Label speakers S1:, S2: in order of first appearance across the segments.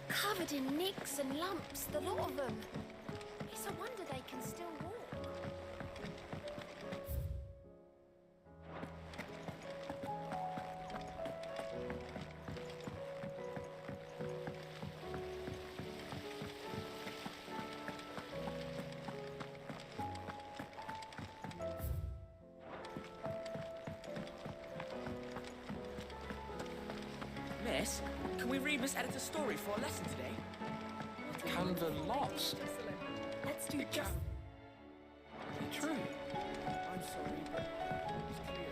S1: Covered in nicks and lumps, the lot of them. It's a wonder they can still walk.
S2: Miss, can we read Miss Editor's story for our lesson today?
S3: Canva lost.
S1: Let's do just...
S3: True.
S2: I'm sorry, but it's clear.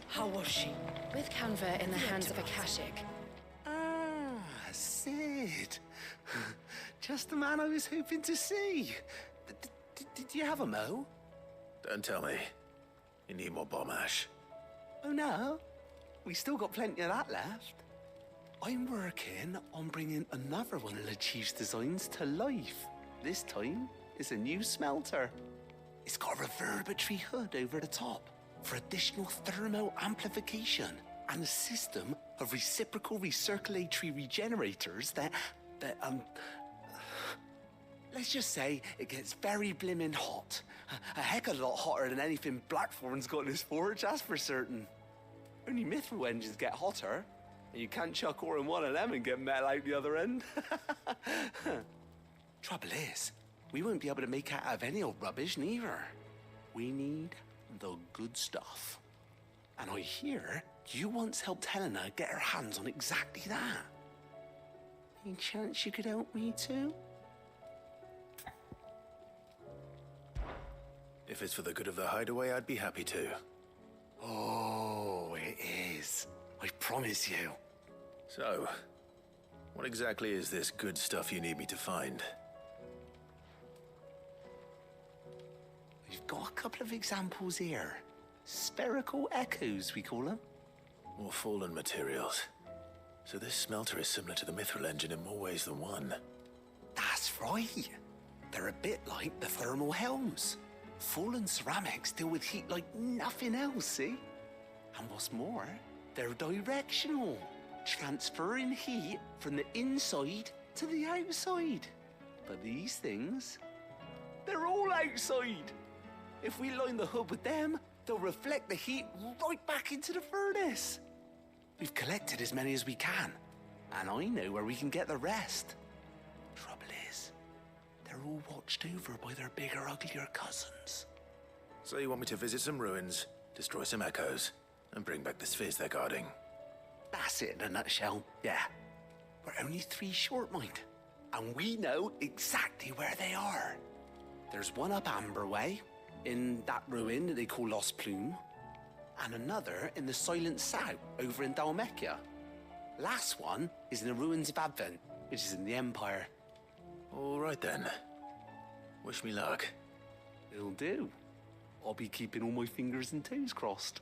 S2: How was she?
S4: With Canva in the hands of Akashic.
S5: Ah, Sid. Just the man I was hoping to see. Did you have a mo?
S6: Don't tell me. You need more bomb ash.
S5: Oh no, we still got plenty of that left. I'm working on bringing another one of the Chief's designs to life. This time, it's a new smelter. It's got a reverberatory hood over the top for additional thermal amplification and a system of reciprocal recirculatory regenerators that let's just say it gets very blimmin' hot. A heck of a lot hotter than anything Blackthorn's got in his forge, that's for certain. Only mithril engines get hotter, and you can't chuck ore in one of them and get metal out the other end. Trouble is, we won't be able to make it out of any old rubbish neither. We need the good stuff. And I hear you once helped Helena get her hands on exactly that. Any chance you could help me too?
S6: If it's for the good of the hideaway, I'd be happy to.
S5: Oh, it is. I promise you.
S6: So, what exactly is this good stuff you need me to find?
S5: We've got a couple of examples here. Spherical echoes, we call them.
S6: More fallen materials. So this smelter is similar to the mithril engine in more ways than one.
S5: That's right. They're a bit like the thermal helms. Fallen ceramics deal with heat like nothing else, see? And what's more, they're directional, transferring heat from the inside to the outside. But these things, they're all outside. If we line the hood with them, they'll reflect the heat right back into the furnace. We've collected as many as we can, and I know where we can get the rest. Trouble is, they're all watched over by their bigger, uglier cousins.
S6: So you want me to visit some ruins, destroy some echoes, and bring back the spheres they're guarding?
S5: That's it in a nutshell, yeah. We're only 3 short, mind, and we know exactly where they are. There's one up Amber Way, in that ruin that they call Lost Plume, and another in the Silent South, over in Dalmekia. Last one is in the ruins of Advent, which is in the Empire.
S6: All right then. Wish me luck.
S5: It'll do. I'll be keeping all my fingers and toes crossed.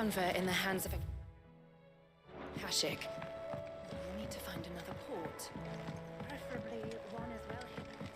S4: Canver in the hands of a Kashik. We'll need to find another port. Preferably one as well hidden.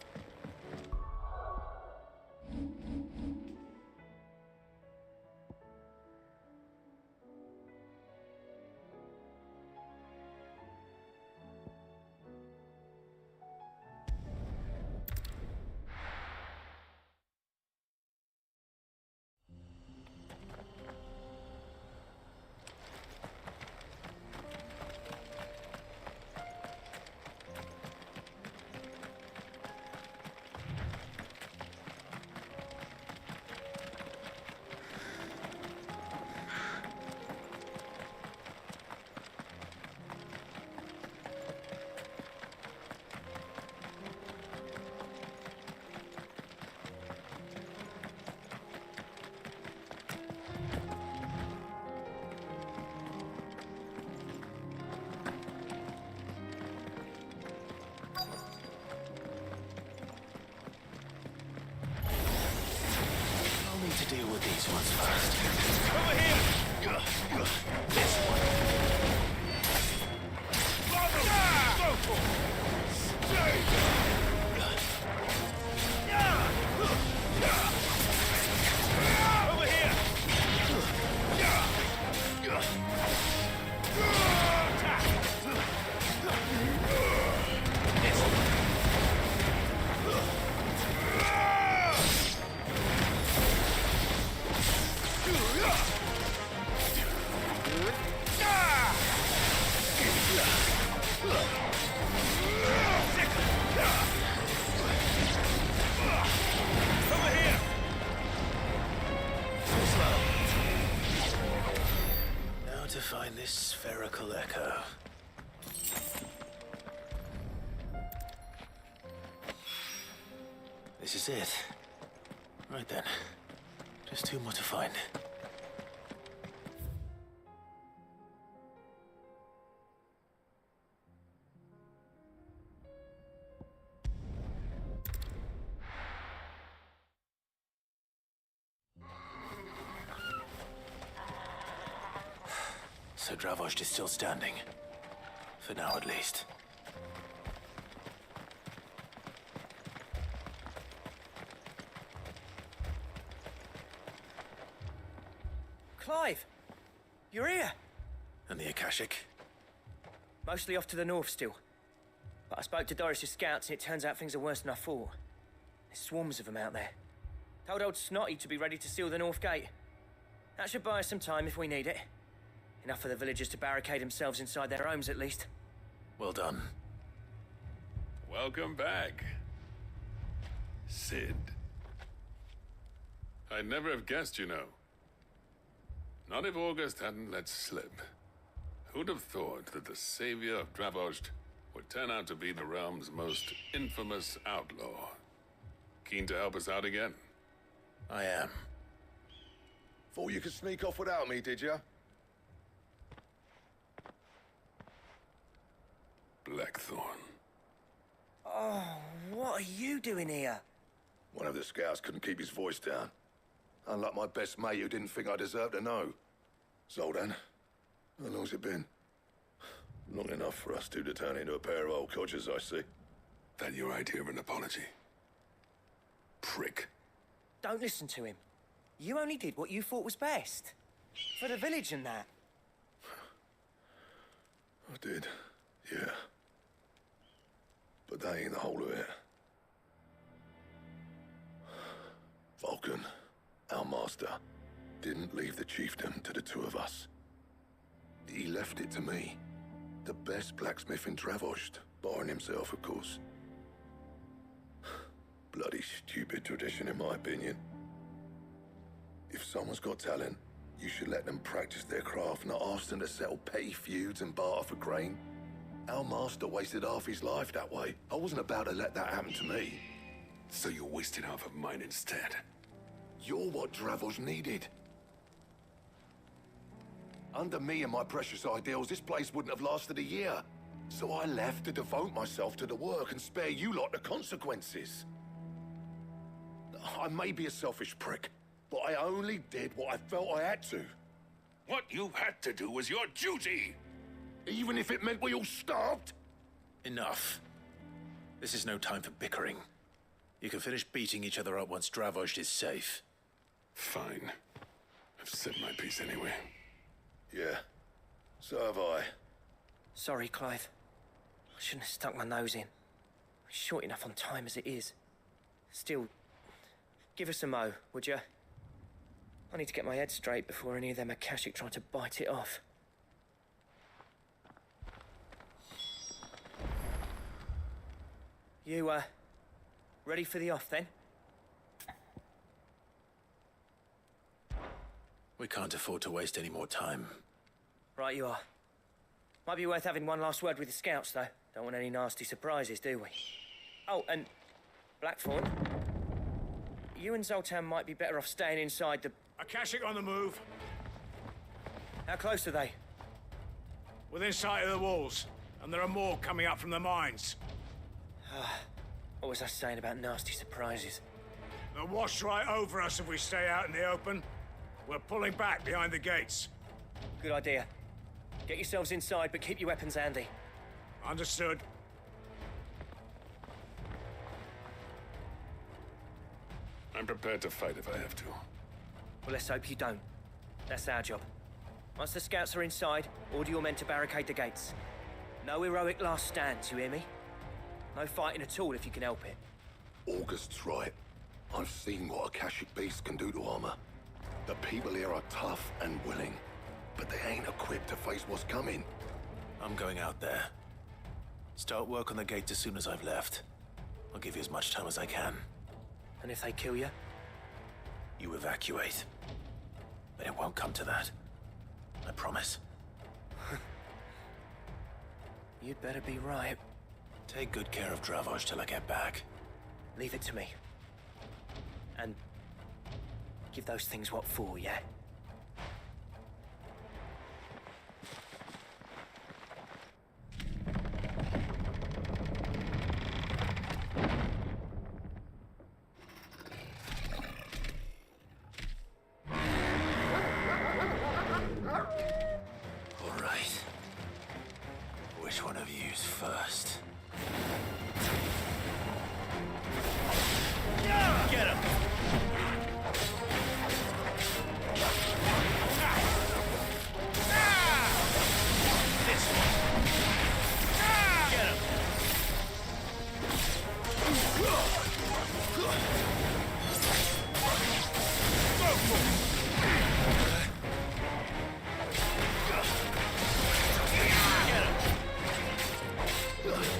S6: To deal with these ones first.
S7: Over here!
S6: This one.
S7: Go for it! Over here!
S6: Now to find this spherical echo. This is it. Right then. Just two more to find. So Dravost is still standing. For now, at least.
S2: Clive! You're here!
S6: And the Akashic?
S2: Mostly off to the north still. But I spoke to Doris's scouts and it turns out things are worse than I thought. There's swarms of them out there. Told old Snotty to be ready to seal the north gate. That should buy us some time if we need it. Enough for the villagers to barricade themselves inside their homes, at least.
S6: Well done.
S8: Welcome back, Sid. I'd never have guessed, you know. Not if August hadn't let slip. Who'd have thought that the savior of Dravost would turn out to be the realm's most infamous outlaw? Keen to help us out again?
S6: I am.
S7: Thought you could sneak off without me, did you?
S8: Blackthorn.
S2: Oh, what are you doing here?
S7: One of the scouts couldn't keep his voice down. Unlike my best mate who didn't think I deserved to know. Zoldan, how long's it been? Long enough for us two to turn into a pair of old codgers, I see.
S8: That your idea of an apology? Prick.
S2: Don't listen to him. You only did what you thought was best. For the village and that.
S7: I did, yeah. But that ain't the whole of it. Vulcan, our master, didn't leave the chiefdom to the two of us. He left it to me, the best blacksmith in Dravost, barring himself, of course. Bloody stupid tradition, in my opinion. If someone's got talent, you should let them practice their craft, not ask them to settle petty feuds and barter for grain. Our master wasted half his life that way. I wasn't about to let that happen to me.
S8: So you wasted half of mine instead.
S7: You're what Dravost needed. Under me and my precious ideals, this place wouldn't have lasted a year. So I left to devote myself to the work and spare you lot the consequences. I may be a selfish prick, but I only did what I felt I had to.
S8: What you had to do was your duty!
S7: Even if it meant we all starved?
S6: Enough. This is no time for bickering. You can finish beating each other up once Dravozd is safe.
S8: Fine. I've said my piece anyway.
S7: Yeah, so have I.
S2: Sorry, Clive. I shouldn't have stuck my nose in. We're short enough on time as it is. Still, give us a mo, would you? I need to get my head straight before any of them Akashic try to bite it off. You, ready for the off, then?
S6: We can't afford to waste any more time.
S2: Right you are. Might be worth having one last word with the scouts, though. Don't want any nasty surprises, do we? Oh, and Blackthorn, you and Zoltan might be better off staying inside the...
S9: Akashic on the move.
S2: How close are they?
S9: Within sight of the walls. And there are more coming up from the mines.
S2: What was I saying about nasty surprises?
S9: They'll wash right over us if we stay out in the open. We're pulling back behind the gates.
S2: Good idea. Get yourselves inside, but keep your weapons handy.
S9: Understood.
S8: I'm prepared to fight if I have to.
S2: Well, let's hope you don't. That's our job. Once the scouts are inside, order your men to barricade the gates. No heroic last stands, you hear me? No fighting at all if you can help it.
S7: August's right. I've seen what Akashic beasts can do to armor. The people here are tough and willing, but they ain't equipped to face what's coming.
S6: I'm going out there. Start work on the gate as soon as I've left. I'll give you as much time as I can.
S2: And if they kill you?
S6: You evacuate. But it won't come to that. I promise.
S2: You'd better be right.
S6: Take good care of Dravozd till I get back.
S2: Leave it to me. And give those things what for, yeah?
S6: All right. Which one of you's first? Get him! This one. Get him! Go for it! Get him!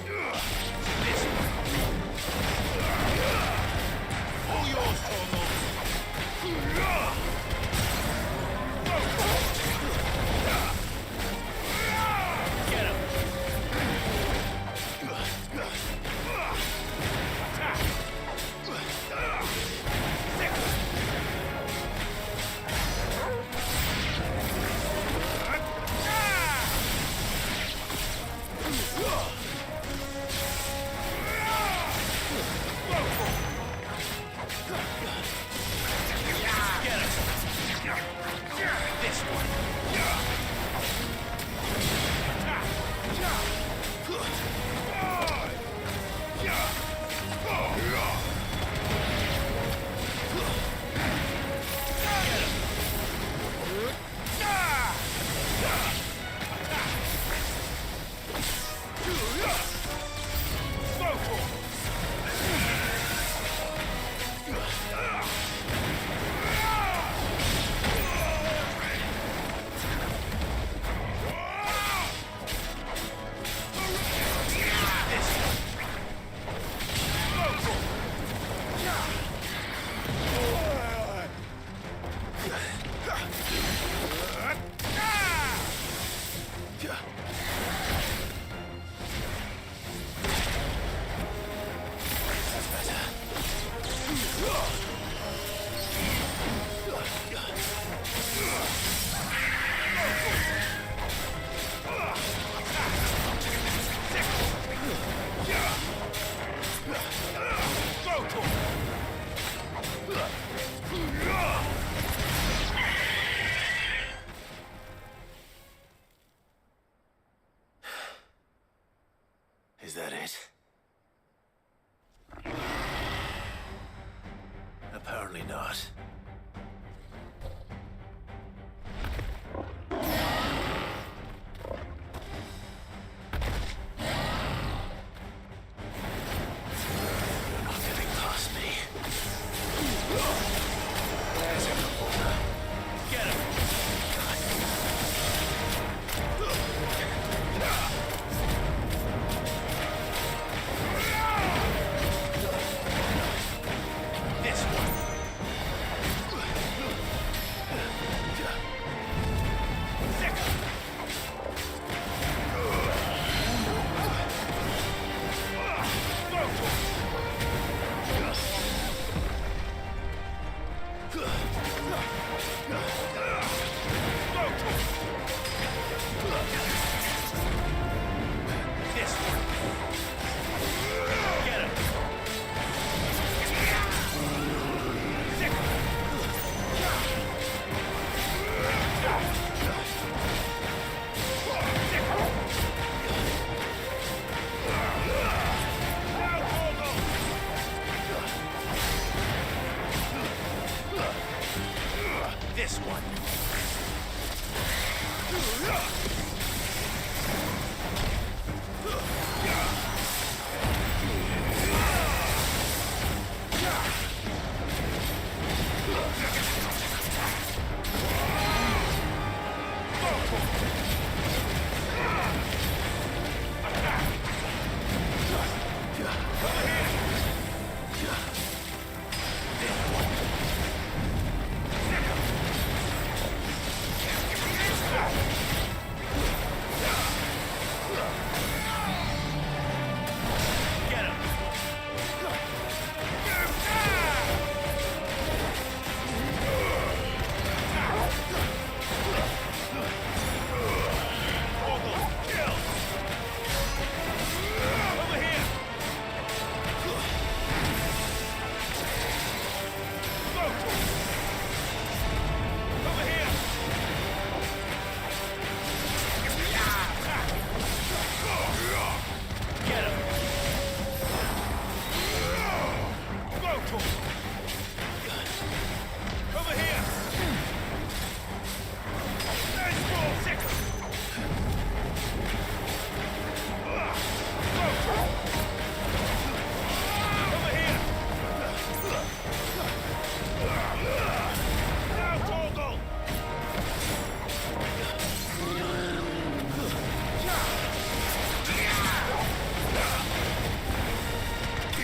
S6: Is that it? Apparently not. You're not getting past me. There's a reporter. Get him! This one. This one.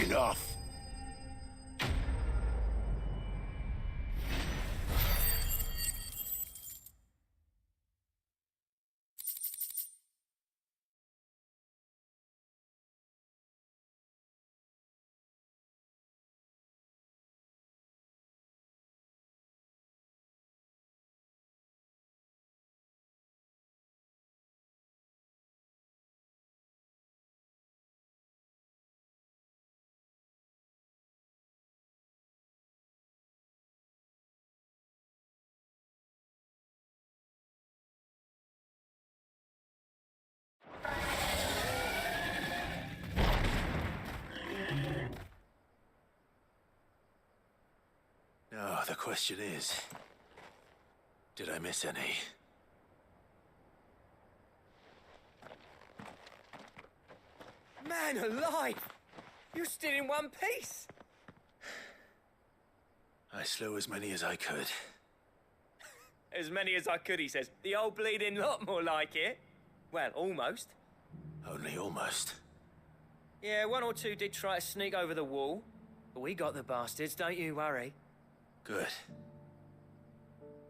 S6: Enough! Now, the question is, did I miss any?
S2: Man alive! You're still in one piece!
S6: I slew as many as I could.
S2: As many as I could, he says. The old bleeding lot, more like it. Well, almost.
S6: Only almost.
S2: Yeah, one or two did try to sneak over the wall. But we got the bastards, don't you worry.
S6: Good.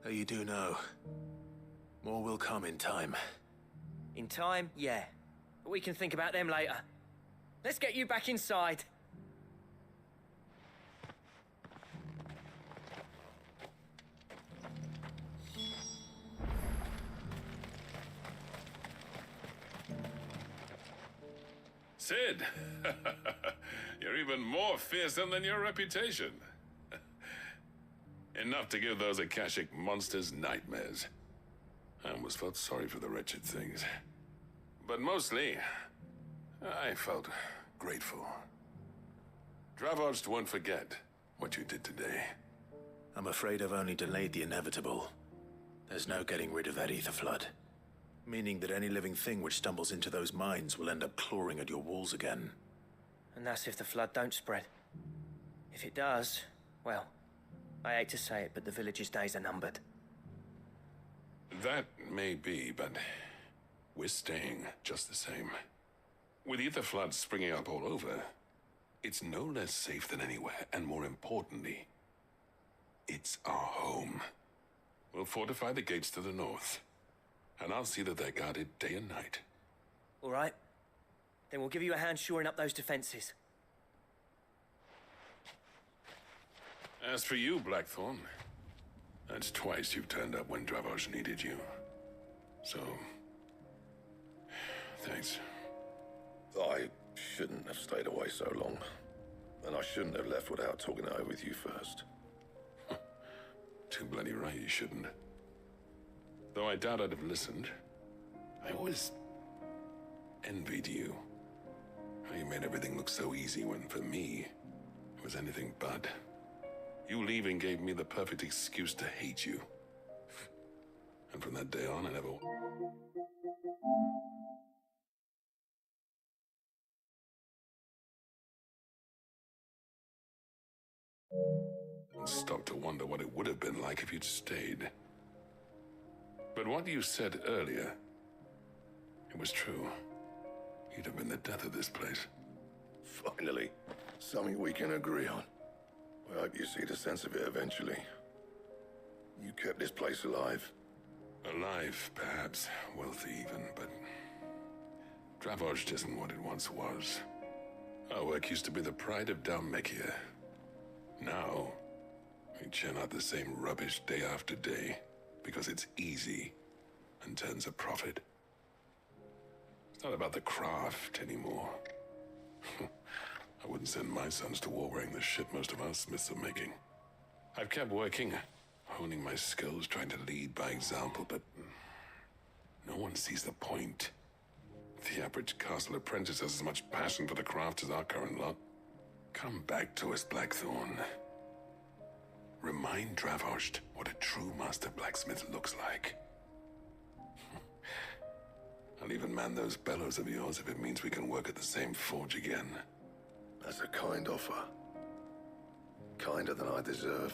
S6: Though you do know, more will come in time.
S2: In time, yeah. But we can think about them later. Let's get you back inside.
S8: Sid! You're even more fearsome than your reputation. Enough to give those Akashic monsters nightmares. I almost felt sorry for the wretched things. But mostly, I felt grateful. Dravos won't forget what you did today.
S6: I'm afraid I've only delayed the inevitable. There's no getting rid of that ether flood. Meaning that any living thing which stumbles into those mines will end up clawing at your walls again.
S2: And that's if the flood don't spread. If it does, well, I hate to say it, but the village's days are numbered.
S8: That may be, but we're staying just the same. With ether floods springing up all over, it's no less safe than anywhere, and more importantly, it's our home. We'll fortify the gates to the north, and I'll see that they're guarded day and night.
S2: All right. Then we'll give you a hand shoring up those defenses.
S8: As for you, Blackthorn, that's twice you've turned up when Dravos needed you. So, thanks.
S7: I shouldn't have stayed away so long. And I shouldn't have left without talking it over with you first.
S8: Too bloody right you shouldn't. Though I doubt I'd have listened. I always envied you. How you made everything look so easy when, for me, it was anything but. You leaving gave me the perfect excuse to hate you. And from that day on, I never... stopped to wonder what it would have been like if you'd stayed. But what you said earlier, it was true. You'd have been the death of this place.
S7: Finally, something we can agree on. I hope you see the sense of it eventually. You kept this place alive.
S8: Alive, perhaps. Wealthy even, but... Dravos isn't what it once was. Our work used to be the pride of Dalmekia. Now, we churn out the same rubbish day after day because it's easy and turns a profit. It's not about the craft anymore. I wouldn't send my sons to war wearing the shit most of our smiths are making. I've kept working, honing my skills, trying to lead by example, but no one sees the point. The average castle apprentice has as much passion for the craft as our current lot. Come back to us, Blackthorn. Remind Dravos what a true master blacksmith looks like. I'll even man those bellows of yours if it means we can work at the same forge again.
S7: That's a kind offer. Kinder than I deserve.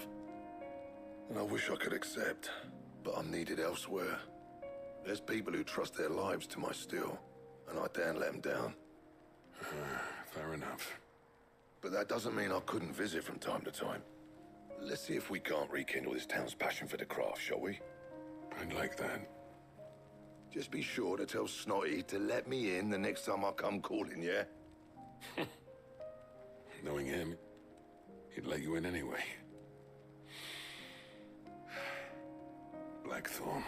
S7: And I wish I could accept, but I'm needed elsewhere. There's people who trust their lives to my steel, and I daren't let them down.
S8: Fair enough.
S7: But that doesn't mean I couldn't visit from time to time. Let's see if we can't rekindle this town's passion for the craft, shall we?
S8: I'd like that.
S7: Just be sure to tell Snotty to let me in the next time I come calling, yeah?
S8: Knowing him, he'd let you in anyway. Blackthorn.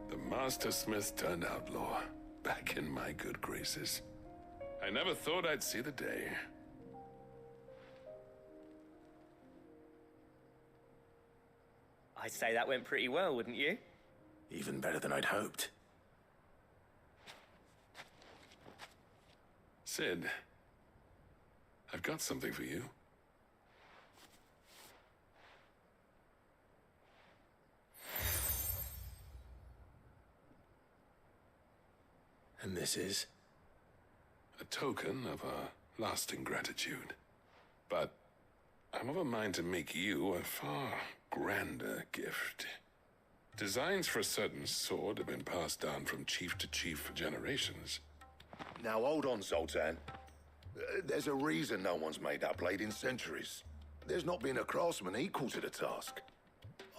S8: The Master Smith turned outlaw, back in my good graces. I never thought I'd see the day.
S2: I'd say that went pretty well, wouldn't you?
S6: Even better than I'd hoped.
S8: Sid, I've got something for you.
S6: And this is?
S8: A token of our lasting gratitude. But I'm of a mind to make you a far grander gift. Designs for a certain sword have been passed down from chief to chief for generations.
S7: Now hold on, Zoltan. There's a reason no one's made that blade in centuries. There's not been a craftsman equal to the task.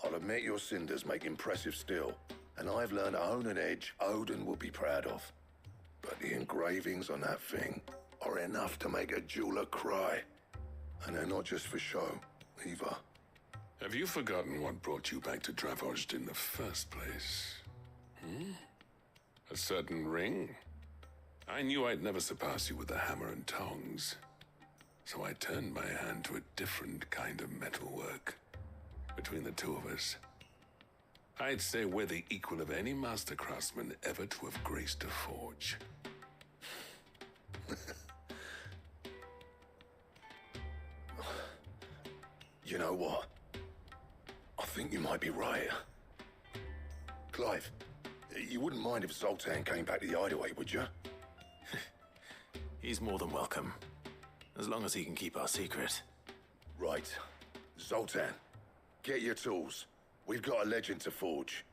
S7: I'll admit your cinders make impressive steel, and I've learned to hone an edge Odin will be proud of. But the engravings on that thing are enough to make a jeweler cry. And they're not just for show, either.
S8: Have you forgotten what brought you back to Dravos in the first place? A certain ring? I knew I'd never surpass you with the hammer and tongs. So I turned my hand to a different kind of metalwork. Between the two of us, I'd say we're the equal of any master craftsman ever to have graced a forge.
S7: You know what? I think you might be right. Clive, you wouldn't mind if Zoltan came back to the hideaway, would you?
S6: He's more than welcome. As long as he can keep our secret.
S7: Right. Zoltan, get your tools. We've got a legend to forge.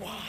S2: Why?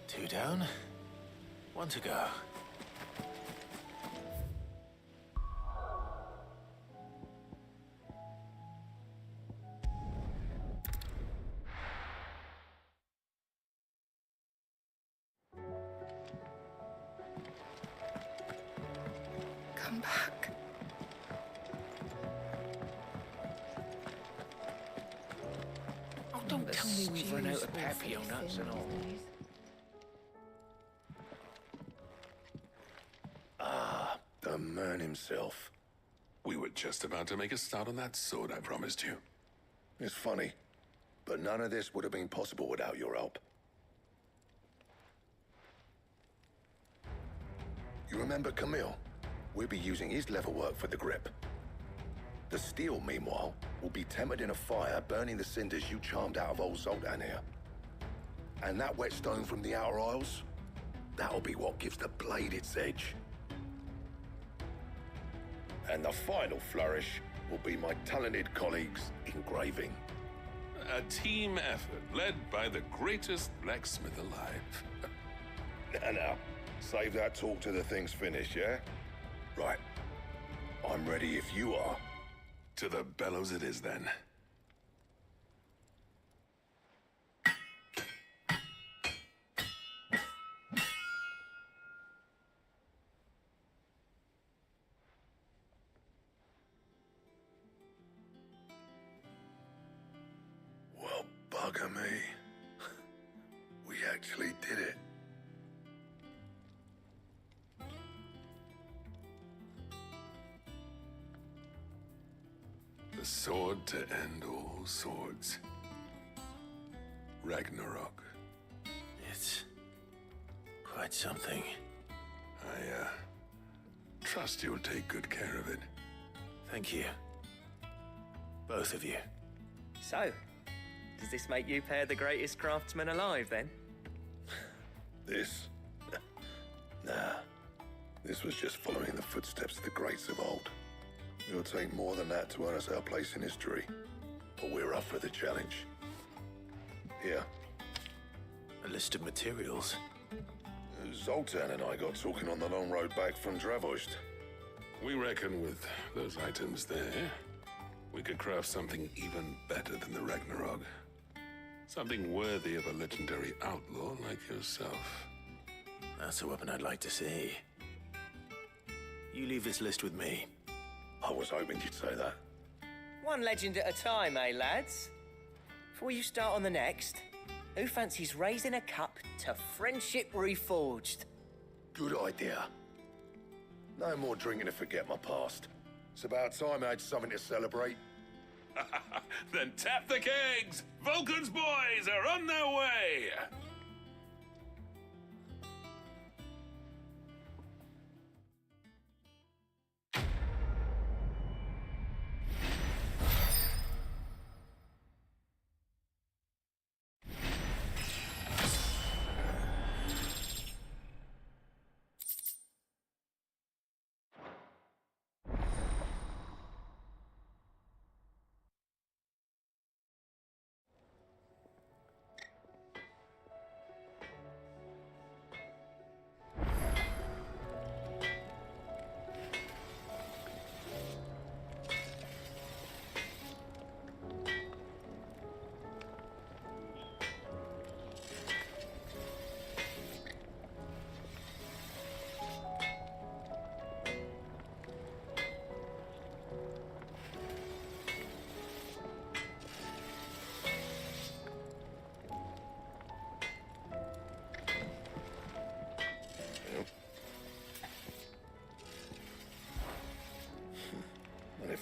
S6: Two down, one to go.
S4: Come back.
S2: Oh, don't tell me we've run out of papio nuts and all.
S7: The man himself.
S8: We were just about to make a start on that sword I promised you.
S7: It's funny, but none of this would have been possible without your help. You remember Camille? We'll be using his level work for the grip. The steel, meanwhile, will be tempered in a fire, burning the cinders you charmed out of old Zoltan here. And that whetstone from the Outer Isles, that'll be what gives the blade its edge. And the final flourish will be my talented colleagues' engraving.
S8: A team effort led by the greatest blacksmith alive.
S7: Now, save that talk till the thing's finished, yeah? Right. I'm ready if you are.
S8: To the bellows it is then.
S7: Well, bugger me. We actually did it.
S8: The sword to end all swords. Ragnarok.
S6: It's quite something.
S8: I, trust you'll take good care of it.
S6: Thank you. Both of you.
S2: So, does this make you pair the greatest craftsmen alive, then?
S7: This? Nah. This was just following the footsteps of the greats of old. It'll take more than that to earn us our place in history. But we're up for the challenge. Here.
S6: A list of materials.
S7: Zoltan and I got talking on the long road back from Dravost.
S8: We reckon with those items there, we could craft something even better than the Ragnarok. Something worthy of a legendary outlaw like yourself.
S6: That's a weapon I'd like to see. You leave this list with me.
S7: I was hoping you'd say that.
S2: One legend at a time, eh, lads? Before you start on the next, who fancies raising a cup to friendship reforged?
S7: Good idea. No more drinking to forget my past. It's about time I had something to celebrate.
S8: Then tap the kegs! Vulcan's boys are on their way!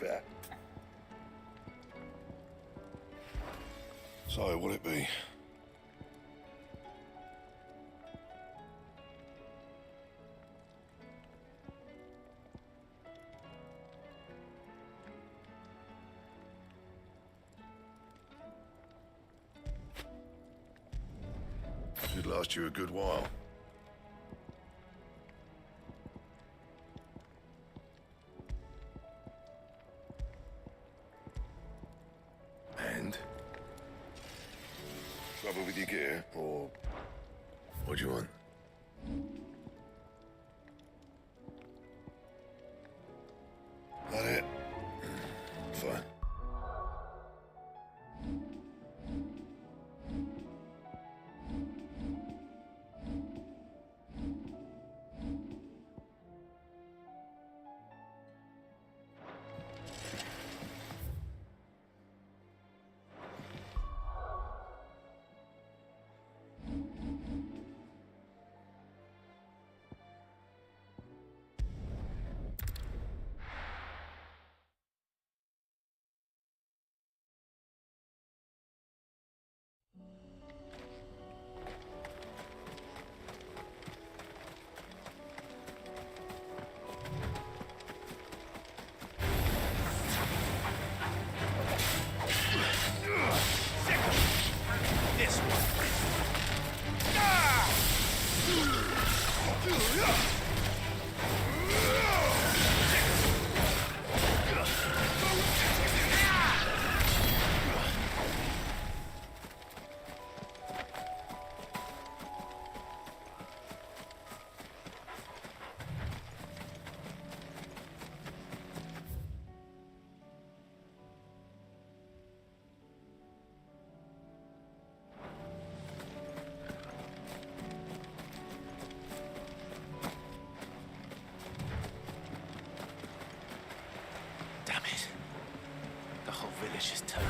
S7: That. So, will it be? Should last you a good while. Trouble with your gear, or what do you want? That it? Fine.
S6: Damn it. The whole village is turned.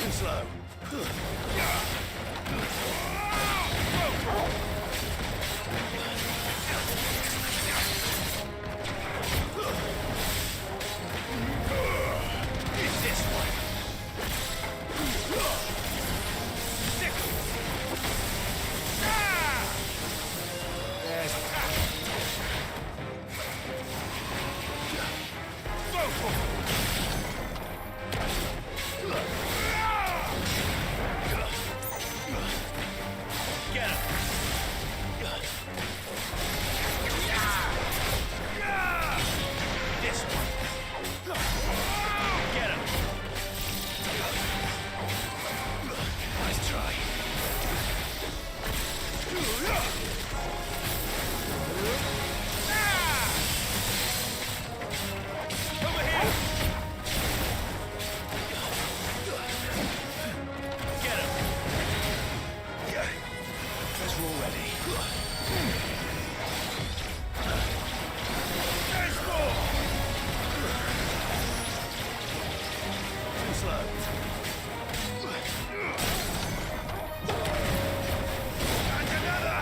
S6: Too slow. It's this one. Get him! This one. Get him! Nice try. Over here! Get him! Guess we're all ready. There's more! Too slow. And another!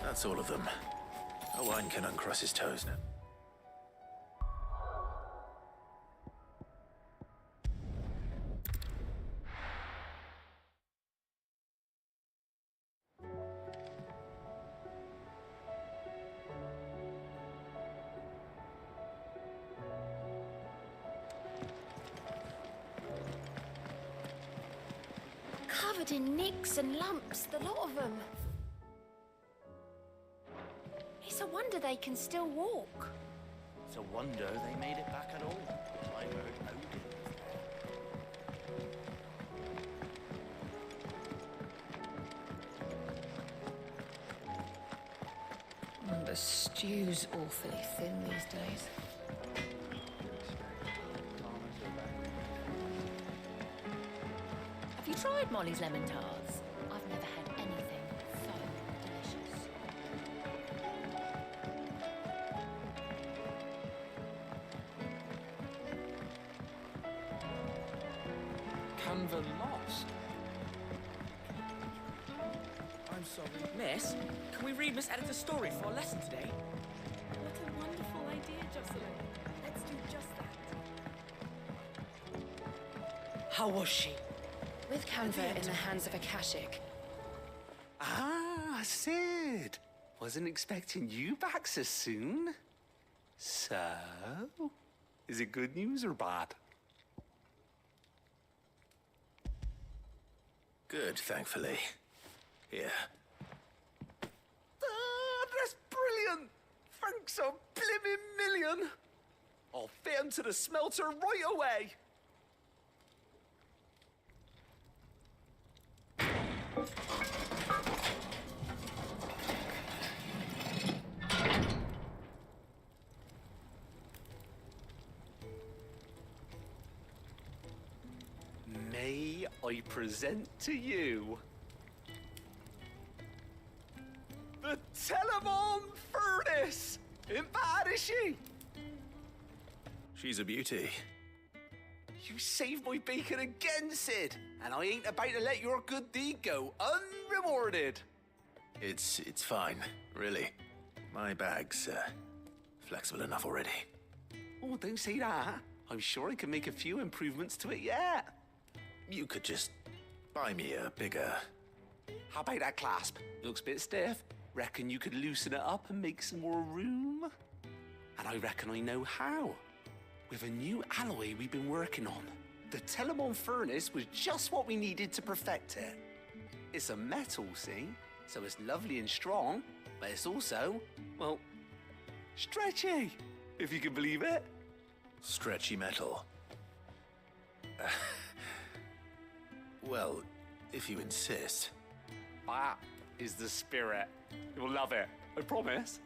S6: That's all of them. Owain can uncross his toes now.
S1: Covered in nicks and lumps, the lot of them. It's a wonder they can still walk.
S10: It's a wonder they made it back at all. I heard Odin.
S4: The stew's awfully thin these days. Have you tried Molly's lemon tarts? I've never had anything so delicious.
S3: Canva lost.
S2: Sorry. Miss, can we read Miss Editor's story for our lesson today?
S11: What a wonderful idea, Jocelyn. Let's do just that.
S2: How was she?
S4: With Canva in the hands of a Kashik.
S5: Ah, Sid. Wasn't expecting you back so soon. So, is it good news or bad?
S6: Good, thankfully. Here.
S5: Ah, that's brilliant! Thanks a blimmin' million! I'll fit 'em to the smelter right away! May I present to you the Telemon Furnace! Ain't bad, is she?
S6: She's a beauty.
S5: You saved my bacon again, Sid, and I ain't about to let your good deed go unrewarded.
S6: It's fine, really. My bag's flexible enough already.
S5: Oh, don't say that. I'm sure I can make a few improvements to it yet.
S6: You could just buy me a bigger...
S5: How about that clasp? Looks a bit stiff. Reckon you could loosen it up and make some more room? And I reckon I know how. With a new alloy we've been working on. The Telemon Furnace was just what we needed to perfect it. It's a metal, see? So it's lovely and strong, but it's also, well, stretchy, if you can believe it.
S6: Stretchy metal. Well, if you insist.
S5: That is the spirit. You'll love it, I promise.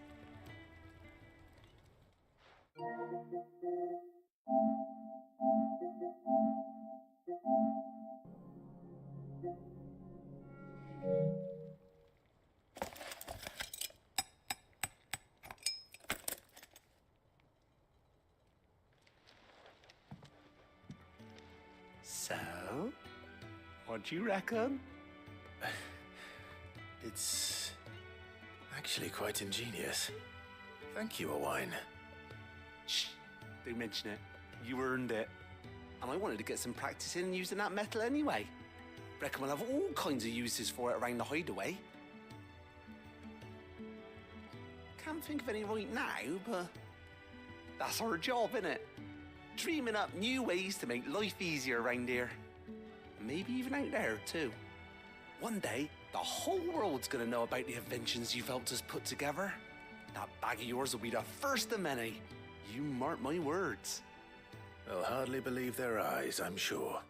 S5: So, what do you reckon?
S6: It's actually quite ingenious. Thank you, Owain.
S5: Shh, don't mention it. You earned it. And I wanted to get some practice in using that metal anyway. Reckon we'll have all kinds of uses for it around the hideaway. Can't think of any right now, but that's our job, innit? Dreaming up new ways to make life easier around here. Maybe even out there, too. One day, the whole world's gonna know about the inventions you've helped us put together. That bag of yours will be the first of many. You mark my words.
S6: They'll hardly believe their eyes, I'm sure.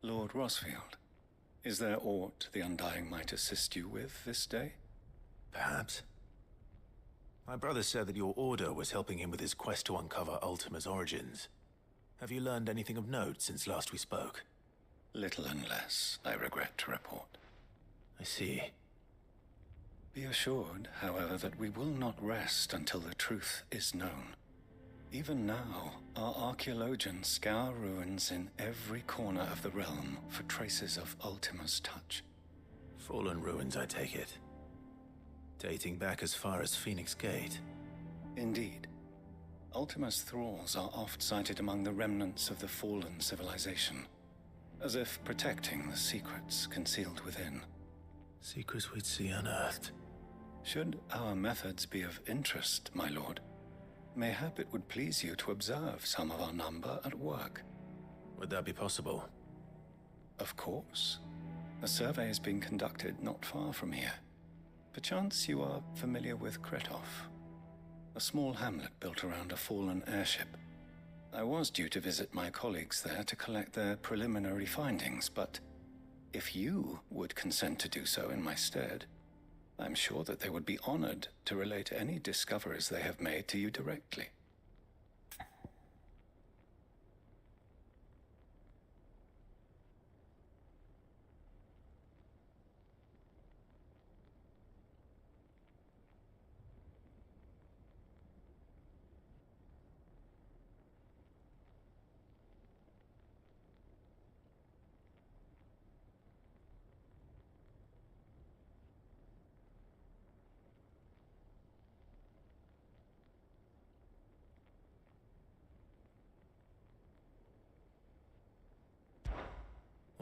S12: Lord Rosfield, is there aught the Undying might assist you with this day?
S6: Perhaps. My brother said that your order was helping him with his quest to uncover Ultima's origins. Have you learned anything of note since last we spoke?
S12: Little and less, I regret to report.
S6: I see.
S12: Be assured, however, that we will not rest until the truth is known. Even now, our archaeologians scour ruins in every corner of the realm for traces of Ultima's touch.
S6: Fallen ruins, I take it. Dating back as far as Phoenix Gate.
S12: Indeed. Ultima's thralls are oft sighted among the remnants of the fallen civilization, as if protecting the secrets concealed within.
S6: Secrets we'd see unearthed.
S12: Should our methods be of interest, my lord, mayhap it would please you to observe some of our number at work.
S6: Would that be possible?
S12: Of course. A survey is being conducted not far from here. Perchance you are familiar with Kretov, a small hamlet built around a fallen airship. I was due to visit my colleagues there to collect their preliminary findings, but if you would consent to do so in my stead, I'm sure that they would be honored to relate any discoveries they have made to you directly.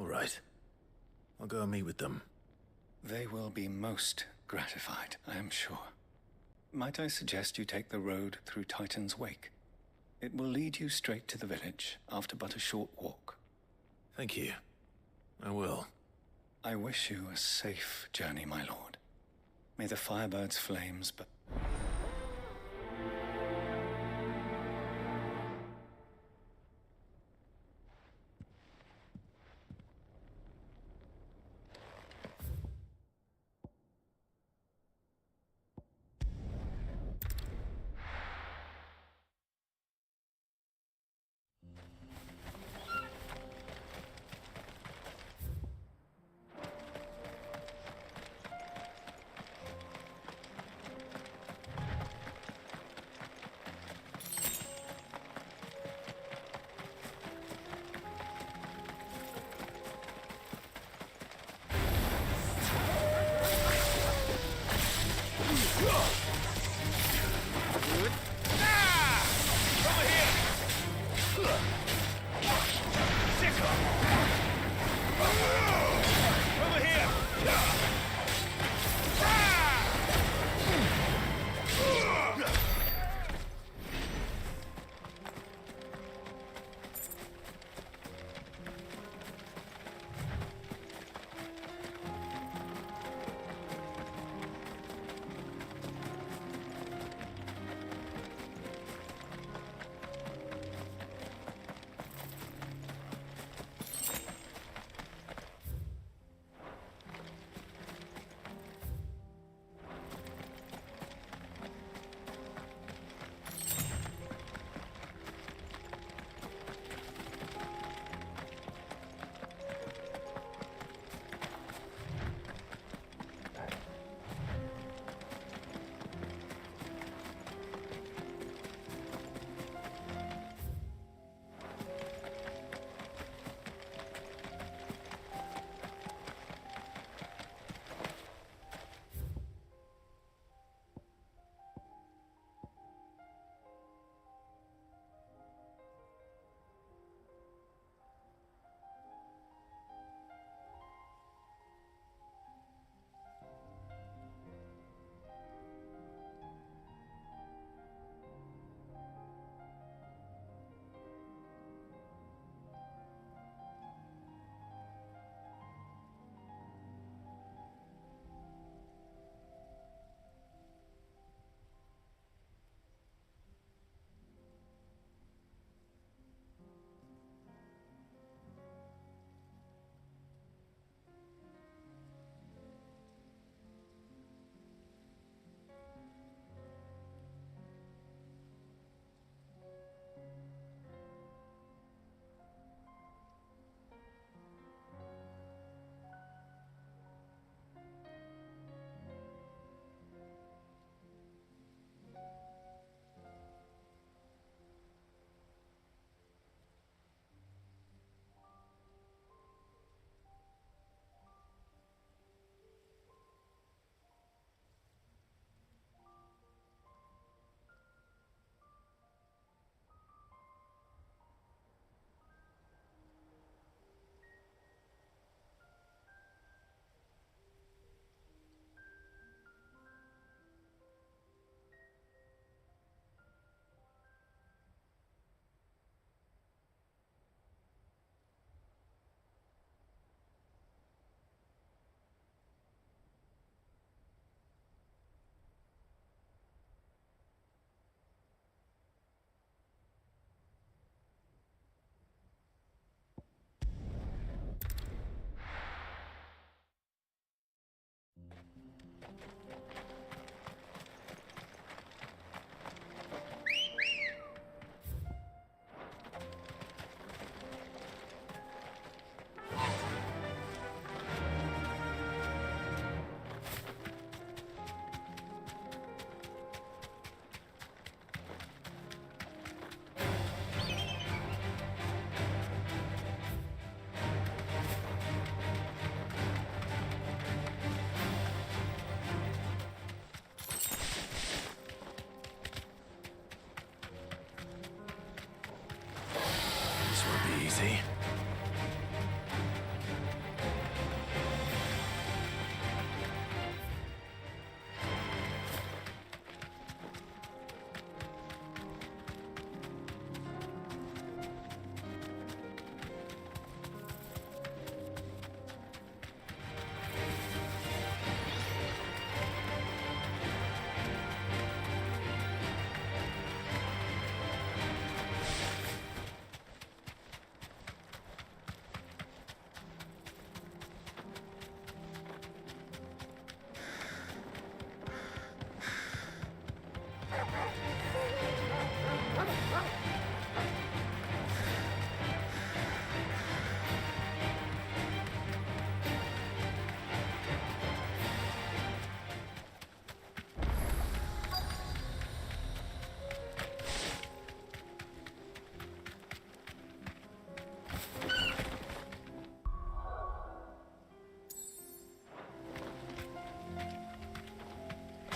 S6: All right. I'll go and meet with them.
S12: They will be most gratified, I am sure. Might I suggest you take the road through Titan's Wake? It will lead you straight to the village after but a short walk.
S6: Thank you. I will.
S12: I wish you a safe journey, my lord. May the Firebird's flames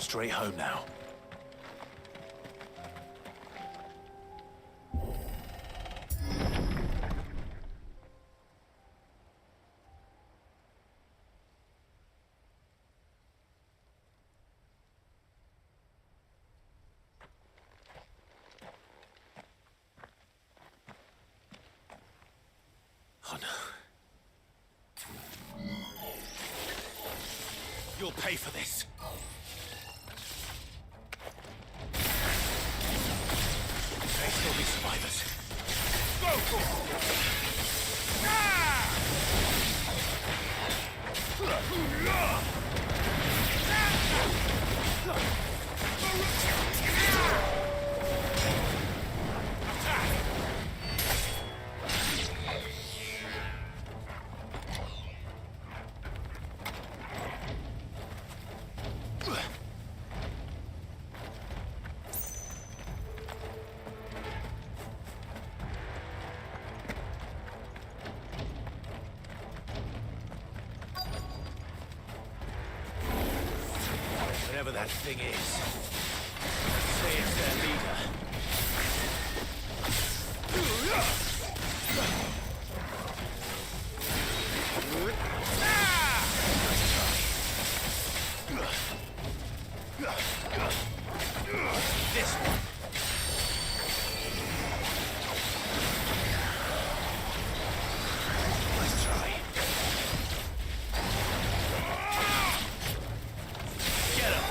S6: straight home now. Oh no. You'll pay for this. May still be survivors. Go for whatever that thing is, say it's their leader. This one. Let's try. Get him!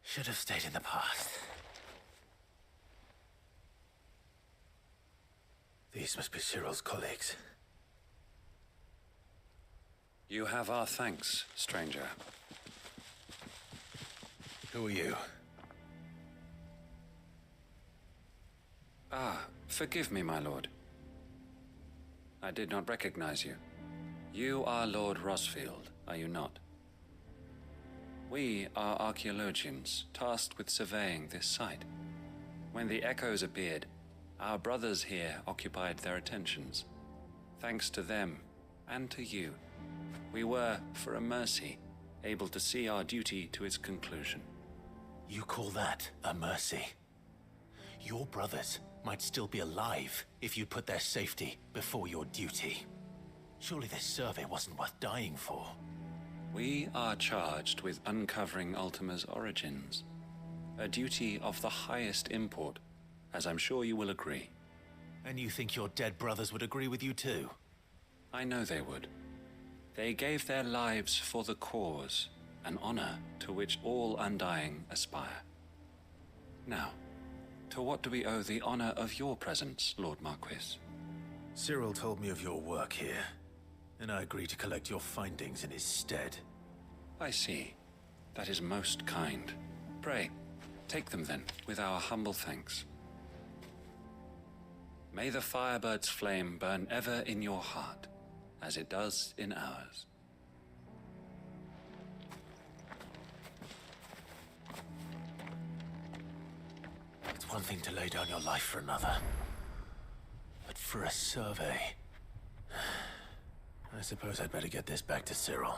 S6: Should have stayed in the past. These must be Cyril's colleagues.
S13: You have our thanks, stranger.
S6: Who are you?
S13: Ah, forgive me, my lord. I did not recognize you. You are Lord Rosfield, are you not? We are archaeologians, tasked with surveying this site. When the echoes appeared, our brothers here occupied their attentions. Thanks to them, and to you, we were, for a mercy, able to see our duty to its conclusion.
S6: You call that a mercy? Your brothers might still be alive if you put their safety before your duty. Surely this survey wasn't worth dying for.
S13: We are charged with uncovering Ultima's origins. A duty of the highest import, as I'm sure you will agree.
S6: And you think your dead brothers would agree with you too?
S13: I know they would. They gave their lives for the cause, an honor to which all undying aspire. Now, to what do we owe the honor of your presence, Lord Marquis?
S6: Cyril told me of your work here, and I agreed to collect your findings in his stead.
S13: I see. That is most kind. Pray, take them then, with our humble thanks. May the Firebird's flame burn ever in your heart, as it does in ours.
S6: It's one thing to lay down your life for another, but for a survey... I suppose I'd better get this back to Cyril.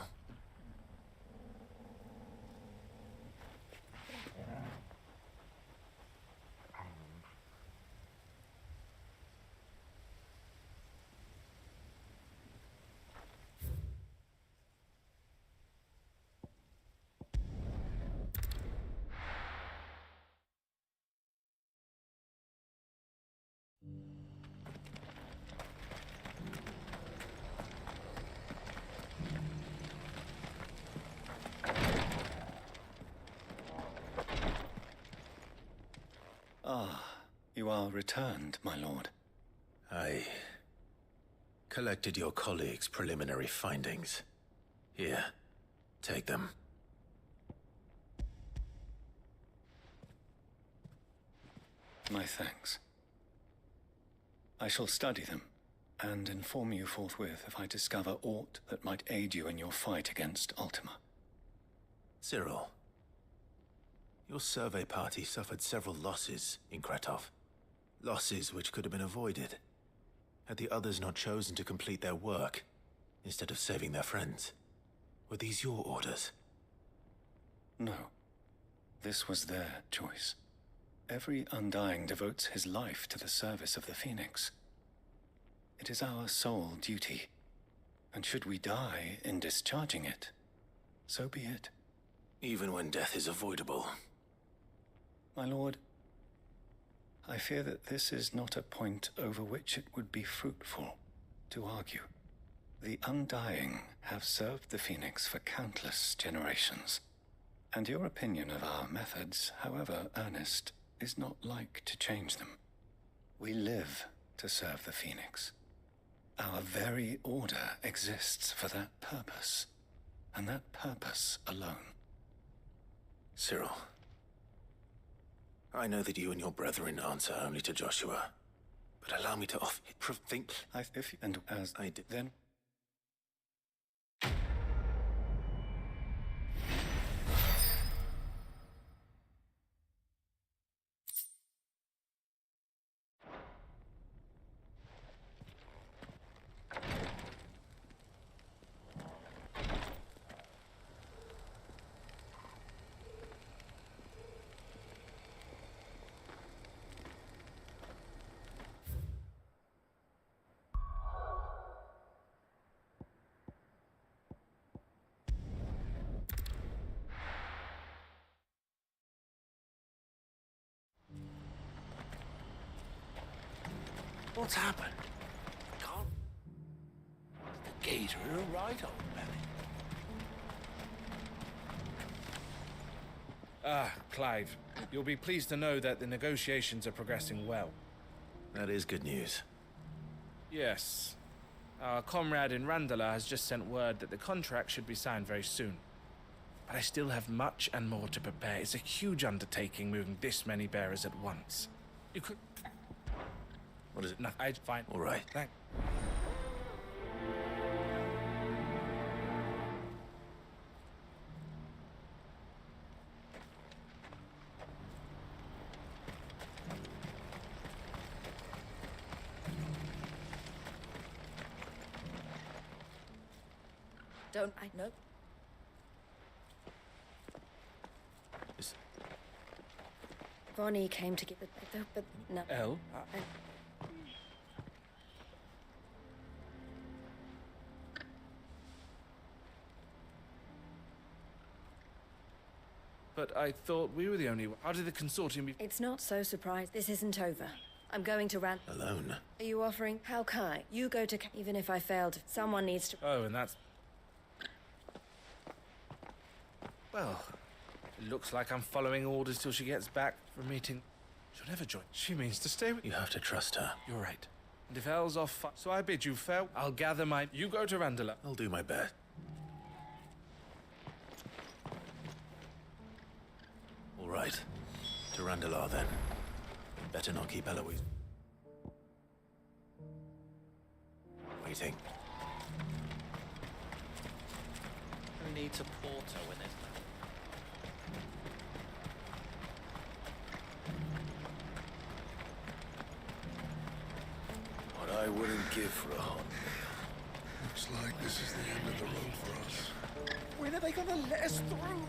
S12: You are returned, my lord.
S6: I collected your colleagues' preliminary findings. Here, take them.
S12: My thanks. I shall study them, and inform you forthwith if I discover aught that might aid you in your fight against Ultima.
S6: Cyril, your survey party suffered several losses in Kretov. Losses which could have been avoided, had the others not chosen to complete their work, instead of saving their friends. Were these your orders?
S12: No. This was their choice. Every Undying devotes his life to the service of the Phoenix. It is our sole duty, and should we die in discharging it, so be it.
S6: Even when death is avoidable.
S12: My lord, I fear that this is not a point over which it would be fruitful to argue. The Undying have served the Phoenix for countless generations, and your opinion of our methods, however earnest, is not like to change them. We live to serve the Phoenix. Our very order exists for that purpose, and that purpose alone.
S6: Cyril, I know that you and your brethren answer only to Joshua, but allow me to think.
S12: As I did then.
S5: What's happened? Can't. The gator right, old belly.
S14: Clive, you'll be pleased to know that the negotiations are progressing well.
S6: That is good news.
S14: Yes. Our comrade in Randala has just sent word that the contract should be signed very soon. But I still have much and more to prepare. It's a huge undertaking moving this many bearers at once. You could...
S6: What is it?
S14: No, I'd fine.
S6: All right.
S14: Thank...
S4: Don't I know? Vonnie came to get the but no.
S14: Elle? But I thought we were the only one. How did the consortium be...
S4: It's not so surprised. This isn't over. I'm going to Rand...
S6: Alone?
S4: Are you offering? How Kai? You go to... Even if I failed, someone needs to...
S14: Oh, and that's... Well, it looks like I'm following orders till she gets back from meeting. She'll never join. She means to stay with...
S6: You have to trust her.
S14: You're right. And if Elle's off... So I bid you farewell. I'll gather my... You go to Randala.
S6: I'll do my best. All right. To Randalar, then. Better not keep Eloise waiting.
S10: Who needs a porter when there's
S7: What I wouldn't give for a hot meal. Looks like this is the end of the road for us.
S14: When are they gonna let us through?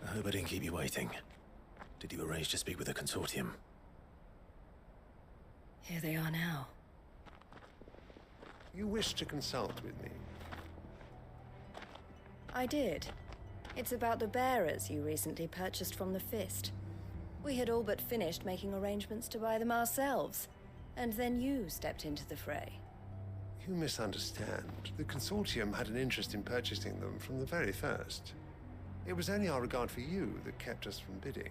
S6: I hope I didn't keep you waiting. Did you arrange to speak with the consortium?
S4: Here they are now.
S15: You wish to consult with me?
S4: I did. It's about the bearers you recently purchased from the Fist. We had all but finished making arrangements to buy them ourselves, and then you stepped into the fray.
S15: You misunderstand. The consortium had an interest in purchasing them from the very first. It was only our regard for you that kept us from bidding.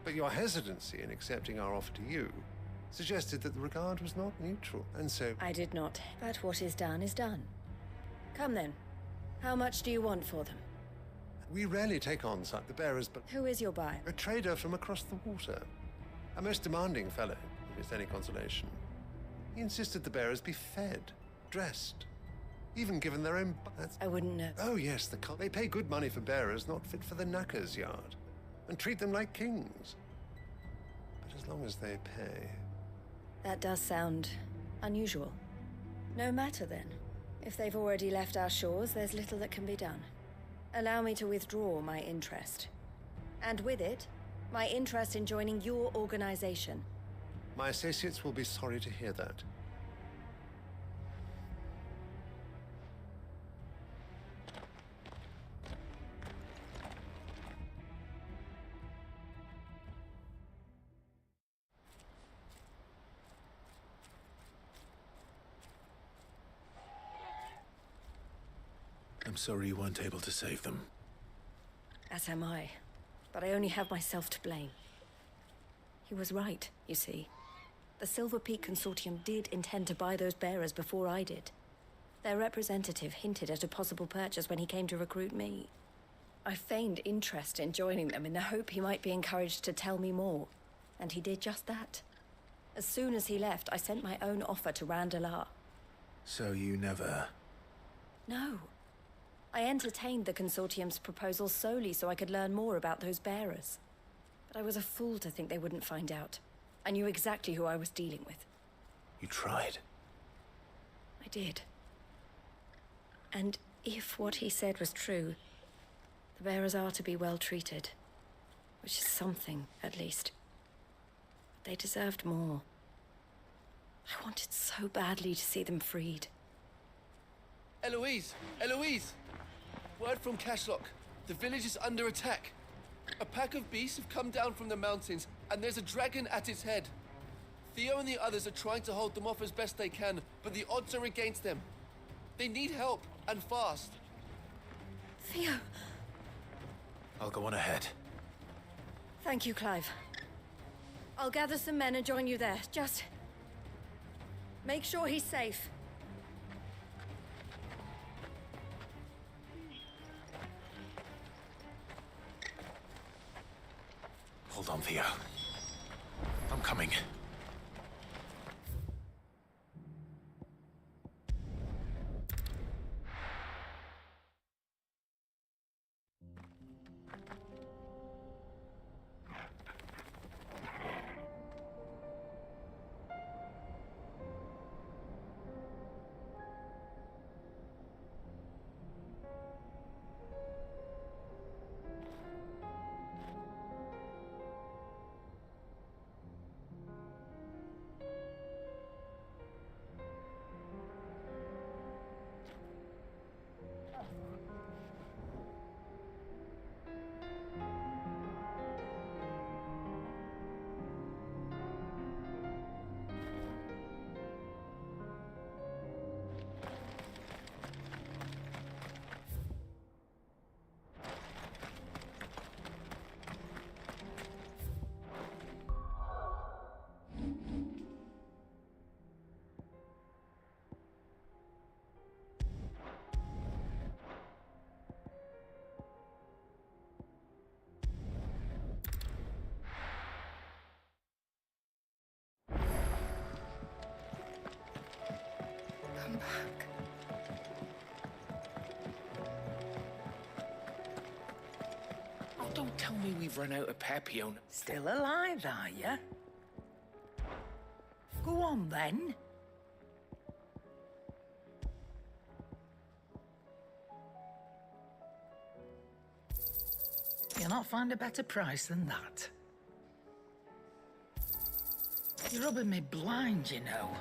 S15: But your hesitancy in accepting our offer to you suggested that the regard was not neutral, and so...
S4: I did not. But what is done is done. Come then. How much do you want for them?
S15: We rarely take on such the bearers, but...
S4: Who is your buyer?
S15: A trader from across the water. A most demanding fellow, if it's any consolation. He insisted the bearers be fed, dressed, even given their own...
S4: I wouldn't know.
S15: Oh yes, they pay good money for bearers not fit for the knacker's yard, and treat them like kings. But as long as they pay...
S4: That does sound unusual. No matter then. If they've already left our shores, there's little that can be done. Allow me to withdraw my interest. And with it, my interest in joining your organization.
S15: My associates will be sorry to hear that.
S6: I'm sorry you weren't able to save them.
S4: As am I. But I only have myself to blame. He was right, you see. The Silver Peak Consortium did intend to buy those bearers before I did. Their representative hinted at a possible purchase when he came to recruit me. I feigned interest in joining them in the hope he might be encouraged to tell me more. And he did just that. As soon as he left, I sent my own offer to Randalar.
S6: So you never...
S4: No. I entertained the Consortium's proposal solely so I could learn more about those bearers. But I was a fool to think they wouldn't find out. I knew exactly who I was dealing with.
S6: You tried?
S4: I did. And if what he said was true, the bearers are to be well treated. Which is something, at least. But they deserved more. I wanted so badly to see them freed.
S16: Eloise! Eloise! Word from Cashlock. The village is under attack. A pack of beasts have come down from the mountains, and there's a dragon at its head. Theo and the others are trying to hold them off as best they can, but the odds are against them. They need help, and fast.
S4: Theo!
S6: I'll go on ahead.
S4: Thank you, Clive. I'll gather some men and join you there. Just... make sure he's safe.
S6: Hold on, Theo. I'm coming.
S4: Come back.
S10: Oh, don't tell me we've run out of Papillon. Still alive, are you? Go on, then. You'll not find a better price than that. You're rubbing me blind, you know.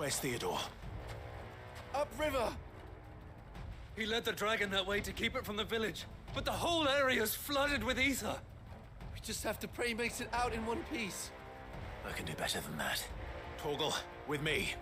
S6: Where's Theodore?
S16: Upriver!
S17: He led the dragon that way to keep it from the village, but the whole area's flooded with ether.
S16: We just have to pray he makes it out in one piece.
S6: I can do better than that. Torgal, with me.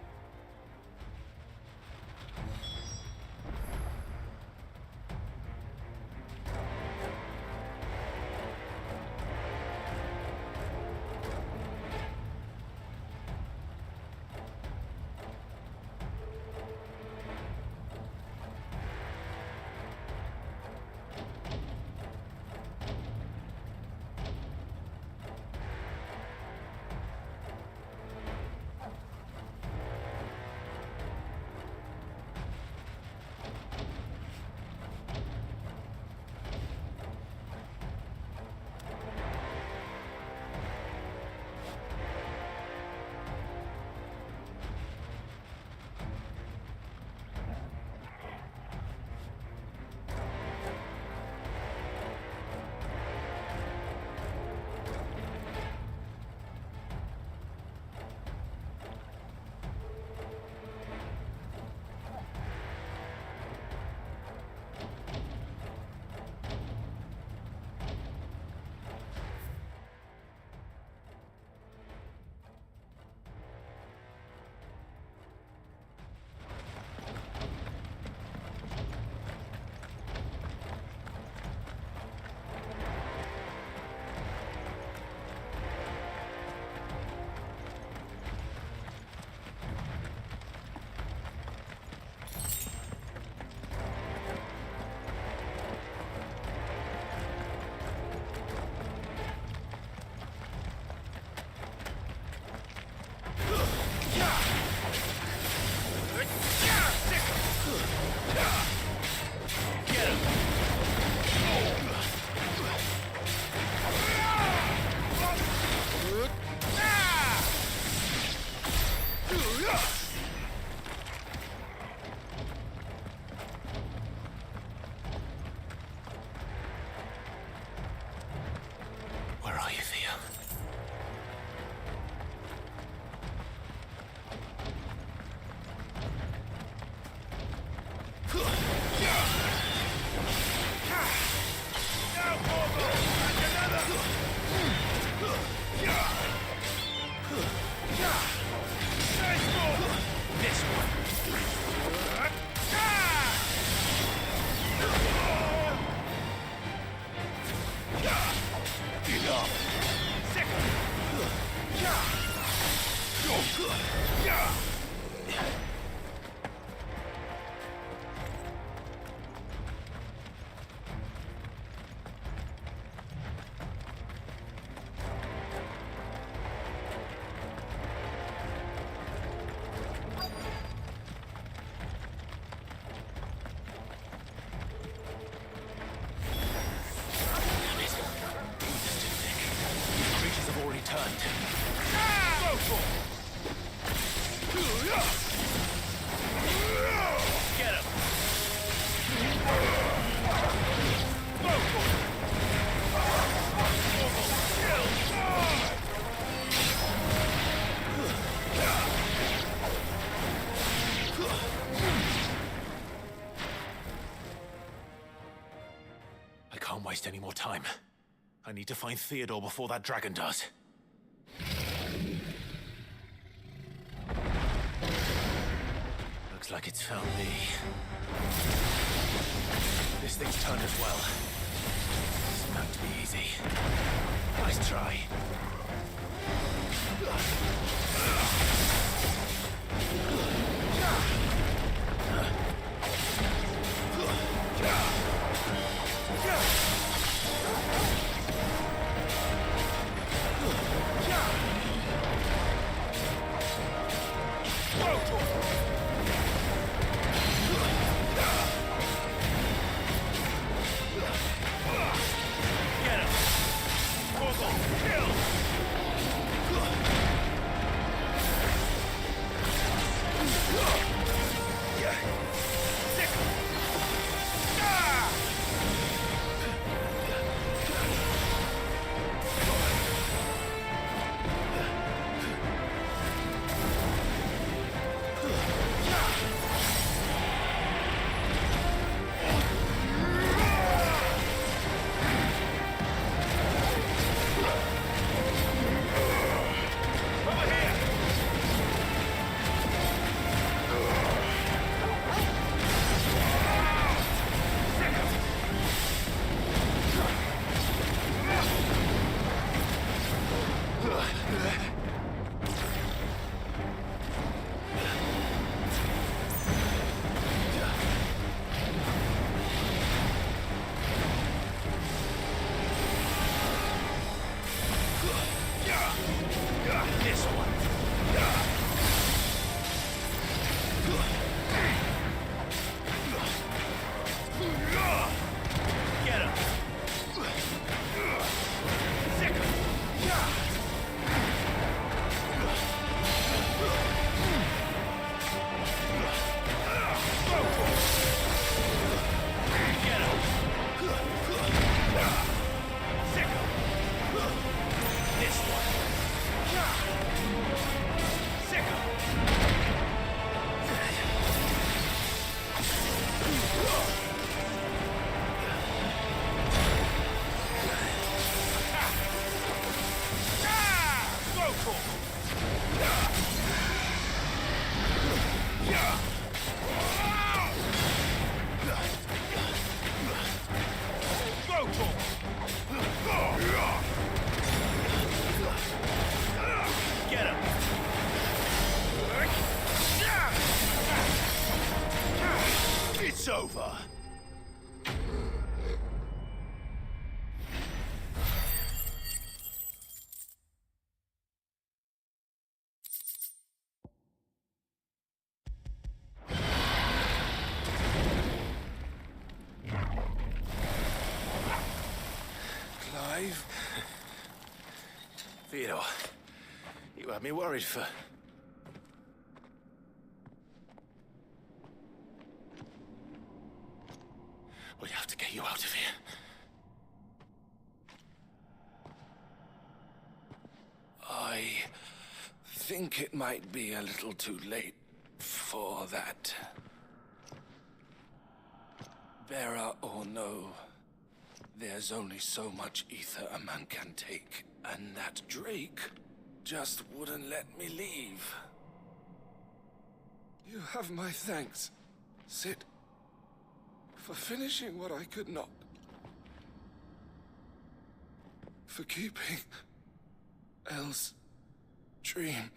S6: burned.
S9: Go for it!
S2: Get him!
S9: Go for it!
S6: I can't waste any more time. I need to find Theodore before that dragon does. Looks like it's found me. This thing's turned as well. It's not to be easy. Nice try. It's over.
S9: Clive?
S6: Theodore, you had me worried for... We have to get you out of here.
S9: I think it might be a little too late for that. Bearer or no, there's only so much ether a man can take, and that Drake just wouldn't let me leave. You have my thanks, Sid, for finishing what I could not. For keeping Elle's dream.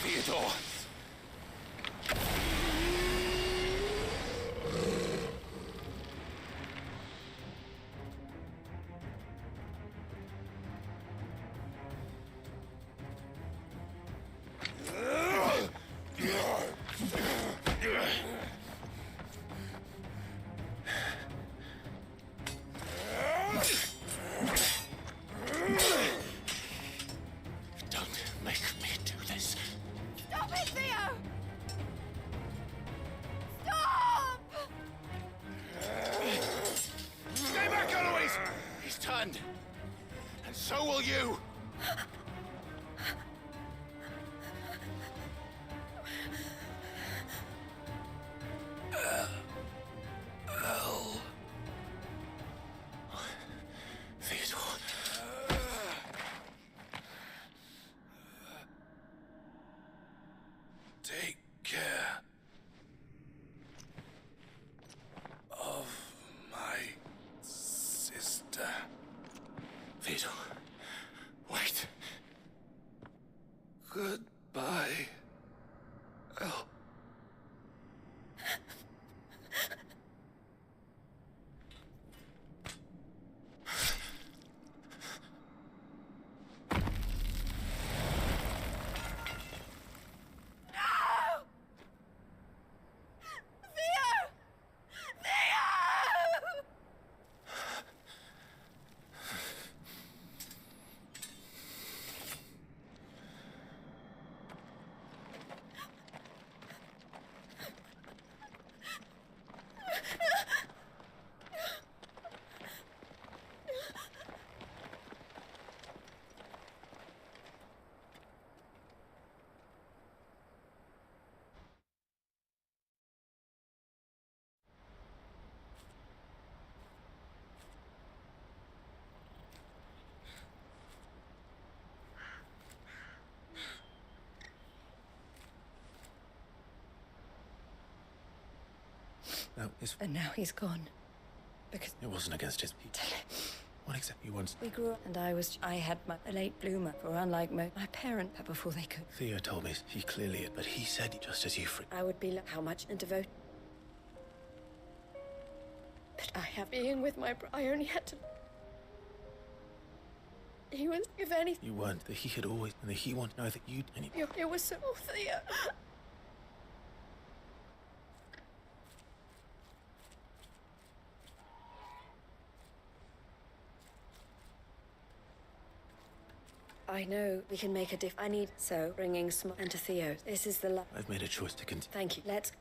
S6: Theodore! understand. And so will you! Theodore.
S9: Take care of my sister.
S6: Theodore. Wait.
S9: Goodbye, El.
S6: No,
S4: And now he's gone. Because
S6: it wasn't against his people. What exactly you want?
S4: we grew up and I had a late bloomer, for unlike my parents before they could.
S6: Theo told me he clearly, but he said just as you
S4: I would be how much and devote. But I have being with my I only had to. He was, if anything.
S6: You weren't, that he had always, and that he wanted to know that you'd any.
S4: It was so. Oh, Theo. I know we can make a diff. I need bringing and to Theo. This is the
S6: I've made a choice to continue.
S4: Thank you. Let's.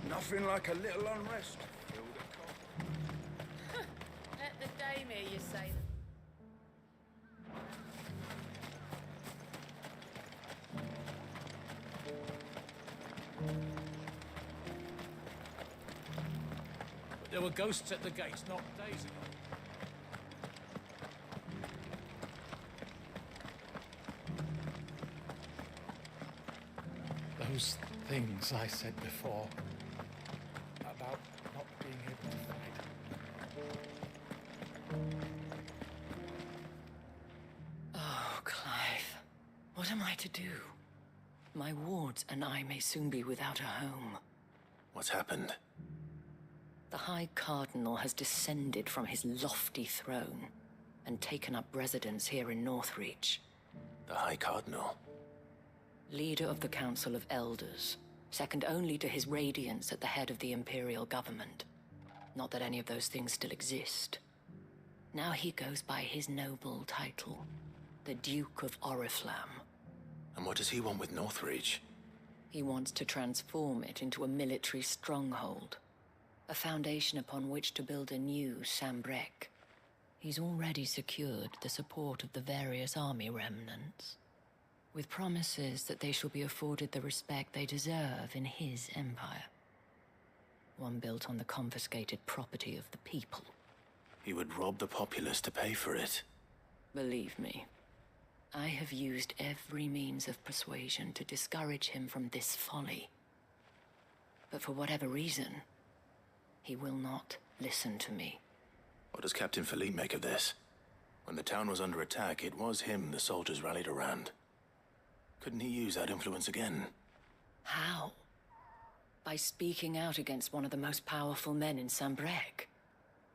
S18: Nothing like a little unrest.
S11: Let the dame hear you say that.
S19: But there were ghosts at the gates not days ago. Those things I said before about not being able to fight.
S4: Oh, Clive. What am I to do? My wards and I may soon be without a home.
S6: What's happened?
S4: The High Cardinal has descended from his lofty throne and taken up residence here in Northreach.
S6: The High Cardinal?
S4: Leader of the Council of Elders, second only to his Radiance at the head of the Imperial government. Not that any of those things still exist. Now he goes by his noble title, the Duke of Oriflamme.
S6: And what does he want with Northreach?
S4: He wants to transform it into a military stronghold, a foundation upon which to build a new Sambrec. He's already secured the support of the various army remnants, with promises that they shall be afforded the respect they deserve in his empire. One built on the confiscated property of the people.
S6: He would rob the populace to pay for it.
S4: Believe me, I have used every means of persuasion to discourage him from this folly. But for whatever reason, he will not listen to me.
S6: What does Captain Philippe make of this? When the town was under attack, it was him the soldiers rallied around. Couldn't he use that influence again?
S4: How? By speaking out against one of the most powerful men in Sambrec.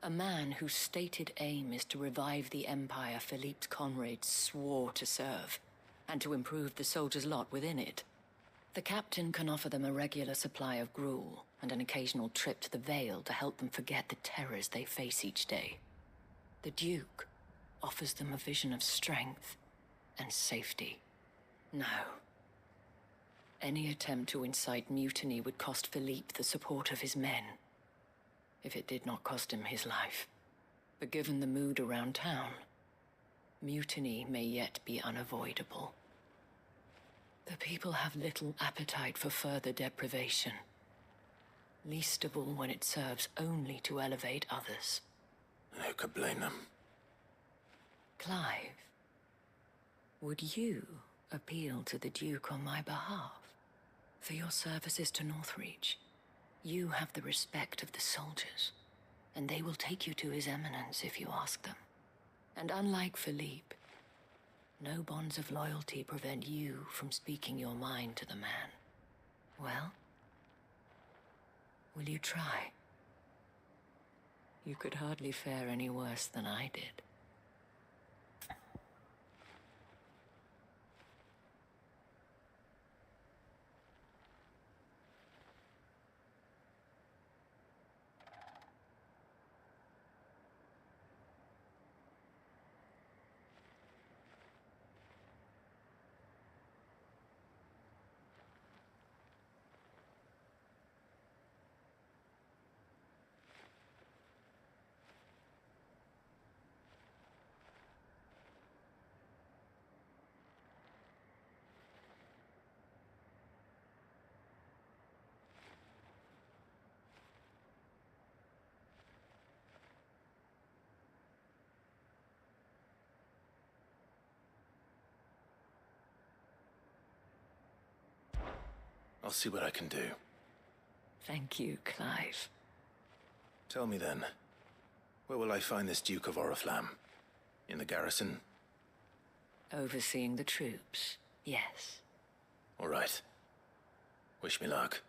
S4: A man whose stated aim is to revive the empire Philippe's comrades swore to serve, and to improve the soldiers' lot within it. The captain can offer them a regular supply of gruel, and an occasional trip to the Vale to help them forget the terrors they face each day. The Duke offers them a vision of strength and safety. No. Any attempt to incite mutiny would cost Philippe the support of his men, if it did not cost him his life. But given the mood around town, mutiny may yet be unavoidable. The people have little appetite for further deprivation, least of all when it serves only to elevate others.
S6: Who could blame them?
S4: Clive, would you appeal to the Duke on my behalf? For your services to Northreach, you have the respect of the soldiers, and they will take you to His Eminence if you ask them. And unlike Philippe, no bonds of loyalty prevent you from speaking your mind to the man. Well, will you try? You could hardly fare any worse than I did.
S6: I'll see what I can do.
S4: Thank you, Clive.
S6: Tell me then, where will I find this Duke of Oriflamme? In the garrison?
S4: Overseeing the troops, yes.
S6: All right. Wish me luck.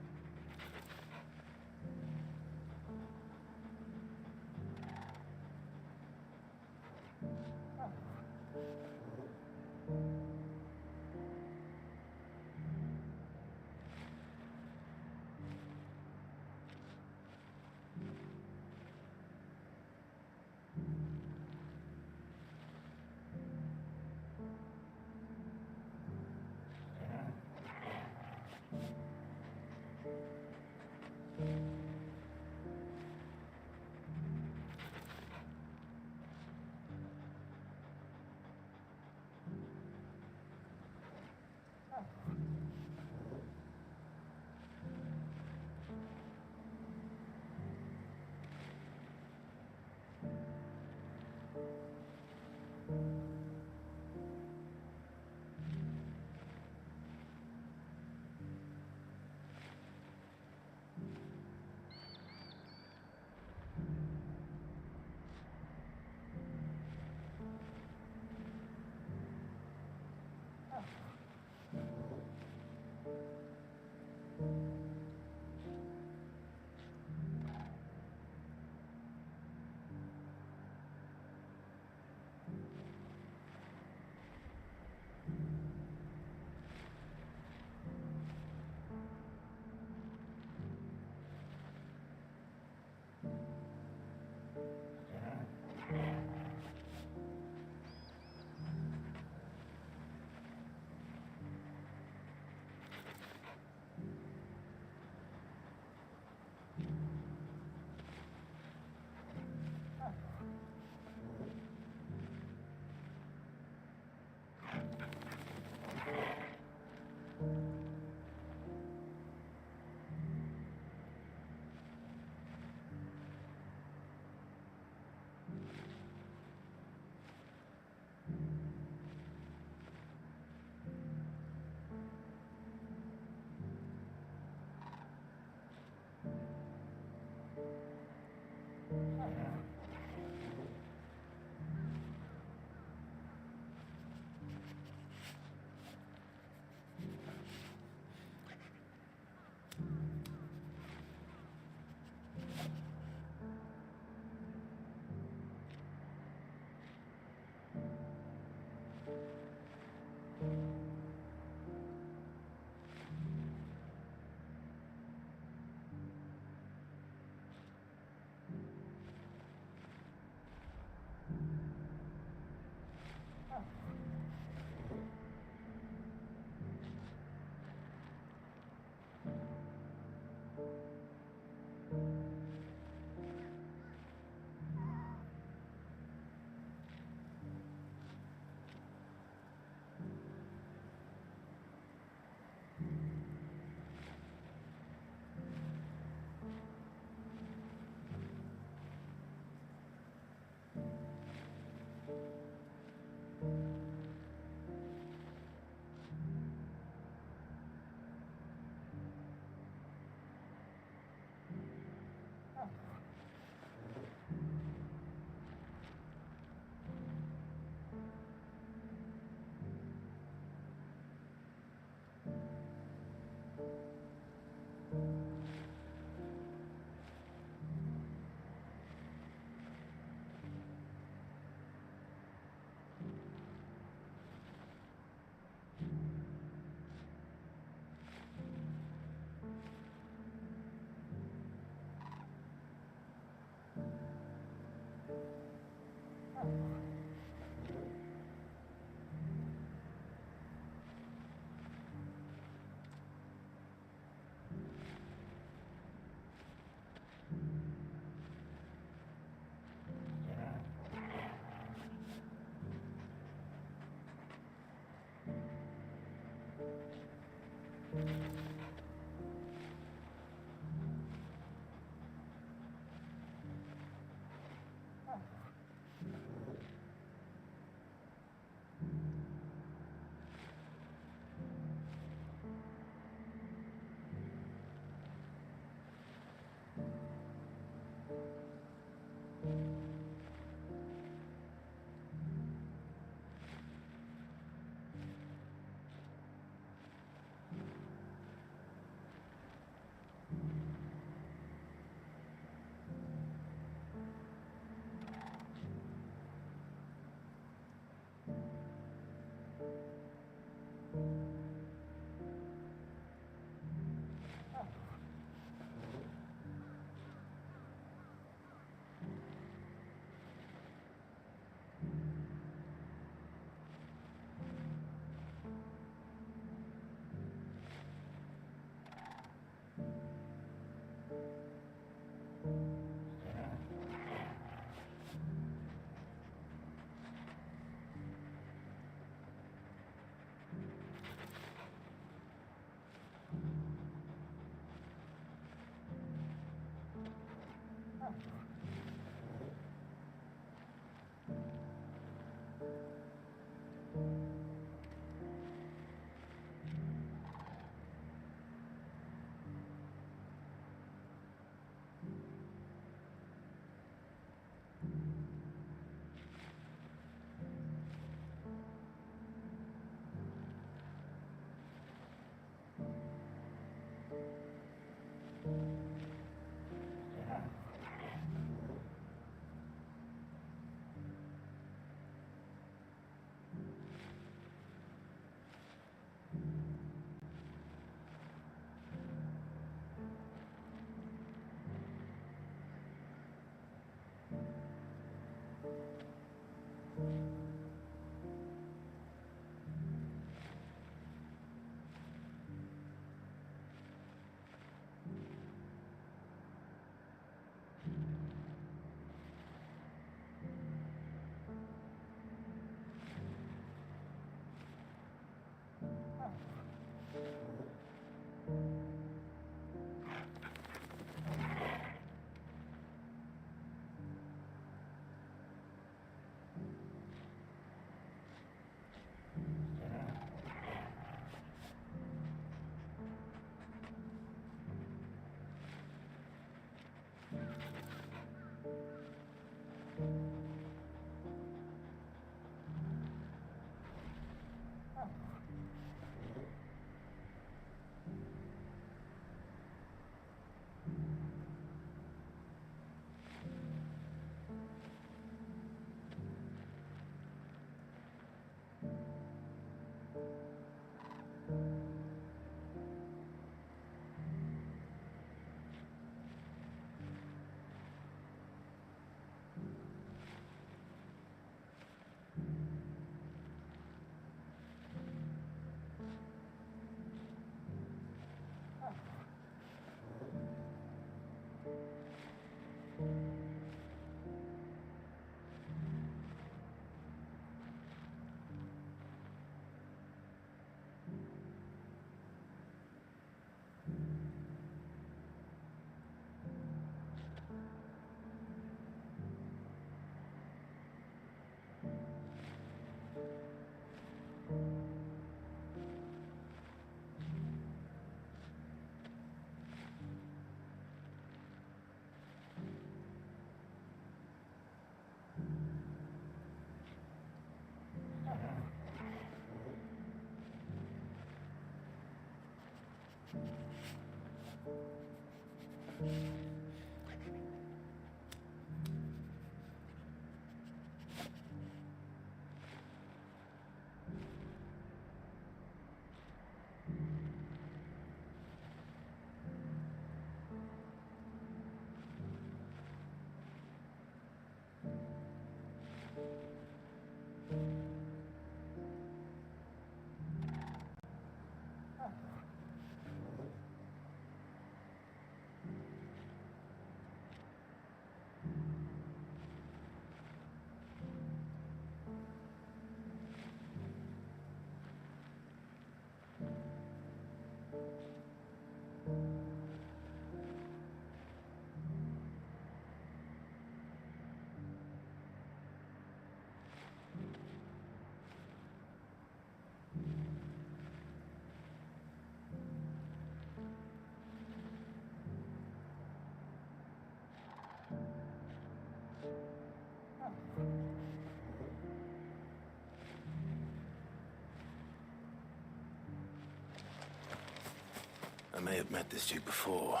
S6: I may have met this Duke before,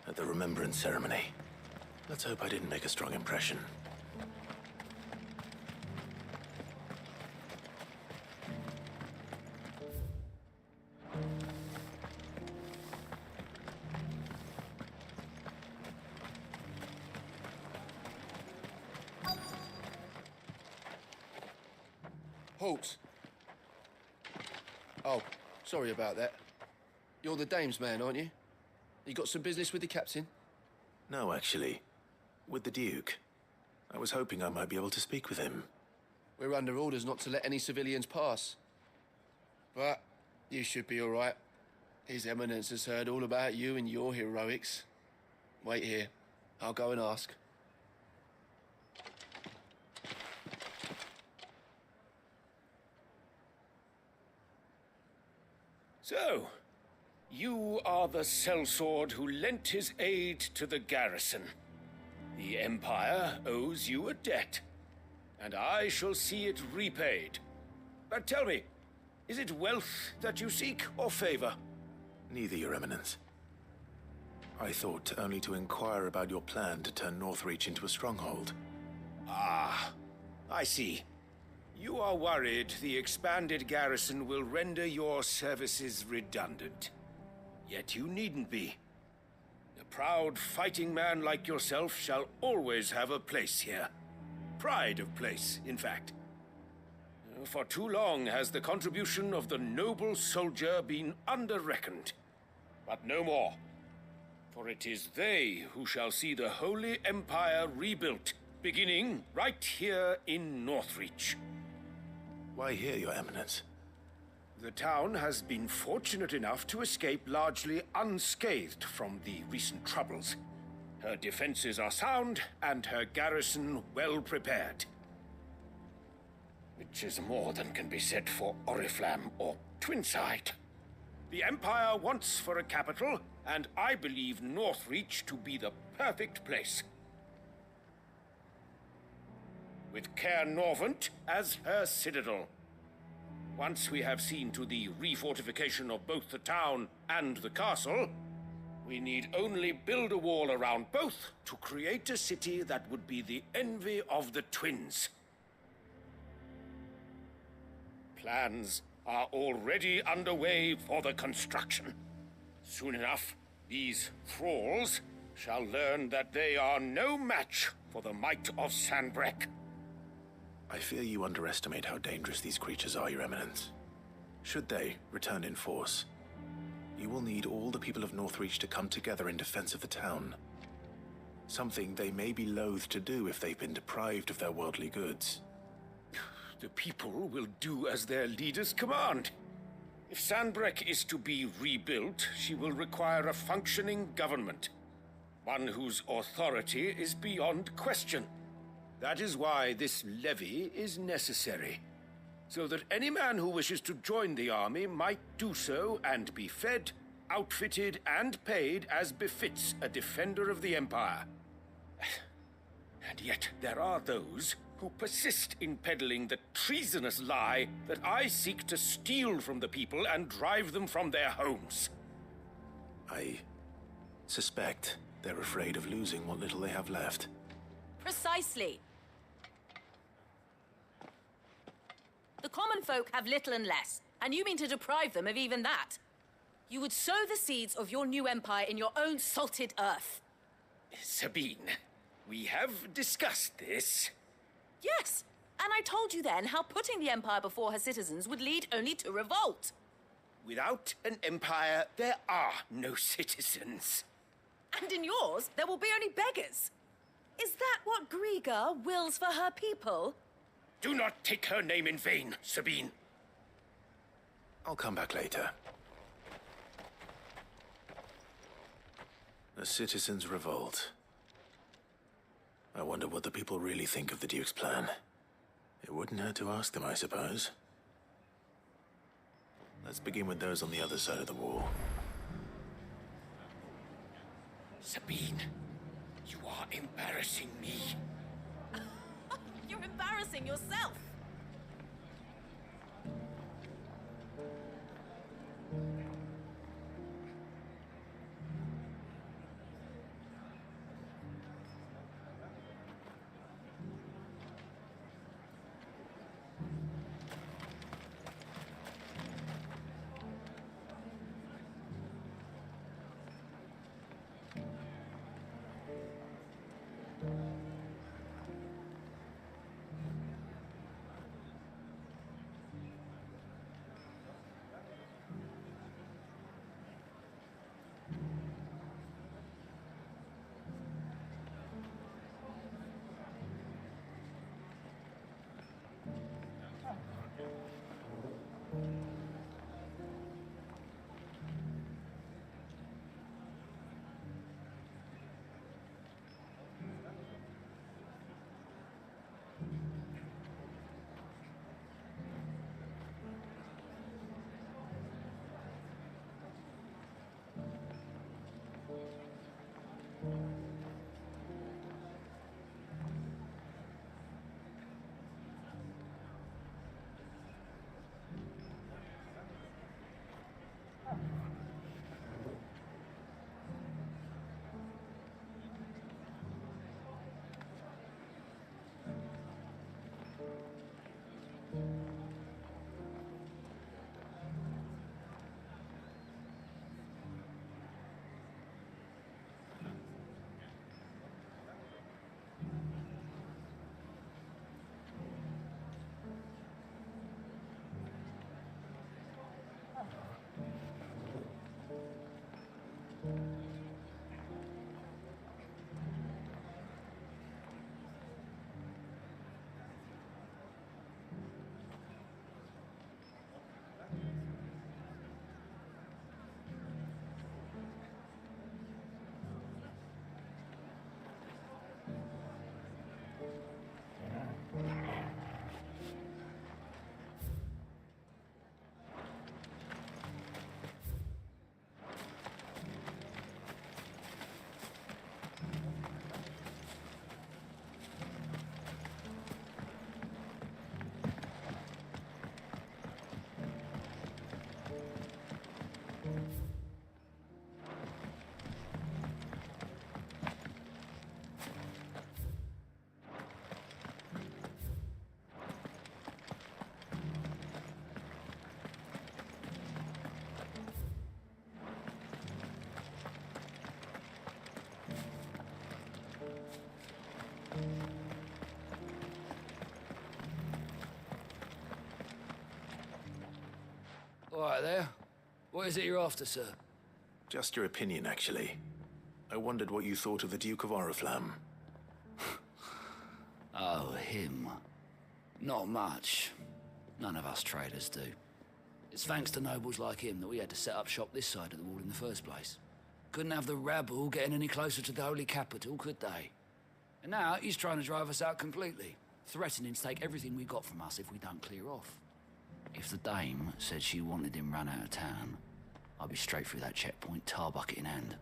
S6: at the Remembrance Ceremony. Let's hope I didn't make a strong impression.
S16: Halt. Oh, sorry about that. You're the dame's man, aren't you? You got some business with the captain?
S6: No, actually. With the Duke. I was hoping I might be able to speak with him.
S16: We're under orders not to let any civilians pass. But you should be all right. His Eminence has heard all about you and your heroics. Wait here. I'll go and ask.
S20: So, you are the sellsword who lent his aid to the garrison. The Empire owes you a debt, and I shall see it repaid. But tell me, is it wealth that you seek, or favor?
S6: Neither, Your Eminence. I thought only to inquire about your plan to turn Northreach into a stronghold.
S20: Ah, I see. You are worried the expanded garrison will render your services redundant. Yet you needn't be. A proud fighting man like yourself shall always have a place here. Pride of place, in fact. For too long has the contribution of the noble soldier been under-reckoned. But no more. For it is they who shall see the Holy Empire rebuilt, beginning right here in Northreach.
S6: Why here, Your Eminence?
S20: The town has been fortunate enough to escape largely unscathed from the recent troubles. Her defenses are sound, and her garrison well prepared. Which is more than can be said for Oriflamme or Twinside. The Empire wants for a capital, and I believe Northreach to be the perfect place. With Caer Norvent as her citadel. Once we have seen to the refortification of both the town and the castle, we need only build a wall around both to create a city that would be the envy of the twins. Plans are already underway for the construction. Soon enough, these thralls shall learn that they are no match for the might of Sanbreque.
S6: I fear you underestimate how dangerous these creatures are, Your Eminence. Should they return in force, you will need all the people of Northreach to come together in defense of the town. Something they may be loath to do if they've been deprived of their worldly goods.
S20: The people will do as their leaders command. If Sanbreque is to be rebuilt, she will require a functioning government. One whose authority is beyond question. That is why this levy is necessary. So that any man who wishes to join the army might do so and be fed, outfitted, and paid as befits a defender of the Empire. And yet there are those who persist in peddling the treasonous lie that I seek to steal from the people and drive them from their homes.
S6: I suspect they're afraid of losing what little they have left.
S2: Precisely. The common folk have little and less, and you mean to deprive them of even that. You would sow the seeds of your new empire in your own salted earth.
S20: Sabine, we have discussed this.
S2: Yes, and I told you then how putting the empire before her citizens would lead only to revolt.
S20: Without an empire, there are no citizens.
S2: And in yours, there will be only beggars. Is that what Griga wills for her people?
S20: Do not take her name in vain, Sabine.
S6: I'll come back later. The citizens revolt. I wonder what the people really think of the Duke's plan. It wouldn't hurt to ask them, I suppose. Let's begin with those on the other side of the wall.
S20: Sabine, you are embarrassing me.
S2: You're embarrassing yourself.
S9: All right there. What is it you're after, sir?
S6: Just your opinion, actually. I wondered what you thought of the Duke of Oriflamme.
S9: Oh, him. Not much. None of us traders do. It's thanks to nobles like him that we had to set up shop this side of the wall in the first place. Couldn't have the rabble getting any closer to the holy capital, could they? And now he's trying to drive us out completely, threatening to take everything we got from us if we don't clear off. If the dame said she wanted him run out of town, I'd be straight through that checkpoint, tar bucket in hand.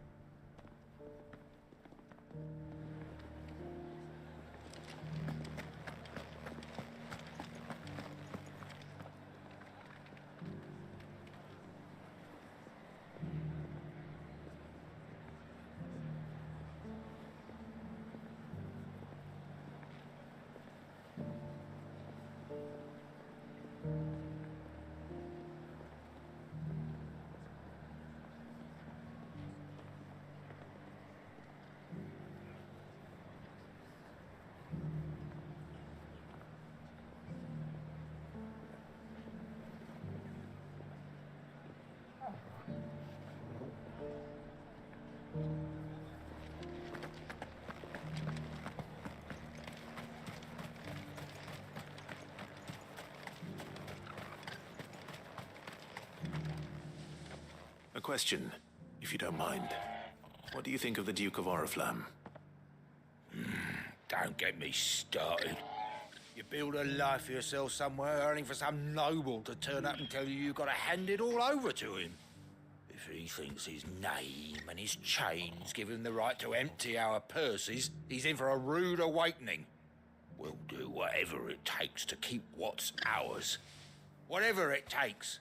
S6: question, if you don't mind. What do you think of the Duke of Oriflamme?
S2: Don't get me started. You build a life for yourself somewhere, earning for some noble to turn up and tell you you've got to hand it all over to him. If he thinks his name and his chains give him the right to empty our purses, he's in for a rude awakening. We'll do whatever it takes to keep what's ours. Whatever it takes.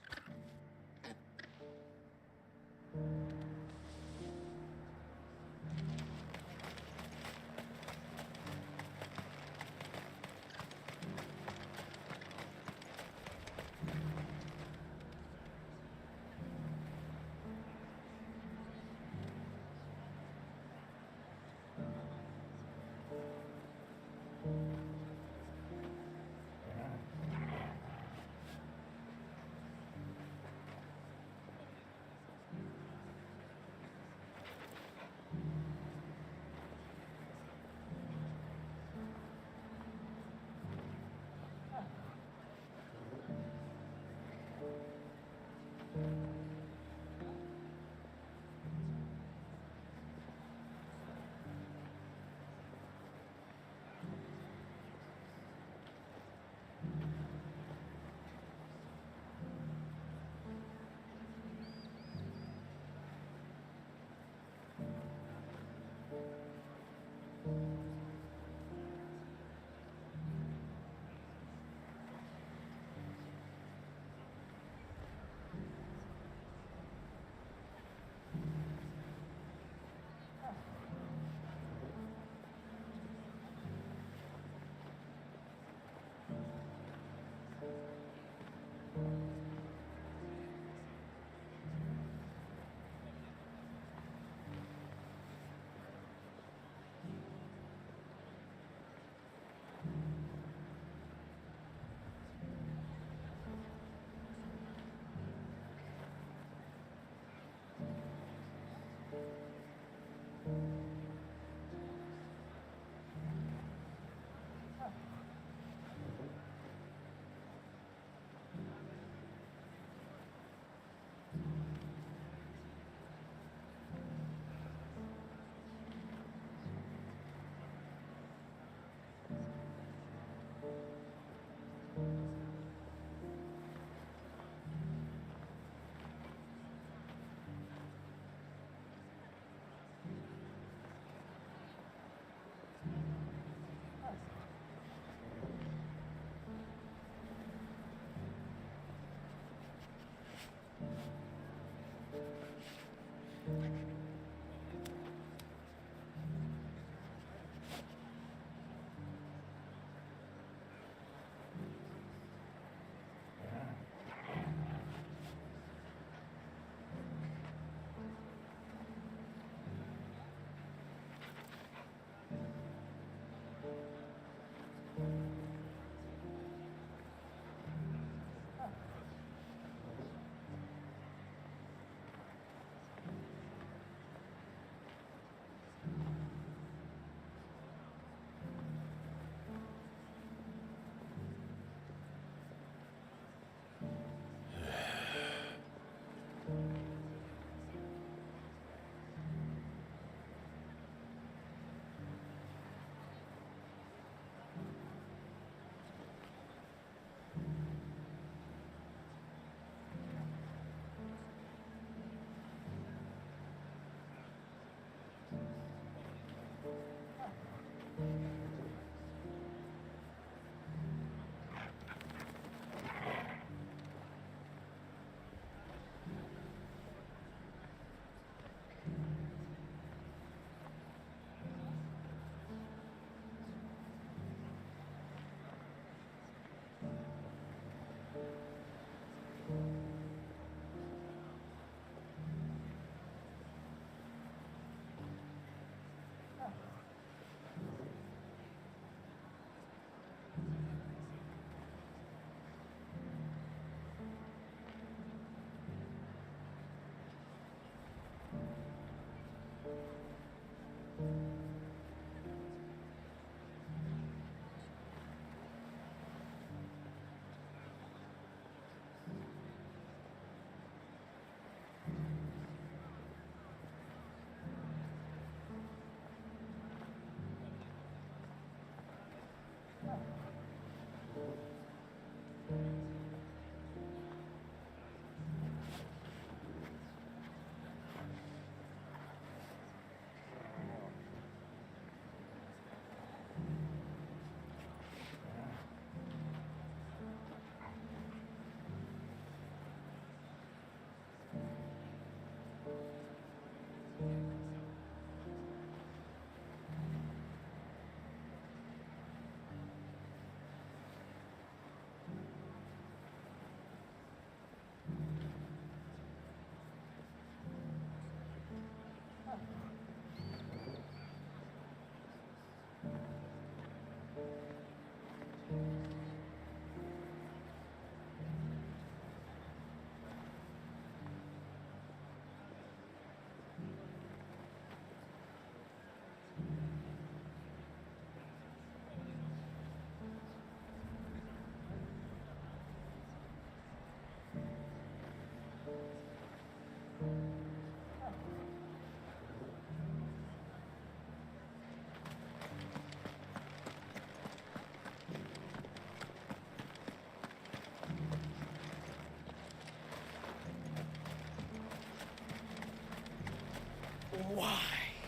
S21: Why,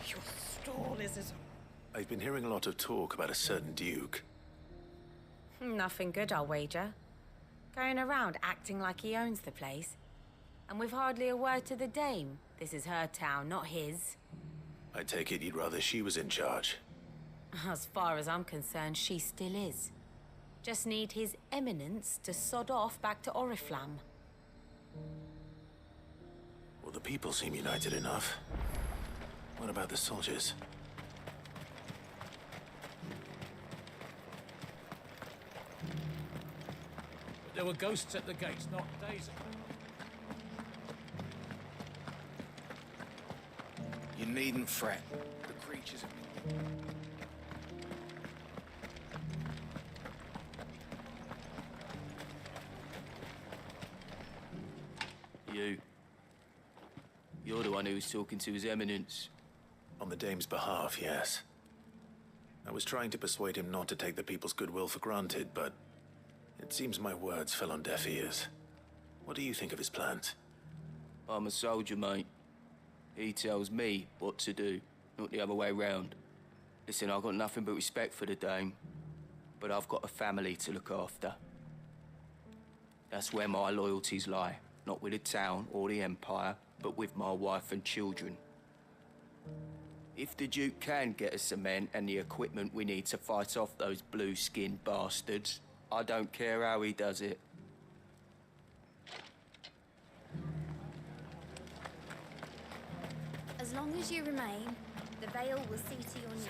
S21: your stall is as...
S6: I've been hearing a lot of talk about a certain duke.
S22: Nothing good, I'll wager. Going around acting like he owns the place. And with hardly a word to the dame. This is her town, not his.
S6: I take it you'd rather she was in charge.
S22: As far as I'm concerned, she still is. Just need his eminence to sod off back to Oriflamme.
S6: Well, the people seem united enough. What about the soldiers?
S23: There were ghosts at the gates not days ago.
S10: You needn't fret. The creatures have been...
S24: You're the one who was talking to His Eminence.
S6: On the dame's behalf, yes. I was trying to persuade him not to take the people's goodwill for granted, but it seems my words fell on deaf ears. What do you think of his plans?
S24: I'm a soldier, mate. He tells me what to do, not the other way round. Listen, I've got nothing but respect for the dame, but I've got a family to look after. That's where my loyalties lie, not with the town or the Empire, but with my wife and children. If the Duke can get us the men and the equipment we need to fight off those blue-skinned bastards, I don't care how he does it.
S1: As long as you remain, the veil will see to your needs.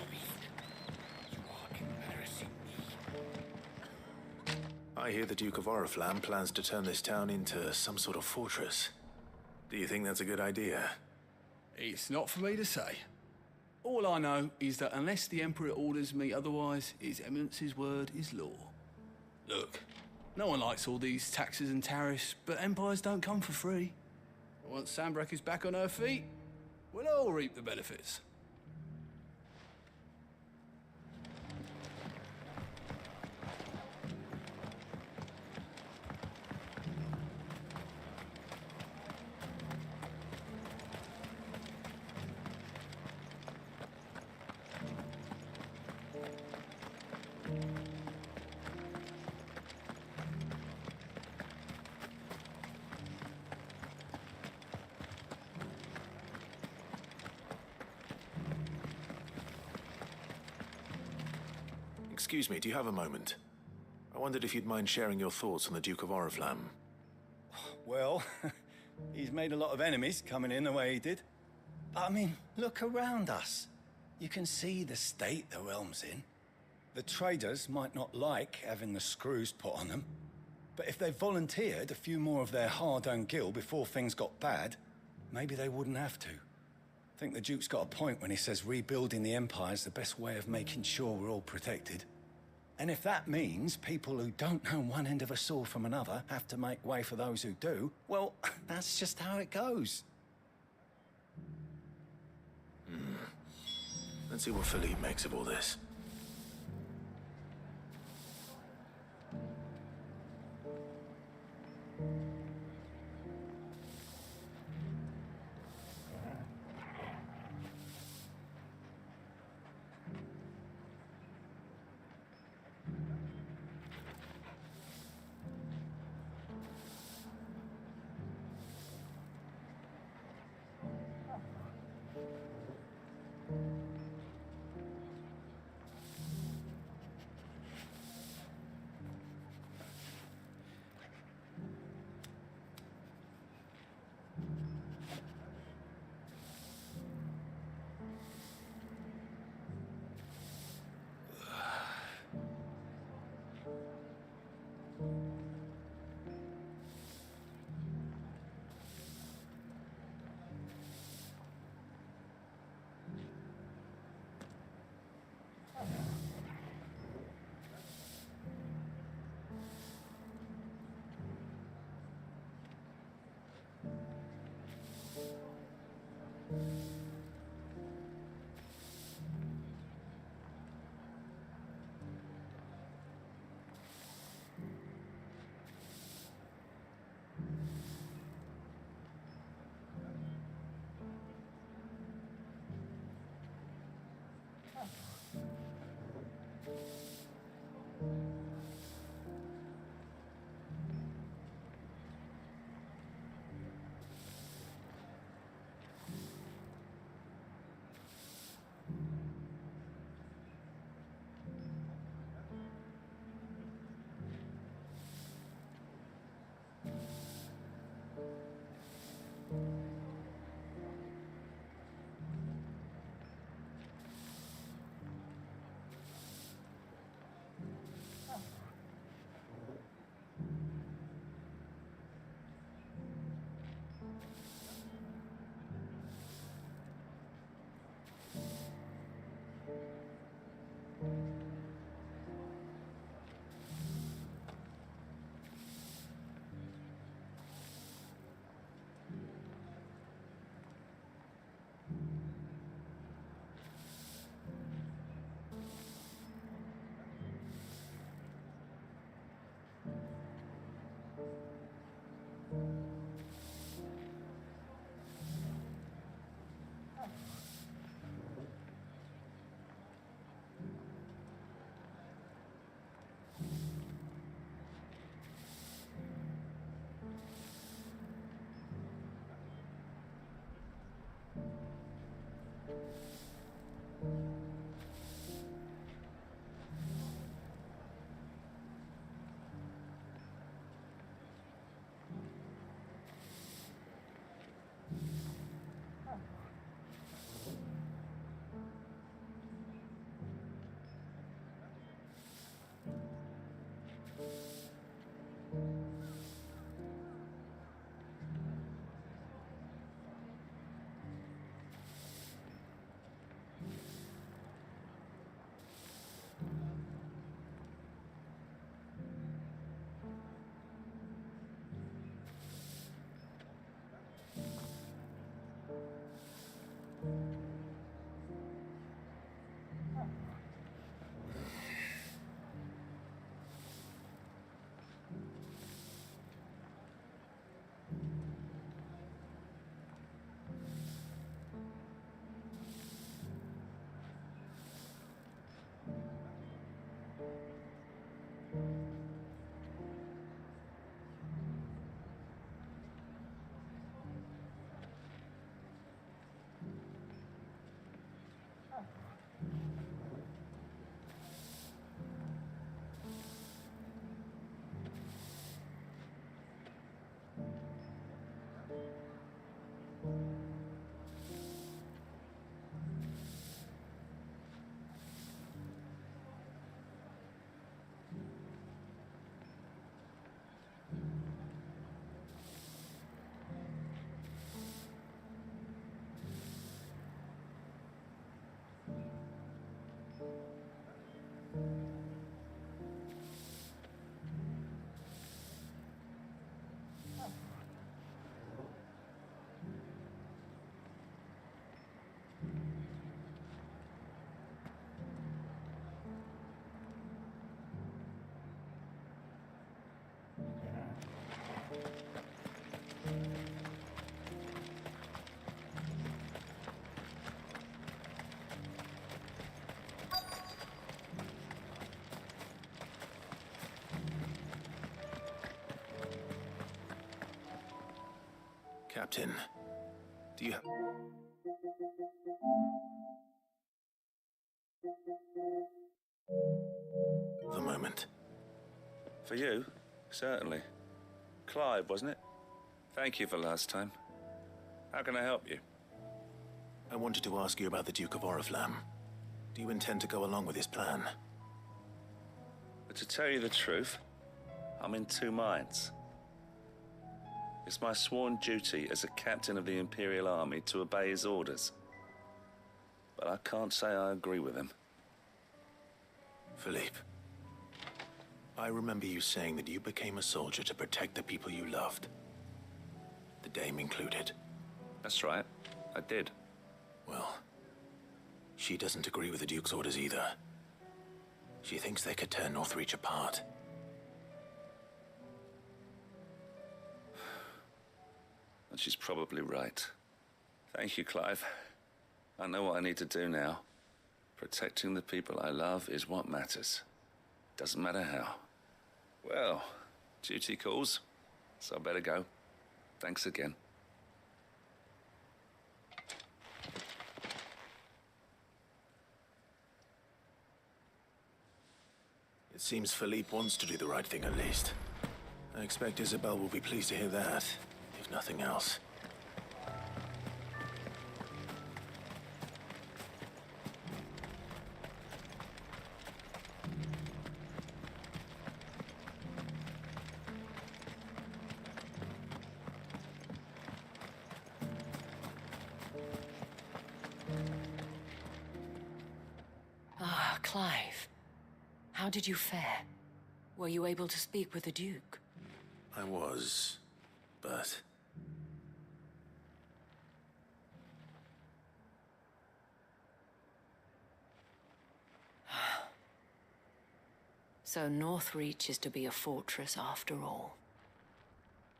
S6: I hear the Duke of Oriflamme plans to turn this town into some sort of fortress. Do you think that's a good idea?
S16: It's not for me to say. All I know is that unless the Emperor orders me otherwise, His Eminence's word is law. Look, no one likes all these taxes and tariffs, but empires don't come for free. Once Sandbreck is back on her feet, we'll all reap the benefits.
S6: Excuse me, do you have a moment? I wondered if you'd mind sharing your thoughts on the Duke of Oriflamme.
S12: Well, he's made a lot of enemies coming in the way he did. But I mean, look around us. You can see the state the realm's in. The traders might not like having the screws put on them, but if they volunteered a few more of their hard-earned gil before things got bad, maybe they wouldn't have to. I think the Duke's got a point when he says rebuilding the Empire's the best way of making sure we're all protected. And if that means people who don't know one end of a saw from another have to make way for those who do, well, that's just how it goes.
S6: Let's see what Philippe makes of all this. Captain, do you... The moment.
S3: For you? Certainly. Clive, wasn't it? Thank you for last time. How can I help you?
S6: I wanted to ask you about the Duke of Oriflamme. Do you intend to go along with his plan?
S3: But to tell you the truth, I'm in two minds. It's my sworn duty as a captain of the Imperial Army to obey his orders. But I can't say I agree with him.
S6: Philippe, I remember you saying that you became a soldier to protect the people you loved. The Dame included.
S3: That's right. I did.
S6: Well, she doesn't agree with the Duke's orders either. She thinks they could tear Northreach apart.
S3: And she's probably right. Thank you, Clive. I know what I need to do now. Protecting the people I love is what matters. Doesn't matter how. Well, duty calls, so I better go. Thanks again.
S6: It seems Philippe wants to do the right thing at least. I expect Isabel will be pleased to hear that, if nothing else.
S4: Ah, Clive. How did you fare? Were you able to speak with the Duke?
S6: I was, but...
S4: So Northreach is to be a fortress after all.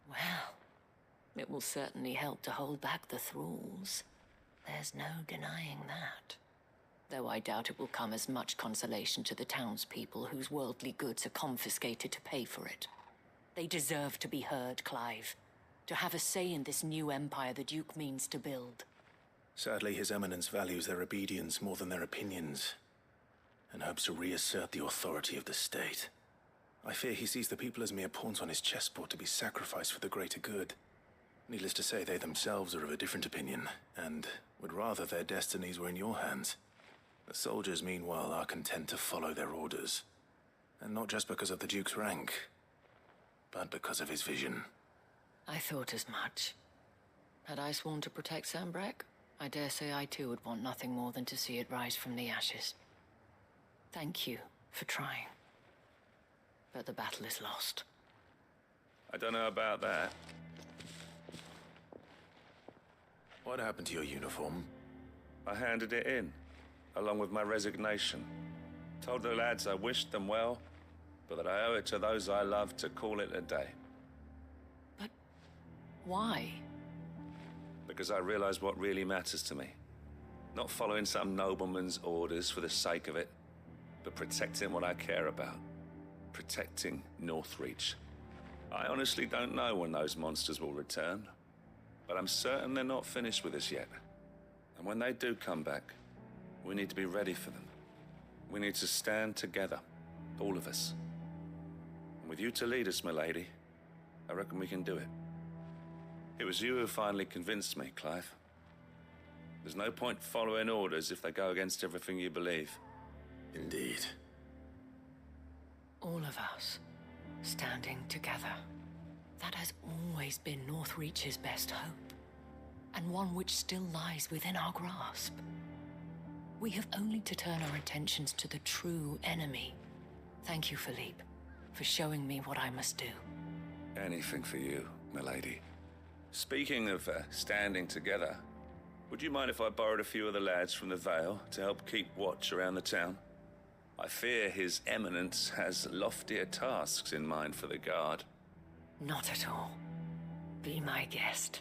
S4: Well, it will certainly help to hold back the thralls. There's no denying that. Though I doubt it will come as much consolation to the townspeople whose worldly goods are confiscated to pay for it. They deserve to be heard, Clive. To have a say in this new empire the Duke means to build.
S6: Sadly, His Eminence values their obedience more than their opinions, and hopes to reassert the authority of the state. I fear he sees the people as mere pawns on his chessboard to be sacrificed for the greater good. Needless to say, they themselves are of a different opinion, and would rather their destinies were in your hands. The soldiers, meanwhile, are content to follow their orders. And not just because of the Duke's rank, but because of his vision.
S4: I thought as much. Had I sworn to protect Sambrek, I dare say I too would want nothing more than to see it rise from the ashes. Thank you for trying. But the battle is lost.
S3: I don't know about that.
S6: What happened to your uniform?
S3: I handed it in, along with my resignation. Told the lads I wished them well, but that I owe it to those I love to call it a day.
S4: But why?
S3: Because I realize what really matters to me. Not following some nobleman's orders for the sake of it, but protecting what I care about. Protecting Northreach. I honestly don't know when those monsters will return, but I'm certain they're not finished with us yet. And when they do come back, we need to be ready for them. We need to stand together, all of us. And with you to lead us, milady, I reckon we can do it. It was you who finally convinced me, Clive. There's no point following orders if they go against everything you believe.
S6: Indeed.
S4: All of us, standing together. That has always been Northreach's best hope, and one which still lies within our grasp. We have only to turn our attentions to the true enemy. Thank you, Philippe, for showing me what I must do.
S3: Anything for you, milady. Speaking of standing together, would you mind if I borrowed a few of the lads from the Vale to help keep watch around the town? I fear His Eminence has loftier tasks in mind for the guard.
S4: Not at all. Be my guest.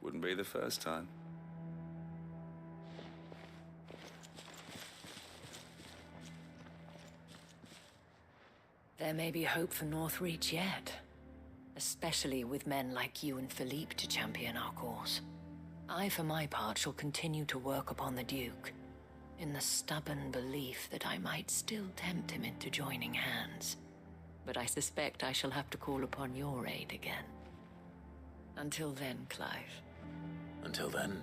S3: Wouldn't be the first time.
S4: There may be hope for Northreach yet. especially with men like you and Philippe to champion our cause. I, for my part, shall continue to work upon the Duke, in the stubborn belief that I might still tempt him into joining hands. But I suspect I shall have to call upon your aid again. Until then, Clive.
S6: Until then,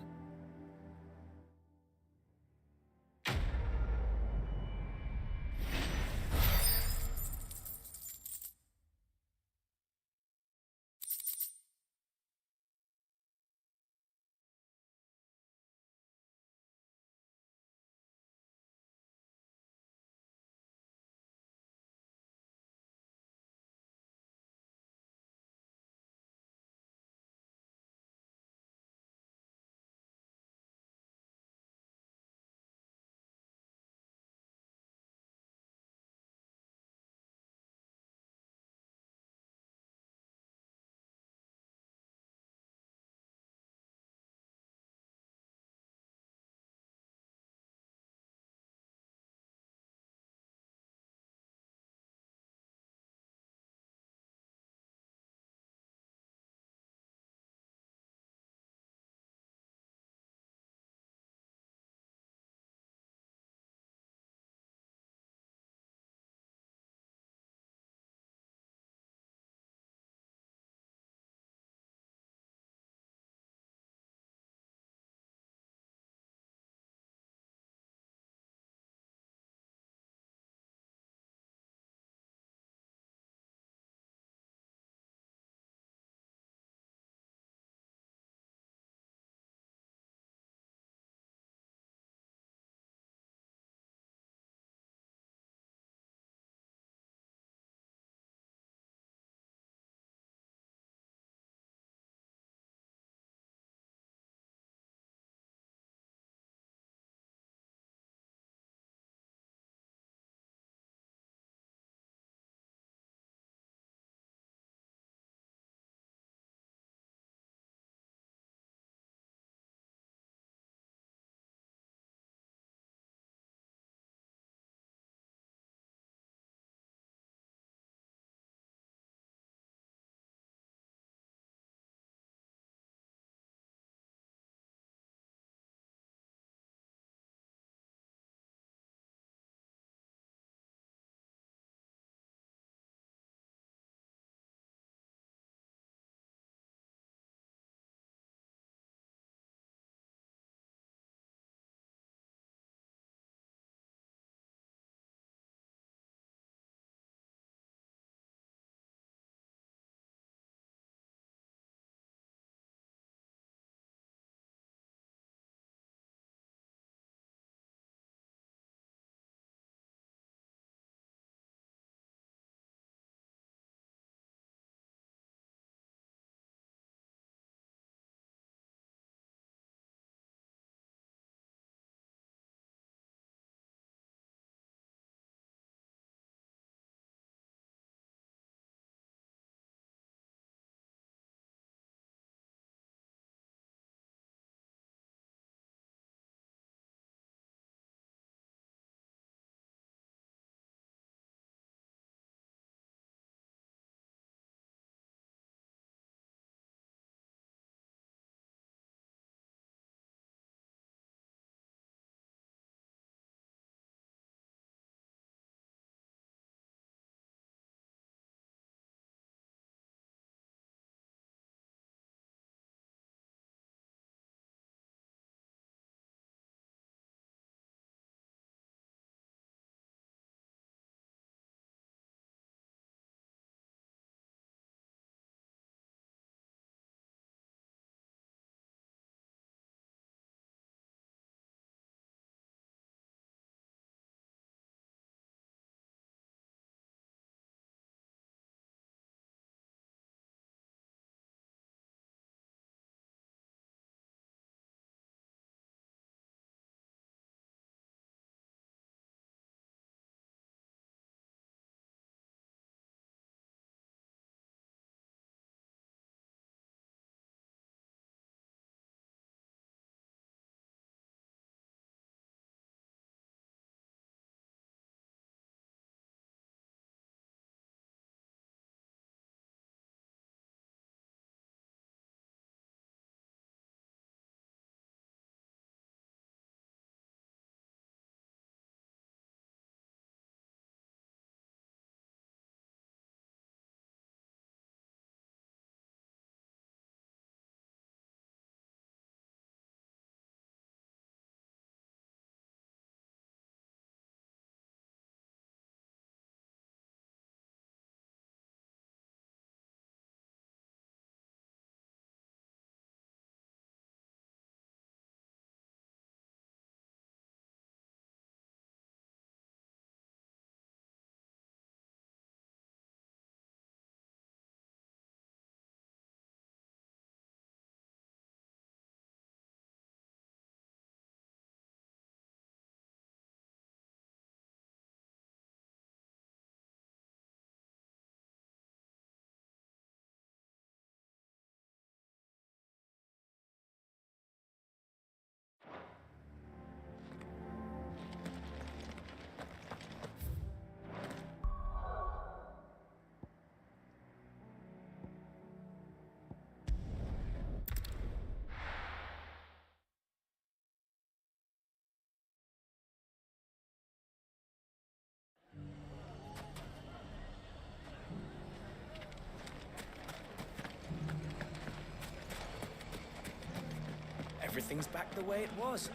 S2: everything's back the way it was.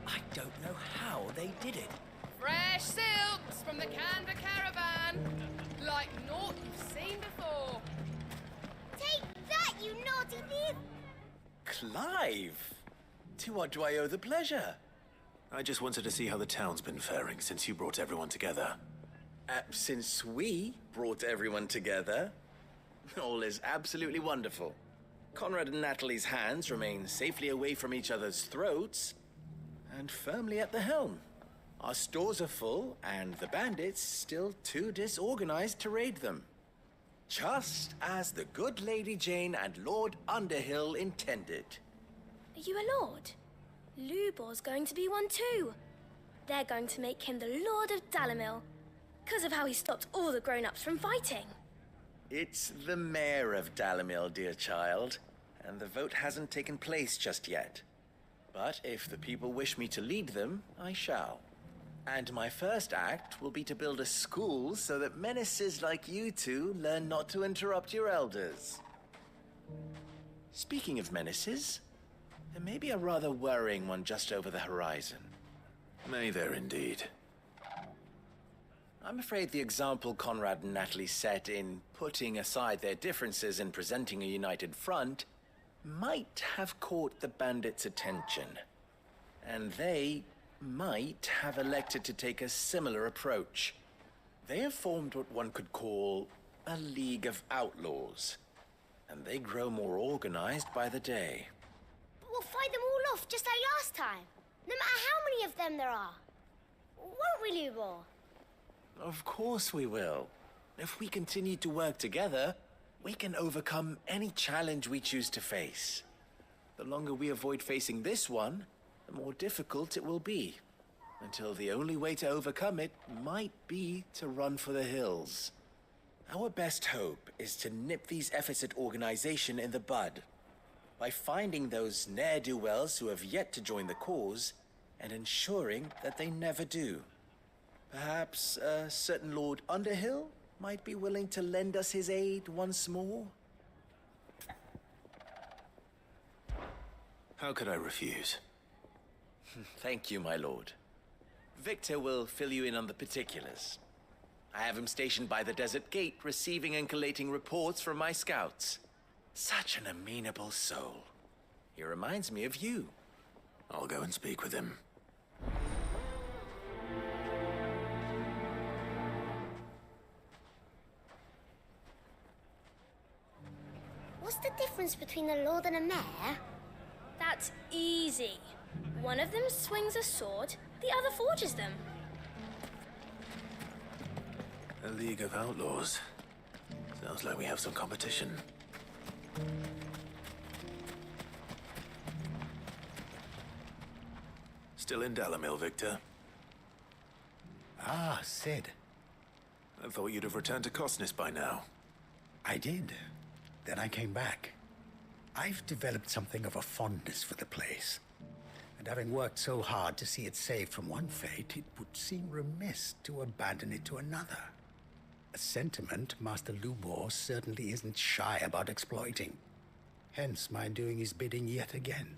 S2: I don't know how they did it.
S5: Fresh silks from the Canva caravan. Like naught you've seen before.
S7: Take that, you naughty thief!
S6: Clive! To what do I owe the pleasure? I just wanted to see how the town's been faring since you brought everyone together. Since we brought everyone together, all is absolutely wonderful. Conrad and Natalie's hands remain safely away from each other's throats and firmly at the helm. Our stores are full, and the bandits still too disorganized to raid them. Just as the good Lady Jane and Lord Underhill intended.
S8: Are you a lord? Lubor's going to be one too. They're going to make him the Lord of Dalamil, because of how he stopped all the grown-ups from fighting.
S6: It's the mayor of Dalamil, dear child, and the vote hasn't taken place just yet. But if the people wish me to lead them, I shall. And my first act will be to build a school so that menaces like you two learn not to interrupt your elders. Speaking of menaces, there may be a rather worrying one just over the horizon. May there indeed. I'm afraid the example Conrad and Natalie set in putting aside their differences and presenting a united front might have caught the bandits' attention. And they might have elected to take a similar approach. They have formed what one could call a League of Outlaws, and they grow more organized by the day.
S7: But we'll fight them all off just like last time, no matter how many of them there are. Won't we, Lubor?
S6: Of course we will. If we continue to work together, we can overcome any challenge we choose to face. The longer we avoid facing this one, the more difficult it will be, until the only way to overcome it might be to run for the hills. Our best hope is to nip these efforts at organization in the bud, by finding those ne'er-do-wells who have yet to join the cause, and ensuring that they never do. Perhaps a certain Lord Underhill might be willing to lend us his aid once more? How could I refuse? Thank you, my lord. Victor will fill you in on the particulars. I have him stationed by the desert gate, receiving and collating reports from my scouts. Such an amenable soul. He reminds me of you. I'll go and speak with him.
S7: What's the difference between a lord and a mayor?
S8: That's easy. One of them swings a sword, the other forges them.
S6: A League of Outlaws. Sounds like we have some competition. Still in Dalamil, Victor?
S18: Ah, Sid.
S6: I thought you'd have returned to Cosnis by now.
S18: I did. Then I came back. I've developed something of a fondness for the place. And having worked so hard to see it saved from one fate, it would seem remiss to abandon it to another. A sentiment Master Lubor certainly isn't shy about exploiting. Hence my doing his bidding yet again.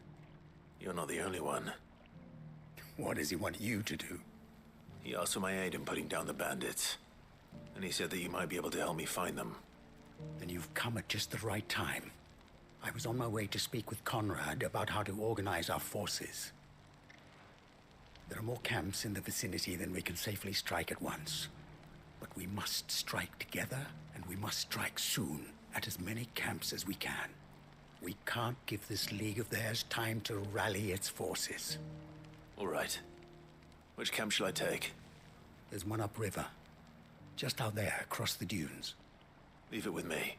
S6: You're not the only one.
S18: What does he want you to do?
S6: He asked for my aid in putting down the bandits. And he said that you might be able to help me find them.
S18: Then you've come at just the right time. I was on my way to speak with Conrad about how to organize our forces. There are more camps in the vicinity than we can safely strike at once. But we must strike together, and we must strike soon at as many camps as we can. We can't give this league of theirs time to rally its forces.
S6: All right. Which camp shall I take?
S18: There's one upriver. Just out there, across the dunes.
S6: Leave it with me.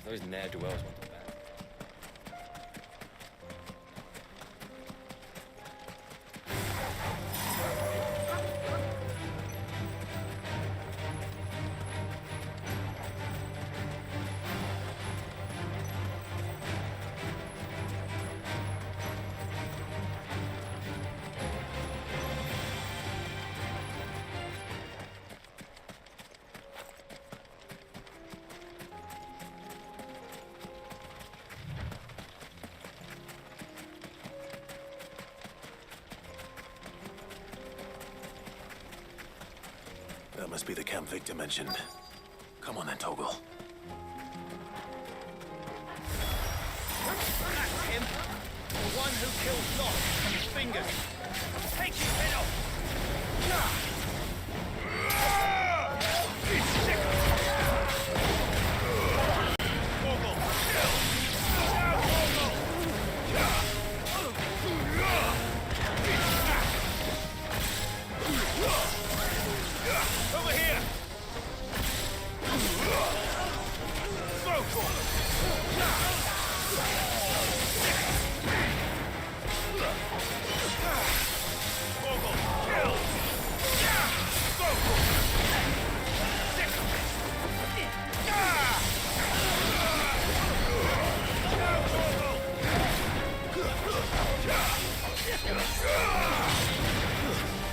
S2: Those ne'er-do-wells want them back.
S6: That must be the camp Victor mentioned. Come on then, Toggle.
S2: That's him! The one who killed Lot from his fingers! Take his head off!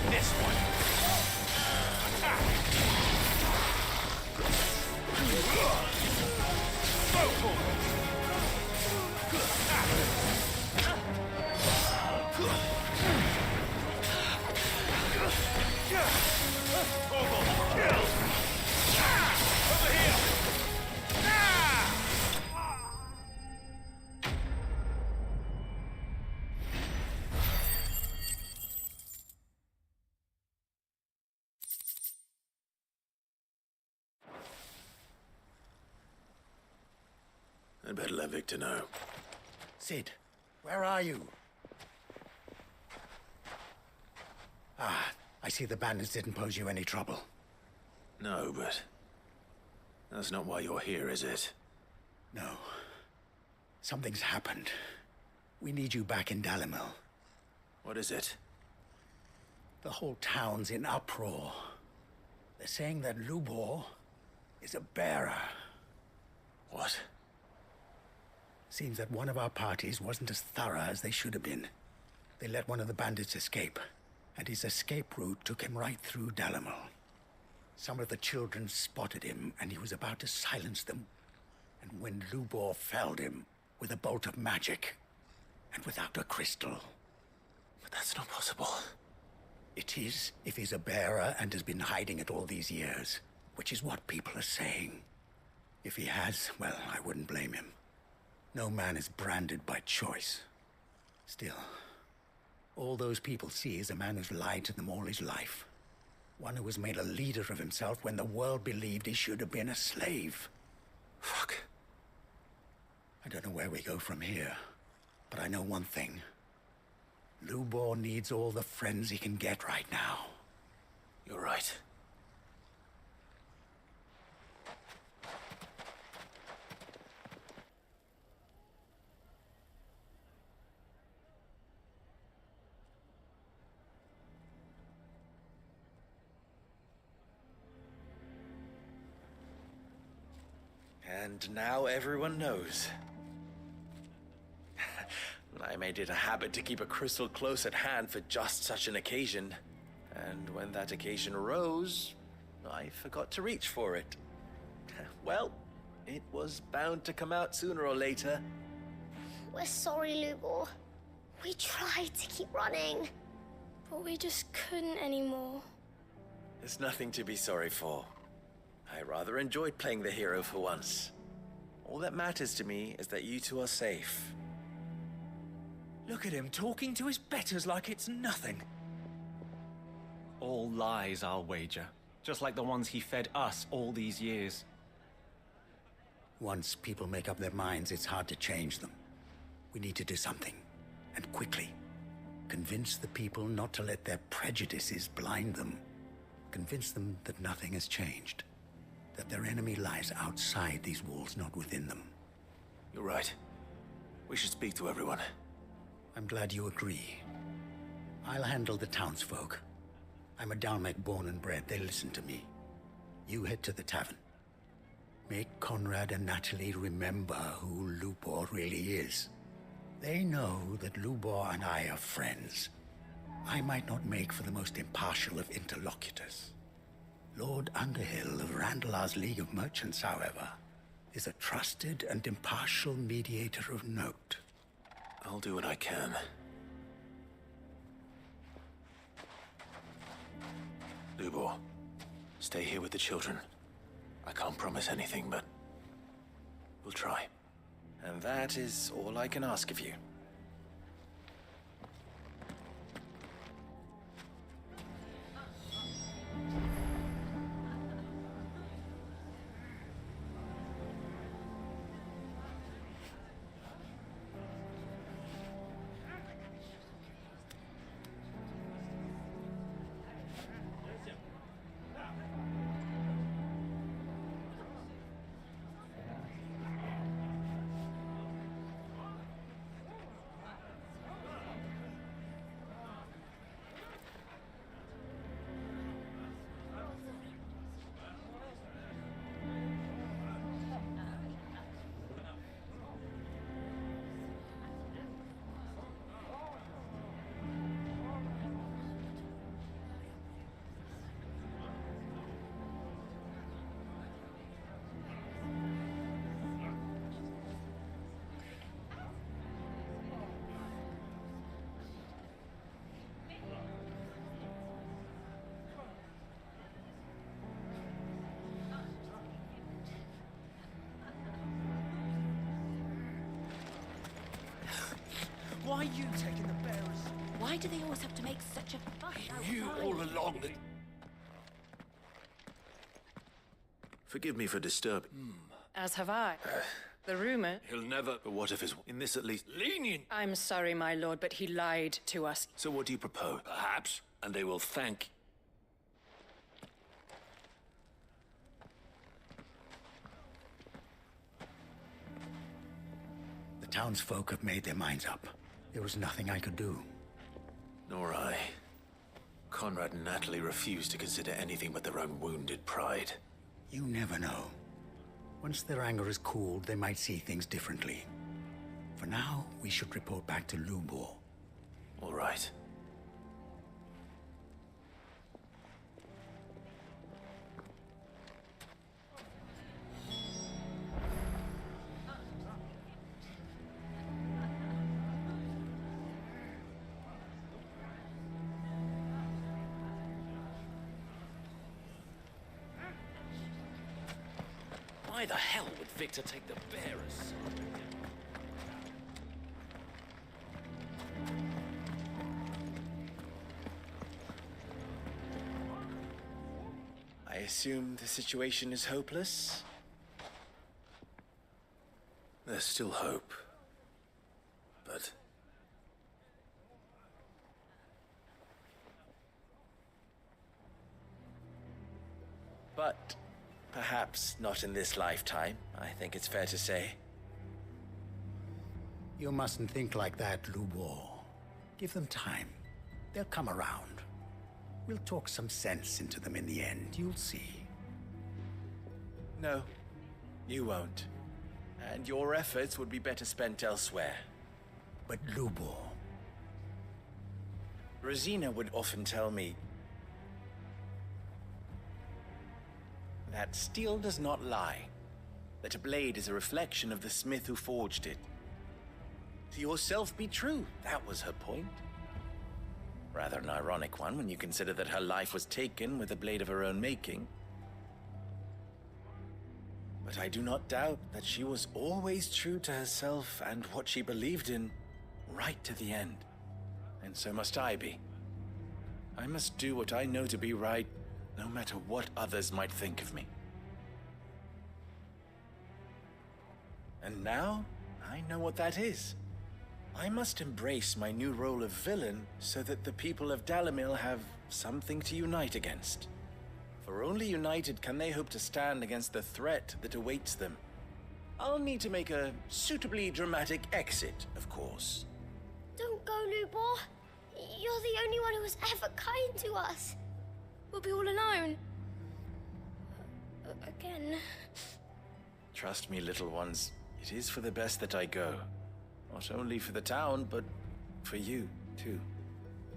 S6: This one.
S13: I'd better let Victor know.
S18: Sid, where are you? Ah, I see the bandits didn't pose you any trouble.
S13: No, but that's not why you're here, is it?
S18: No. Something's happened. We need you back in Dalimil.
S13: What is it?
S18: The whole town's in uproar. They're saying that Lubor is a bearer.
S13: What?
S18: Seems that one of our parties wasn't as thorough as they should have been. They let one of the bandits escape, and his escape route took him right through Dalimil. Some of the children spotted him, and he was about to silence them. And when Lubor felled him with a bolt of magic, and without a crystal.
S13: But that's not possible.
S18: It is, if he's a bearer and has been hiding it all these years, which is what people are saying. If he has, well, I wouldn't blame him. No man is branded by choice. Still, all those people see is a man who's lied to them all his life. One who was made a leader of himself when the world believed he should have been a slave.
S13: Fuck.
S18: I don't know where we go from here, but I know one thing. Lubor needs all the friends he can get right now.
S13: You're right.
S14: And now everyone knows. I made it a habit to keep a crystal close at hand for just such an occasion. And when that occasion arose, I forgot to reach for it. Well, it was bound to come out sooner or later.
S7: We're sorry, Lubor. We tried to keep running.
S8: But we just couldn't anymore.
S14: There's nothing to be sorry for. I rather enjoyed playing the hero for once. All that matters to me is that you two are safe.
S2: Look at him talking to his betters like it's nothing.
S15: All lies, I'll wager. Just like the ones he fed us all these years.
S18: Once people make up their minds, it's hard to change them. We need to do something, and quickly. Convince the people not to let their prejudices blind them. Convince them that nothing has changed. That their enemy lies outside these walls, not within them.
S13: You're right. We should speak to everyone.
S18: I'm glad you agree. I'll handle the townsfolk. I'm a Dalmec born and bred. They listen to me. You head to the tavern. Make Conrad and Natalie remember who Lubor really is. They know that Lubor and I are friends. I might not make for the most impartial of interlocutors. Lord Underhill of Randalar's League of Merchants, however, is a trusted and impartial mediator of note.
S13: I'll do what I can. Lubor, stay here with the children. I can't promise anything, but we'll try.
S14: And that is all I can ask of you.
S11: Why are you taking the bearers?
S21: Why do they always have to make such a fuss?
S6: I knew all along that... Forgive me for disturbing.
S17: As have I. The rumor...
S6: He'll never... But what if his... In this at least... Lenient!
S17: I'm sorry, my lord, but he lied to us.
S6: So what do you propose? Perhaps, and they will thank...
S18: The townsfolk have made their minds up. There was nothing I could do.
S6: Nor I. Conrad and Natalie refused to consider anything but their own wounded pride.
S18: You never know. Once their anger is cooled, they might see things differently. For now, we should report back to Lubor.
S6: All right.
S11: Why the hell would Victor take the bearers?
S14: I assume the situation is hopeless?
S6: There's still hope. But...
S14: But perhaps not in this lifetime, I think it's fair to say.
S18: You mustn't think like that, Lubor. Give them time. They'll come around. We'll talk some sense into them in the end, you'll see.
S14: No, you won't. And your efforts would be better spent elsewhere.
S18: But Lubor...
S14: Rosina would often tell me that steel does not lie, that a blade is a reflection of the smith who forged it. To yourself be true, that was her point. Rather an ironic one when you consider that her life was taken with a blade of her own making. But I do not doubt that she was always true to herself and what she believed in, right to the end. And so must I be. I must do what I know to be right, no matter what others might think of me. And now, I know what that is. I must embrace my new role of villain so that the people of Dalimil have something to unite against. For only united can they hope to stand against the threat that awaits them. I'll need to make a suitably dramatic exit, of course.
S7: Don't go, Lubor. You're the only one who was ever kind to us.
S8: We'll be all alone. Again.
S14: Trust me, little ones. It is for the best that I go. Not only for the town, but for you, too.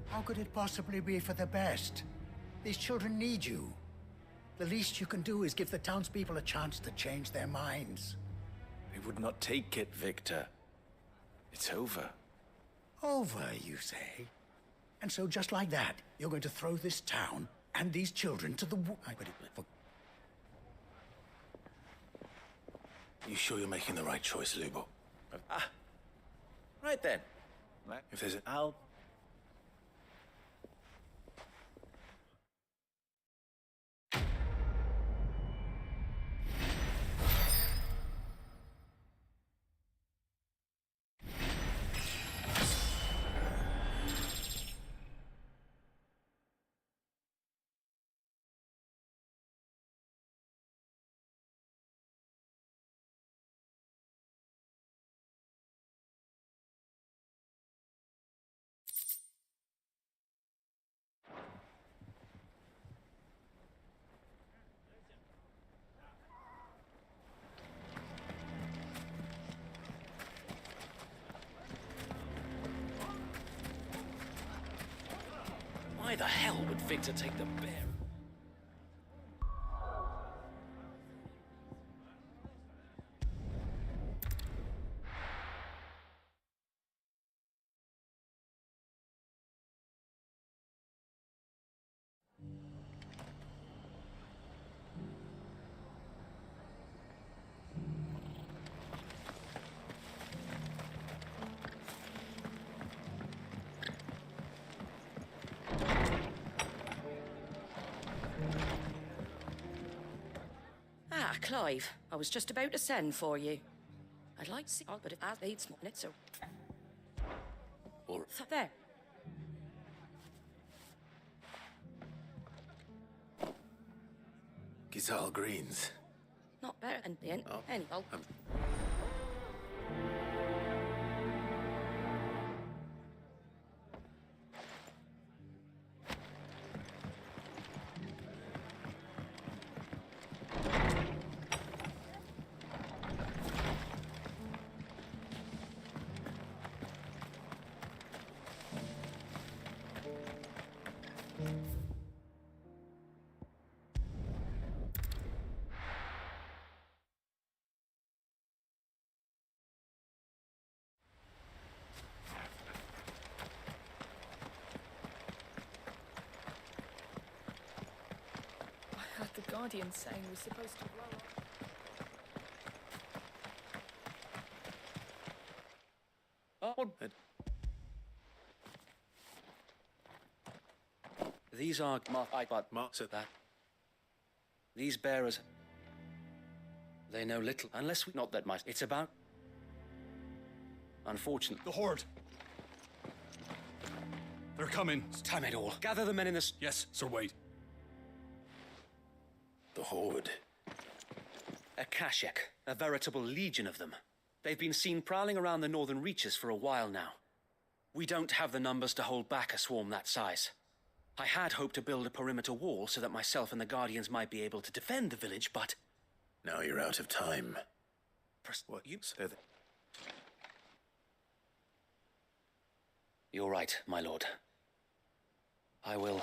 S18: How could it possibly be for the best? These children need you. The least you can do is give the townspeople a chance to change their minds.
S14: They would not take it, Victor. It's over.
S18: Over, you say? And so just like that, you're going to throw this town and these children to the
S6: You sure you're making the right choice, Lubor?
S14: Right then.
S6: If there's a...
S14: I'll...
S11: Why the hell would Victor take the bear?
S17: Ah, Clive. I was just about to send for you. I'd like to see... but it has AIDS on it, so...
S13: Or...
S17: There.
S13: Giselle Greens.
S17: Not better than the end.
S13: Oh.
S17: Anyhow.
S9: I heard the Guardian saying we're supposed to roll
S11: Oh. These are marks at that. These bearers, they know little, unless we... Not that much. It's about... Unfortunately...
S19: The Horde! They're coming.
S11: It's time it all. Gather the men in this...
S19: Yes, Sir Wade.
S13: The Horde.
S11: A Kashek, a veritable legion of them. They've been seen prowling around the northern reaches for a while now. We don't have the numbers to hold back a swarm that size. I had hoped to build a perimeter wall so that myself and the Guardians might be able to defend the village, but...
S13: Now you're out of time.
S11: What you said? You're right, my lord. I will...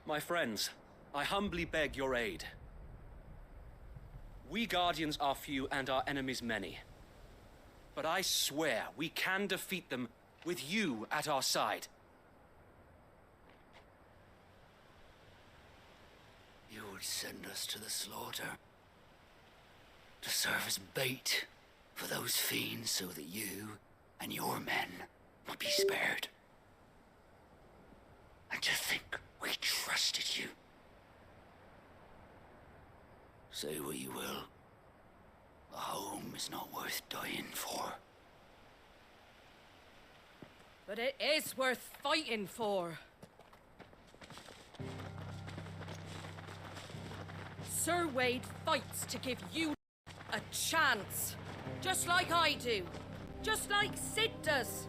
S11: My friends, I humbly beg your aid. We Guardians are few and our enemies many. But I swear we can defeat them with you at our side.
S20: You would send us to the slaughter, to serve as bait for those fiends so that you and your men might be spared. And to think we trusted you. Say what you will, a home is not worth dying for.
S17: But it is worth fighting for. Sir Wade fights to give you a chance. Just like I do. Just like Sid does.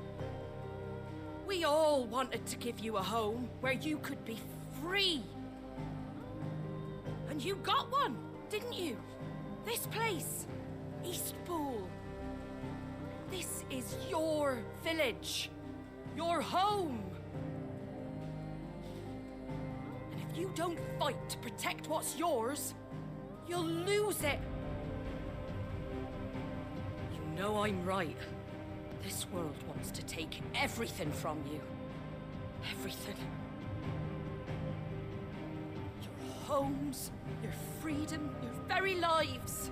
S17: We all wanted to give you a home where you could be free. And you got one, didn't you? This place, Eastpool. This is your village. Your home. And if you don't fight to protect what's yours, you'll lose it. You know I'm right. This world wants to take everything from you. Everything. Your homes, your freedom, your very lives.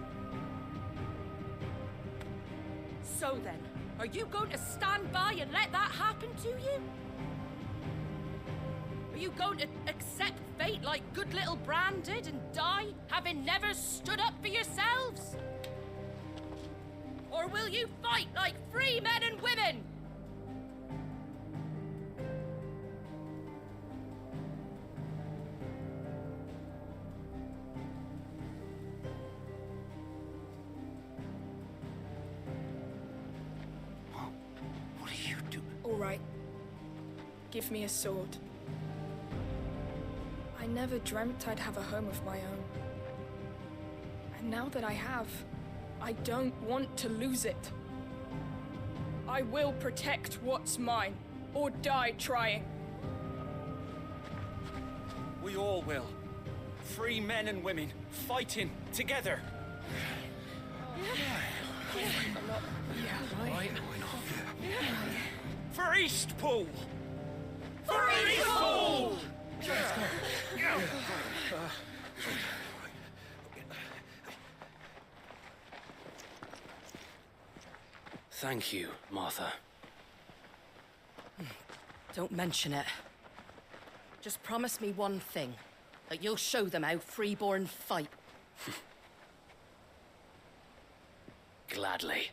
S17: So then, are you going to stand by and let that happen to you? Are you going to accept fate like good little Bran did and die, having never stood up for yourselves? Or will you fight like free men and women?
S20: What do you do?
S9: All right. Give me a sword. I never dreamt I'd have a home of my own. And now that I have, I don't want to lose it. I will protect what's mine, or die trying.
S11: We all will. Free men and women, fighting together. For Eastpool! For Eastpool! Thank you, Martha.
S17: Don't mention it. Just promise me one thing. That you'll show them how freeborn fight.
S11: Gladly.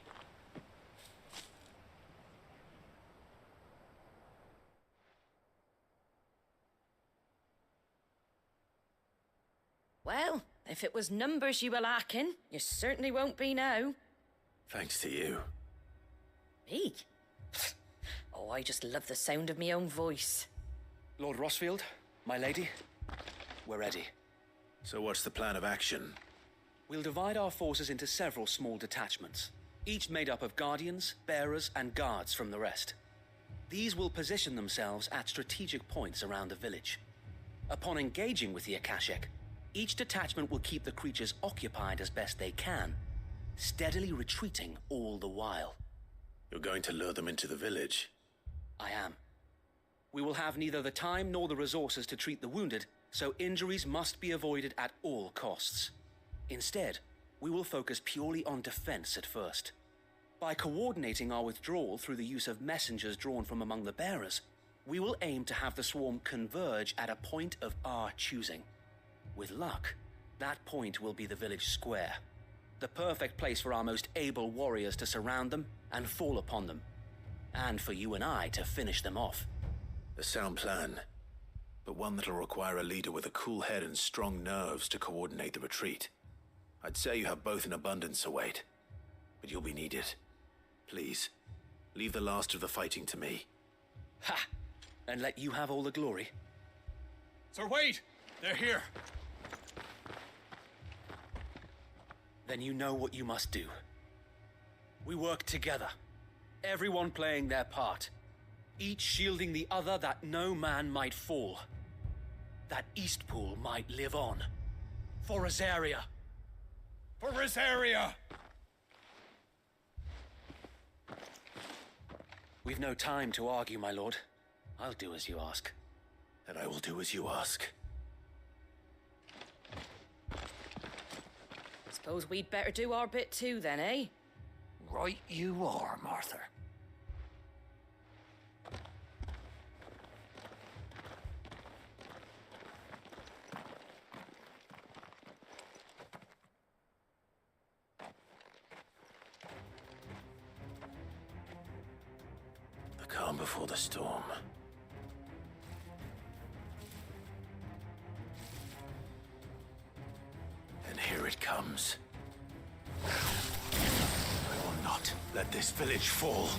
S17: Well, if it was numbers you were lacking, you certainly won't be now.
S6: Thanks to you.
S4: Me? Oh, I just love the sound of my own voice.
S11: Lord Rossfield, my lady, we're ready.
S6: So what's the plan of action?
S11: We'll divide our forces into several small detachments, each made up of guardians, bearers, and guards from the rest. These will position themselves at strategic points around the village. Upon engaging with the Akashic, each detachment will keep the creatures occupied as best they can, steadily retreating all the while.
S6: You're going to lure them into the village?
S11: I am. We will have neither the time nor the resources to treat the wounded, so injuries must be avoided at all costs. Instead, we will focus purely on defense at first. By coordinating our withdrawal through the use of messengers drawn from among the bearers, we will aim to have the swarm converge at a point of our choosing. With luck, that point will be the village square, the perfect place for our most able warriors to surround them and fall upon them, and for you and I to finish them off.
S6: A sound plan, but one that'll require a leader with a cool head and strong nerves to coordinate the retreat. I'd say you have both in abundance await, but you'll be needed. Please, leave the last of the fighting to me.
S11: Ha! And let you have all the glory.
S10: Sir Wade! They're here!
S11: Then you know what you must do. We work together, everyone playing their part, each shielding the other that no man might fall, that Eastpool might live on. For Rosaria!
S10: For Rosaria!
S11: We've no time to argue, my lord. I'll do as you ask.
S6: And I will do as you ask.
S17: Suppose we'd better do our bit too then, eh?
S20: Right you are, Martha.
S6: The calm before the storm. And here it comes. I will not let this village fall.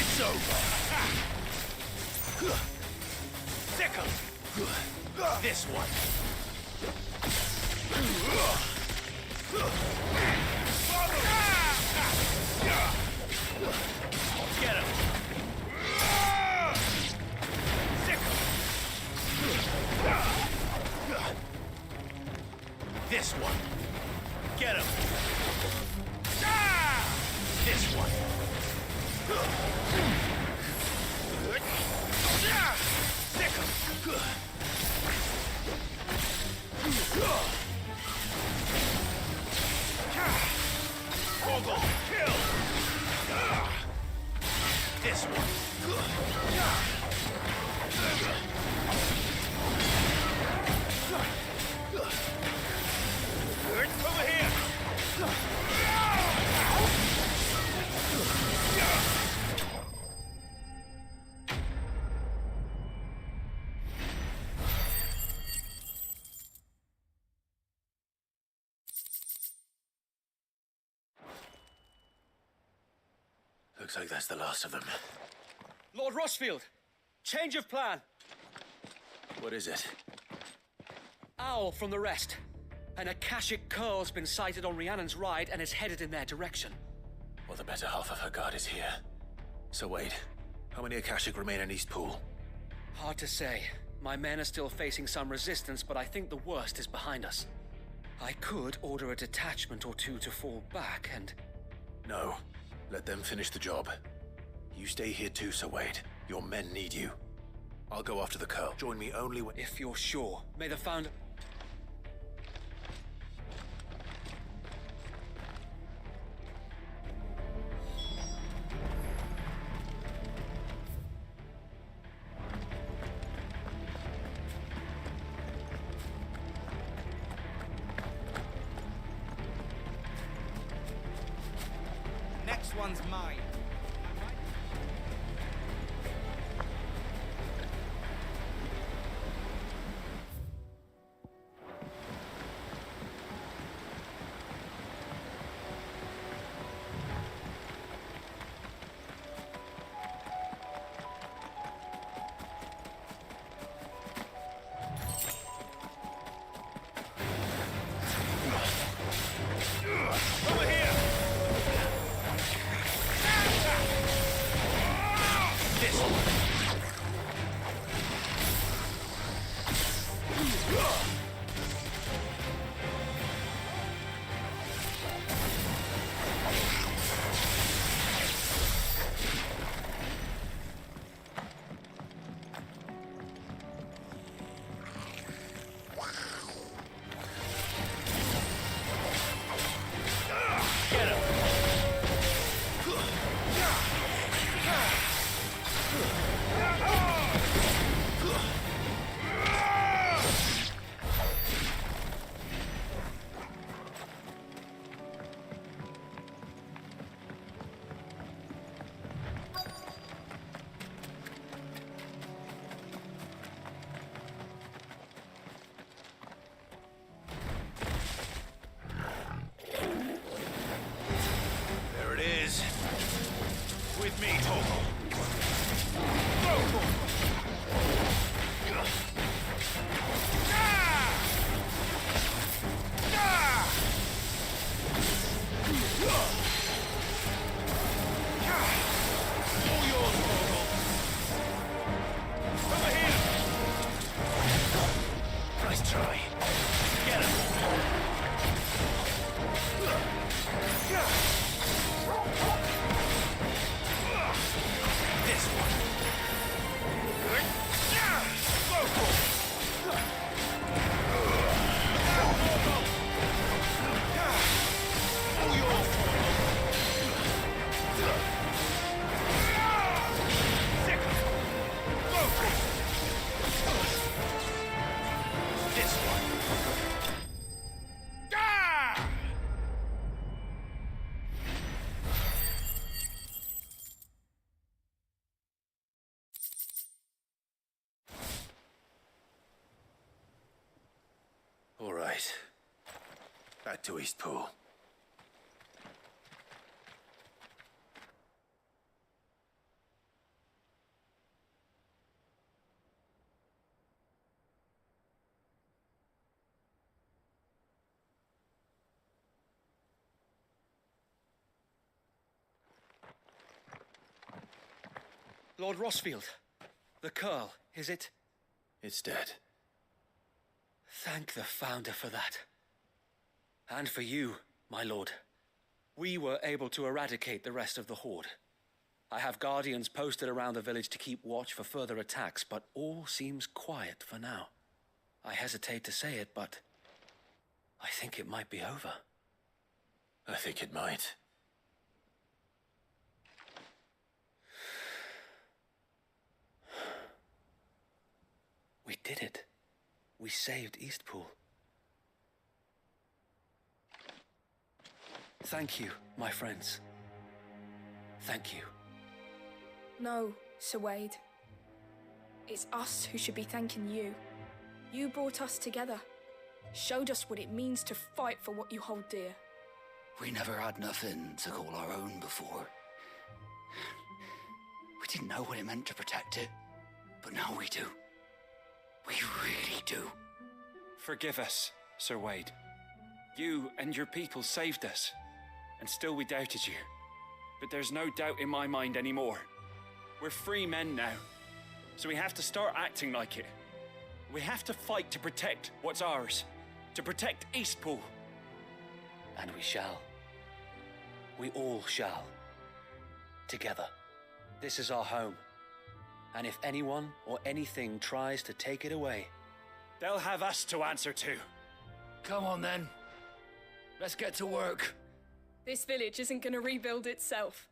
S10: It's over.
S6: Sickle! This one. Get him! Sickle! This one. Get him! This one. Sickle! Ogle, kill! This one. Over here! Looks like that's the last of them.
S11: Lord Rossfield, change of plan.
S6: What is it?
S11: Owl from the rest. An Akashic curl's been sighted on Rhiannon's ride and is headed in their direction.
S6: Well, the better half of her guard is here. So wait, how many Akashic remain in East Pool?
S11: Hard to say. My men are still facing some resistance, but I think the worst is behind us. I could order a detachment or two to fall back and...
S6: No. Let them finish the job. You stay here too, Sir Wade. Your men need you. I'll go after the curl. Join me only when...
S11: If you're sure. May the founder...
S19: Next one's mine.
S10: Over here!
S6: This one! There it is. With me, Torgal. All yours, Torgal. Over here. Nice try. Get him. This one. All yours. This one. All right. Back to East Pool.
S11: Lord Rossfield. The curl, is it?
S6: It's dead.
S11: Thank the Founder for that. And for you, my lord. We were able to eradicate the rest of the Horde. I have guardians posted around the village to keep watch for further attacks, but all seems quiet for now. I hesitate to say it, but I think it might be over.
S6: I think it might.
S11: We did it. We saved Eastpool. Thank you, my friends. Thank you.
S9: No, Sir Wade. It's us who should be thanking you. You brought us together. Showed us what it means to fight for what you hold dear.
S20: We never had nothing to call our own before. We didn't know what it meant to protect it, but now we do. We really do.
S11: Forgive us, Sir Wade. You and your people saved us, and still we doubted you. But there's no doubt in my mind anymore. We're free men now, so we have to start acting like it. We have to fight to protect what's ours, to protect Eastpool. And we shall. We all shall. Together. This is our home. And if anyone or anything tries to take it away, they'll have us to answer to.
S20: Come on then. Let's get to work.
S9: This village isn't gonna rebuild itself.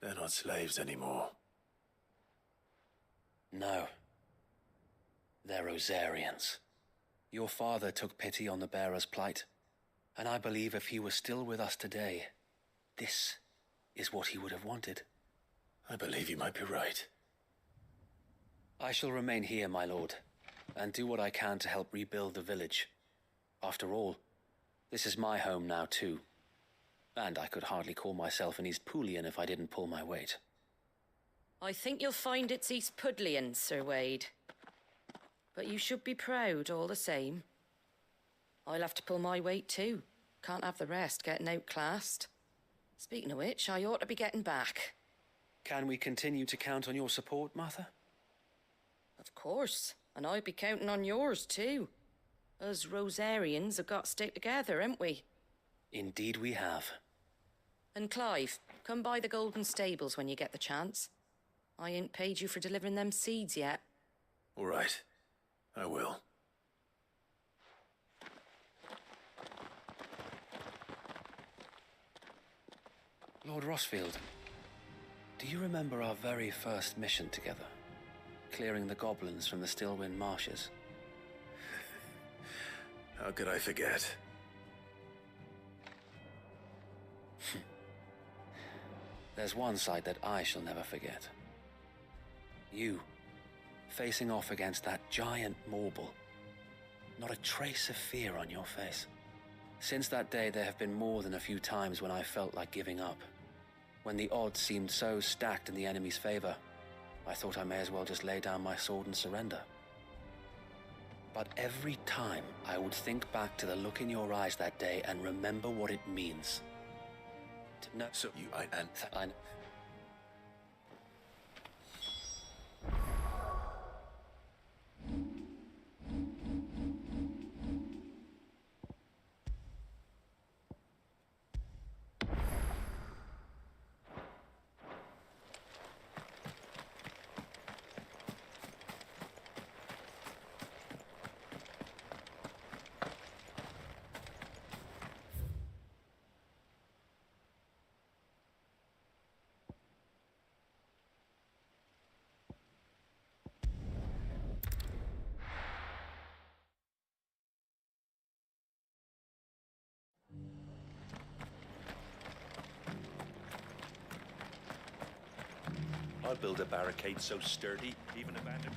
S13: They're not slaves anymore.
S11: No. They're Rosarians. Your father took pity on the bearer's plight, and I believe if he were still with us today, this is what he would have wanted.
S13: I believe you might be right.
S11: I shall remain here, my lord, and do what I can to help rebuild the village. After all, this is my home now too. And I could hardly call myself an Eastpoolian if I didn't pull my weight.
S17: I think you'll find it's East Pudlian, Sir Wade. But you should be proud all the same. I'll have to pull my weight too. Can't have the rest getting outclassed. Speaking of which, I ought to be getting back.
S11: Can we continue to count on your support, Martha?
S17: Of course, and I'll be counting on yours too. Us Rosarians have got to stick together, haven't we?
S11: Indeed we have.
S17: And Clive, come by the Golden Stables when you get the chance. I ain't paid you for delivering them seeds yet.
S13: All right. I will.
S11: Lord Rossfield, do you remember our very first mission together? Clearing the goblins from the Stillwind marshes?
S13: How could I forget?
S11: There's one sight that I shall never forget. You, facing off against that giant Morble. Not a trace of fear on your face. Since that day, there have been more than a few times when I felt like giving up. When the odds seemed so stacked in the enemy's favor, I thought I may as well just lay down my sword and surrender. But every time, I would think back to the look in your eyes that day and remember what it means. To know...
S13: So you... I...
S3: I'll build a barricade so sturdy, even a bandit.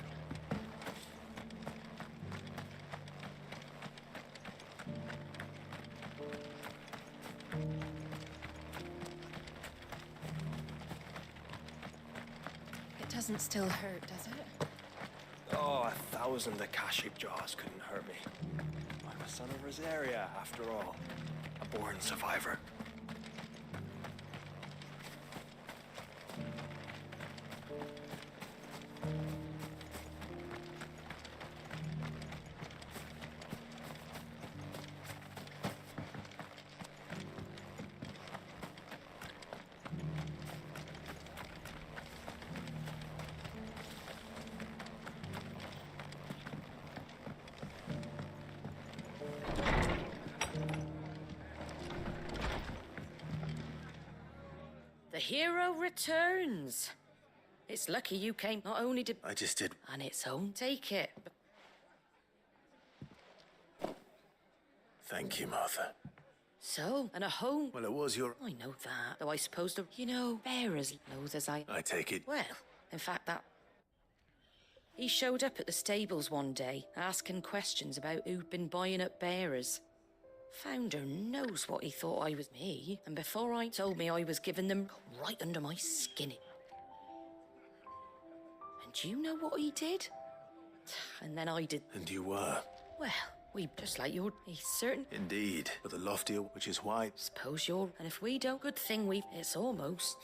S4: It doesn't still hurt, does it?
S14: Oh, 1,000 Akashic jaws couldn't hurt me. I'm a son of Rosaria, after all. A born survivor.
S17: The hero returns. It's lucky you came. Not only did...
S13: I just did...
S17: On its own. Take it.
S13: Thank you, Martha.
S17: So, and a home.
S13: Well, it was your...
S17: I know that. Though I suppose the... You know, bearers knows as I...
S13: I take it.
S17: Well, in fact, that... He showed up at the stables one day, asking questions about who'd been buying up bearers. Founder knows what he thought I was me, and before I told me I was giving them right under my skin. And you know what he did? And then I did.
S13: And you were?
S17: Well, we just like you're certain.
S13: Indeed, but the loftier, which is why.
S17: Suppose you're. And if we don't, good thing we. It's almost.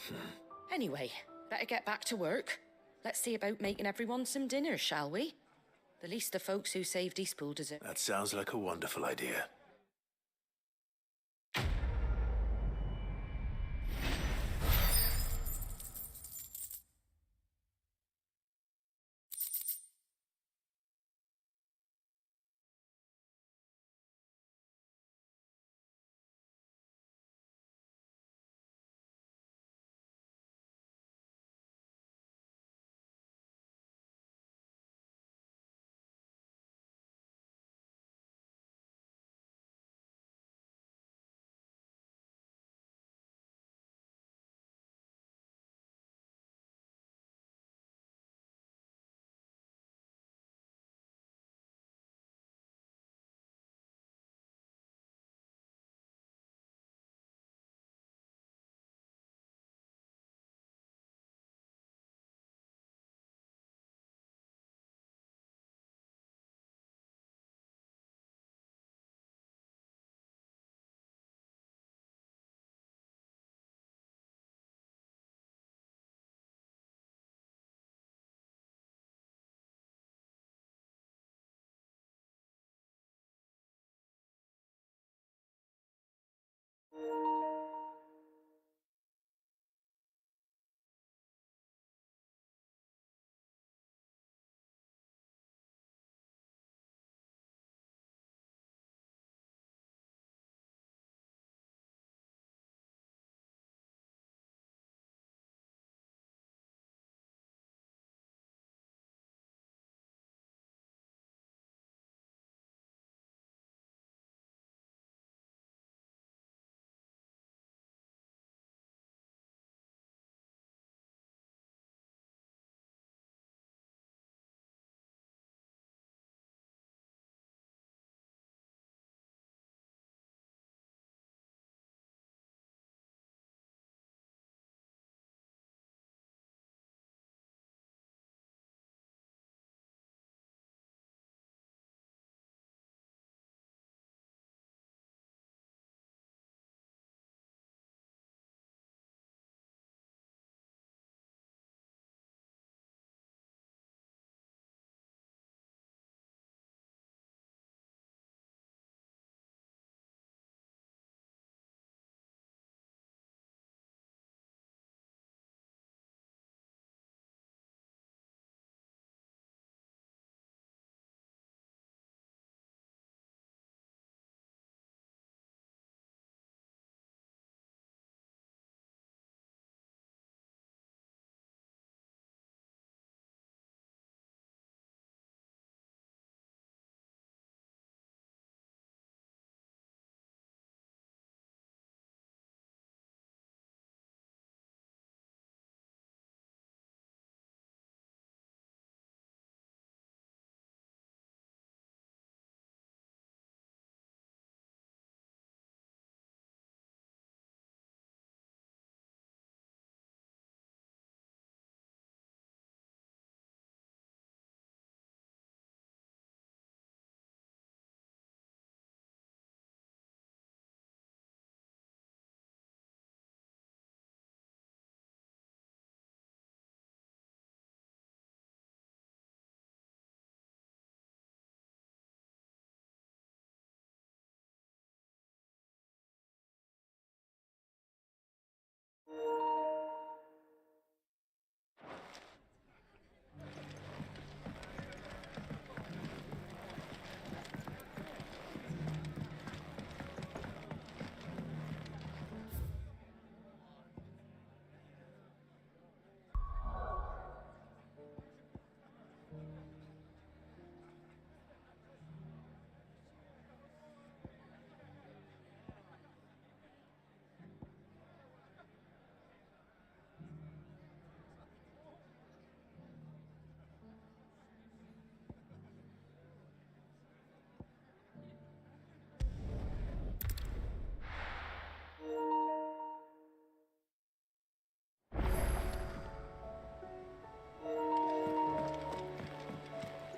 S17: Anyway, better get back to work. Let's see about making everyone some dinner, shall we? The least the folks who saved Eastpool deserve.
S13: That sounds like a wonderful idea.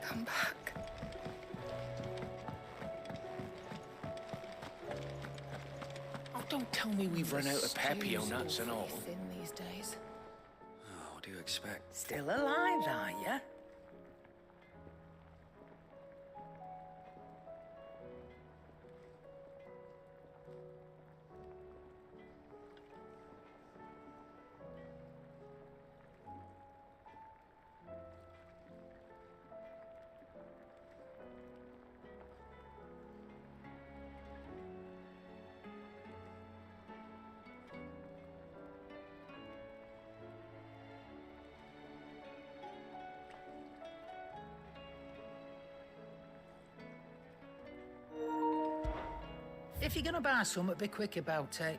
S5: Come back.
S14: Oh, don't tell me we've run out of Pepio nuts and all.
S5: Thin these days.
S14: Oh, what do you expect?
S1: Still alive, are you? If you're gonna buy something, be quick about it.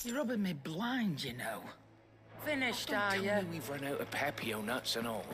S1: You're rubbing me blind, you know. Finished,
S14: Don't
S1: are
S14: tell
S1: you?
S14: me we've run out of Pepio nuts and all.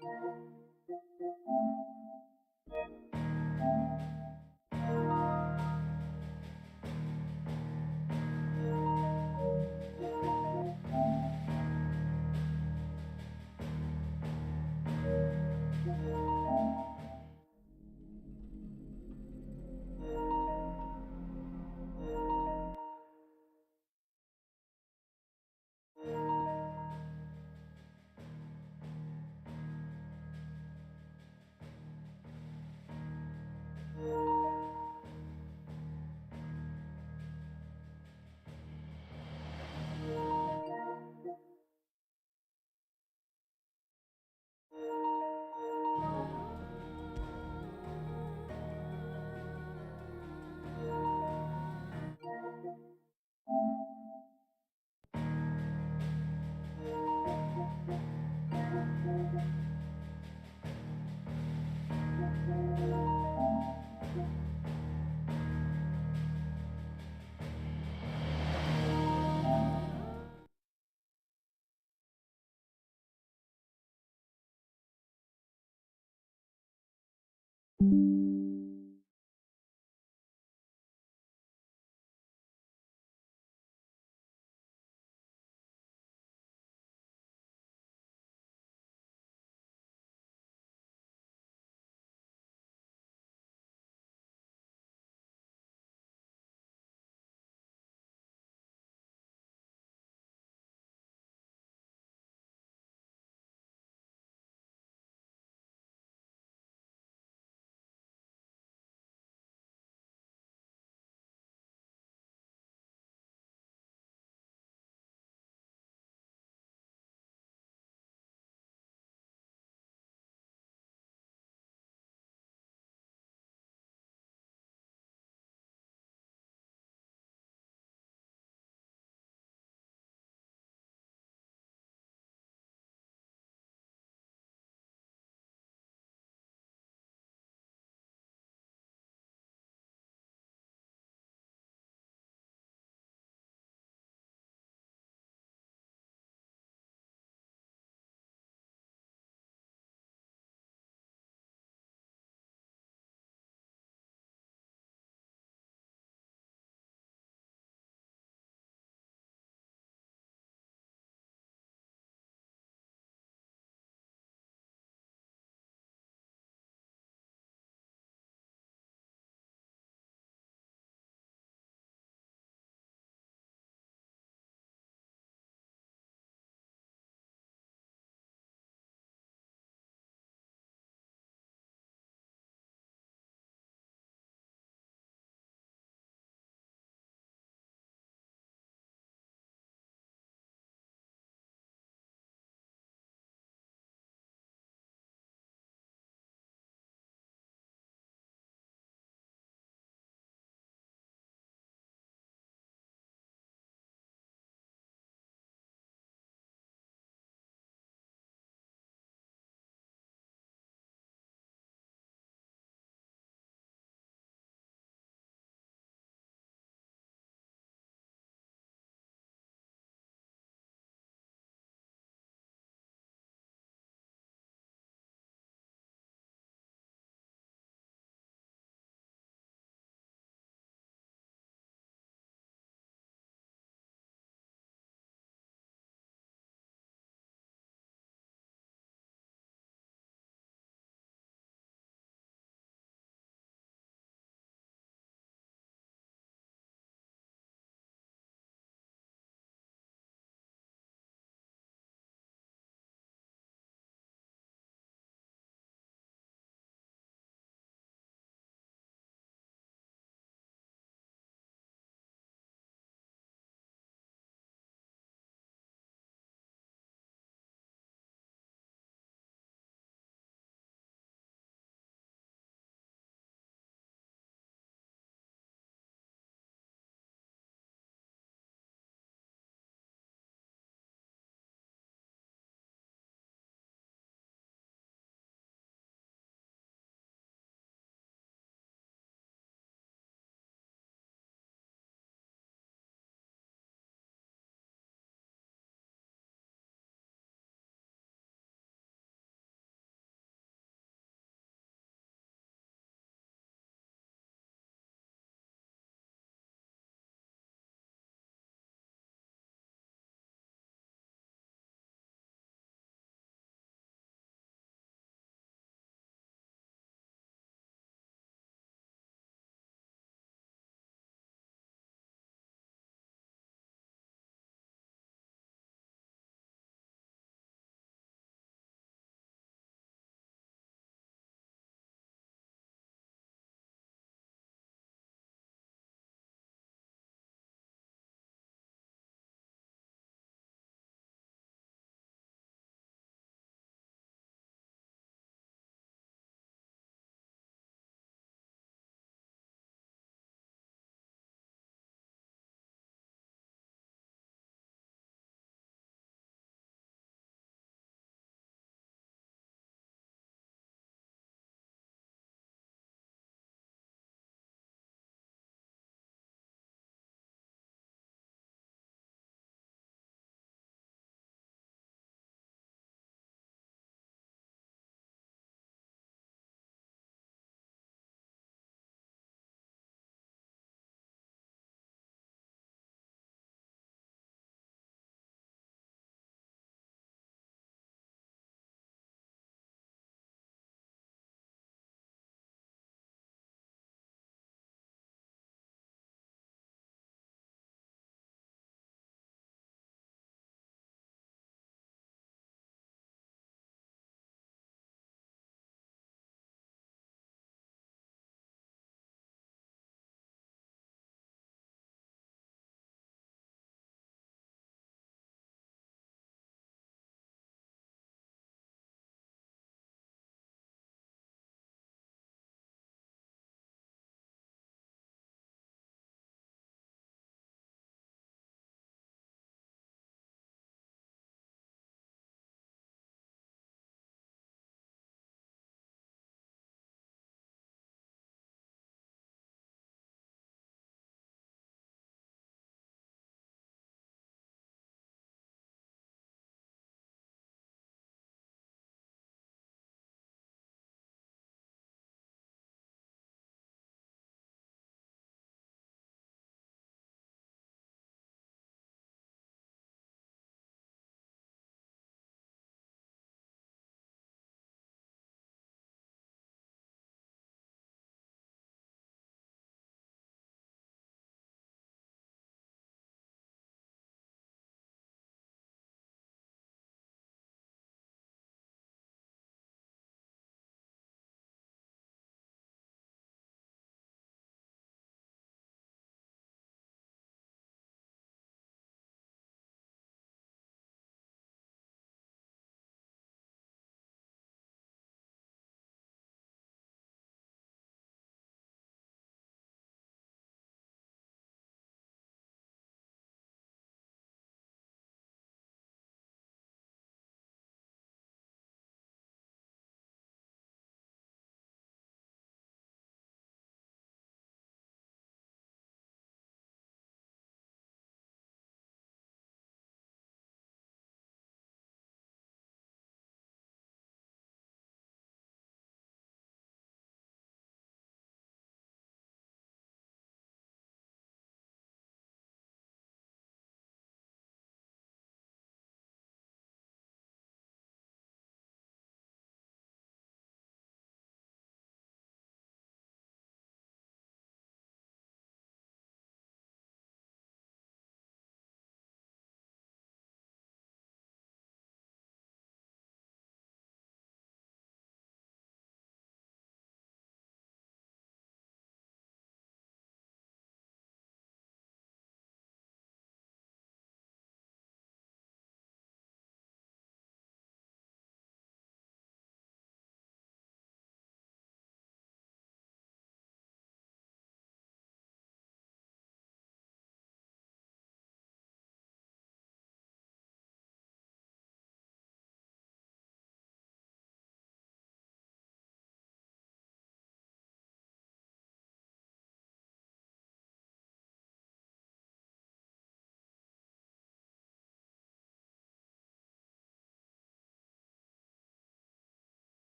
S16: you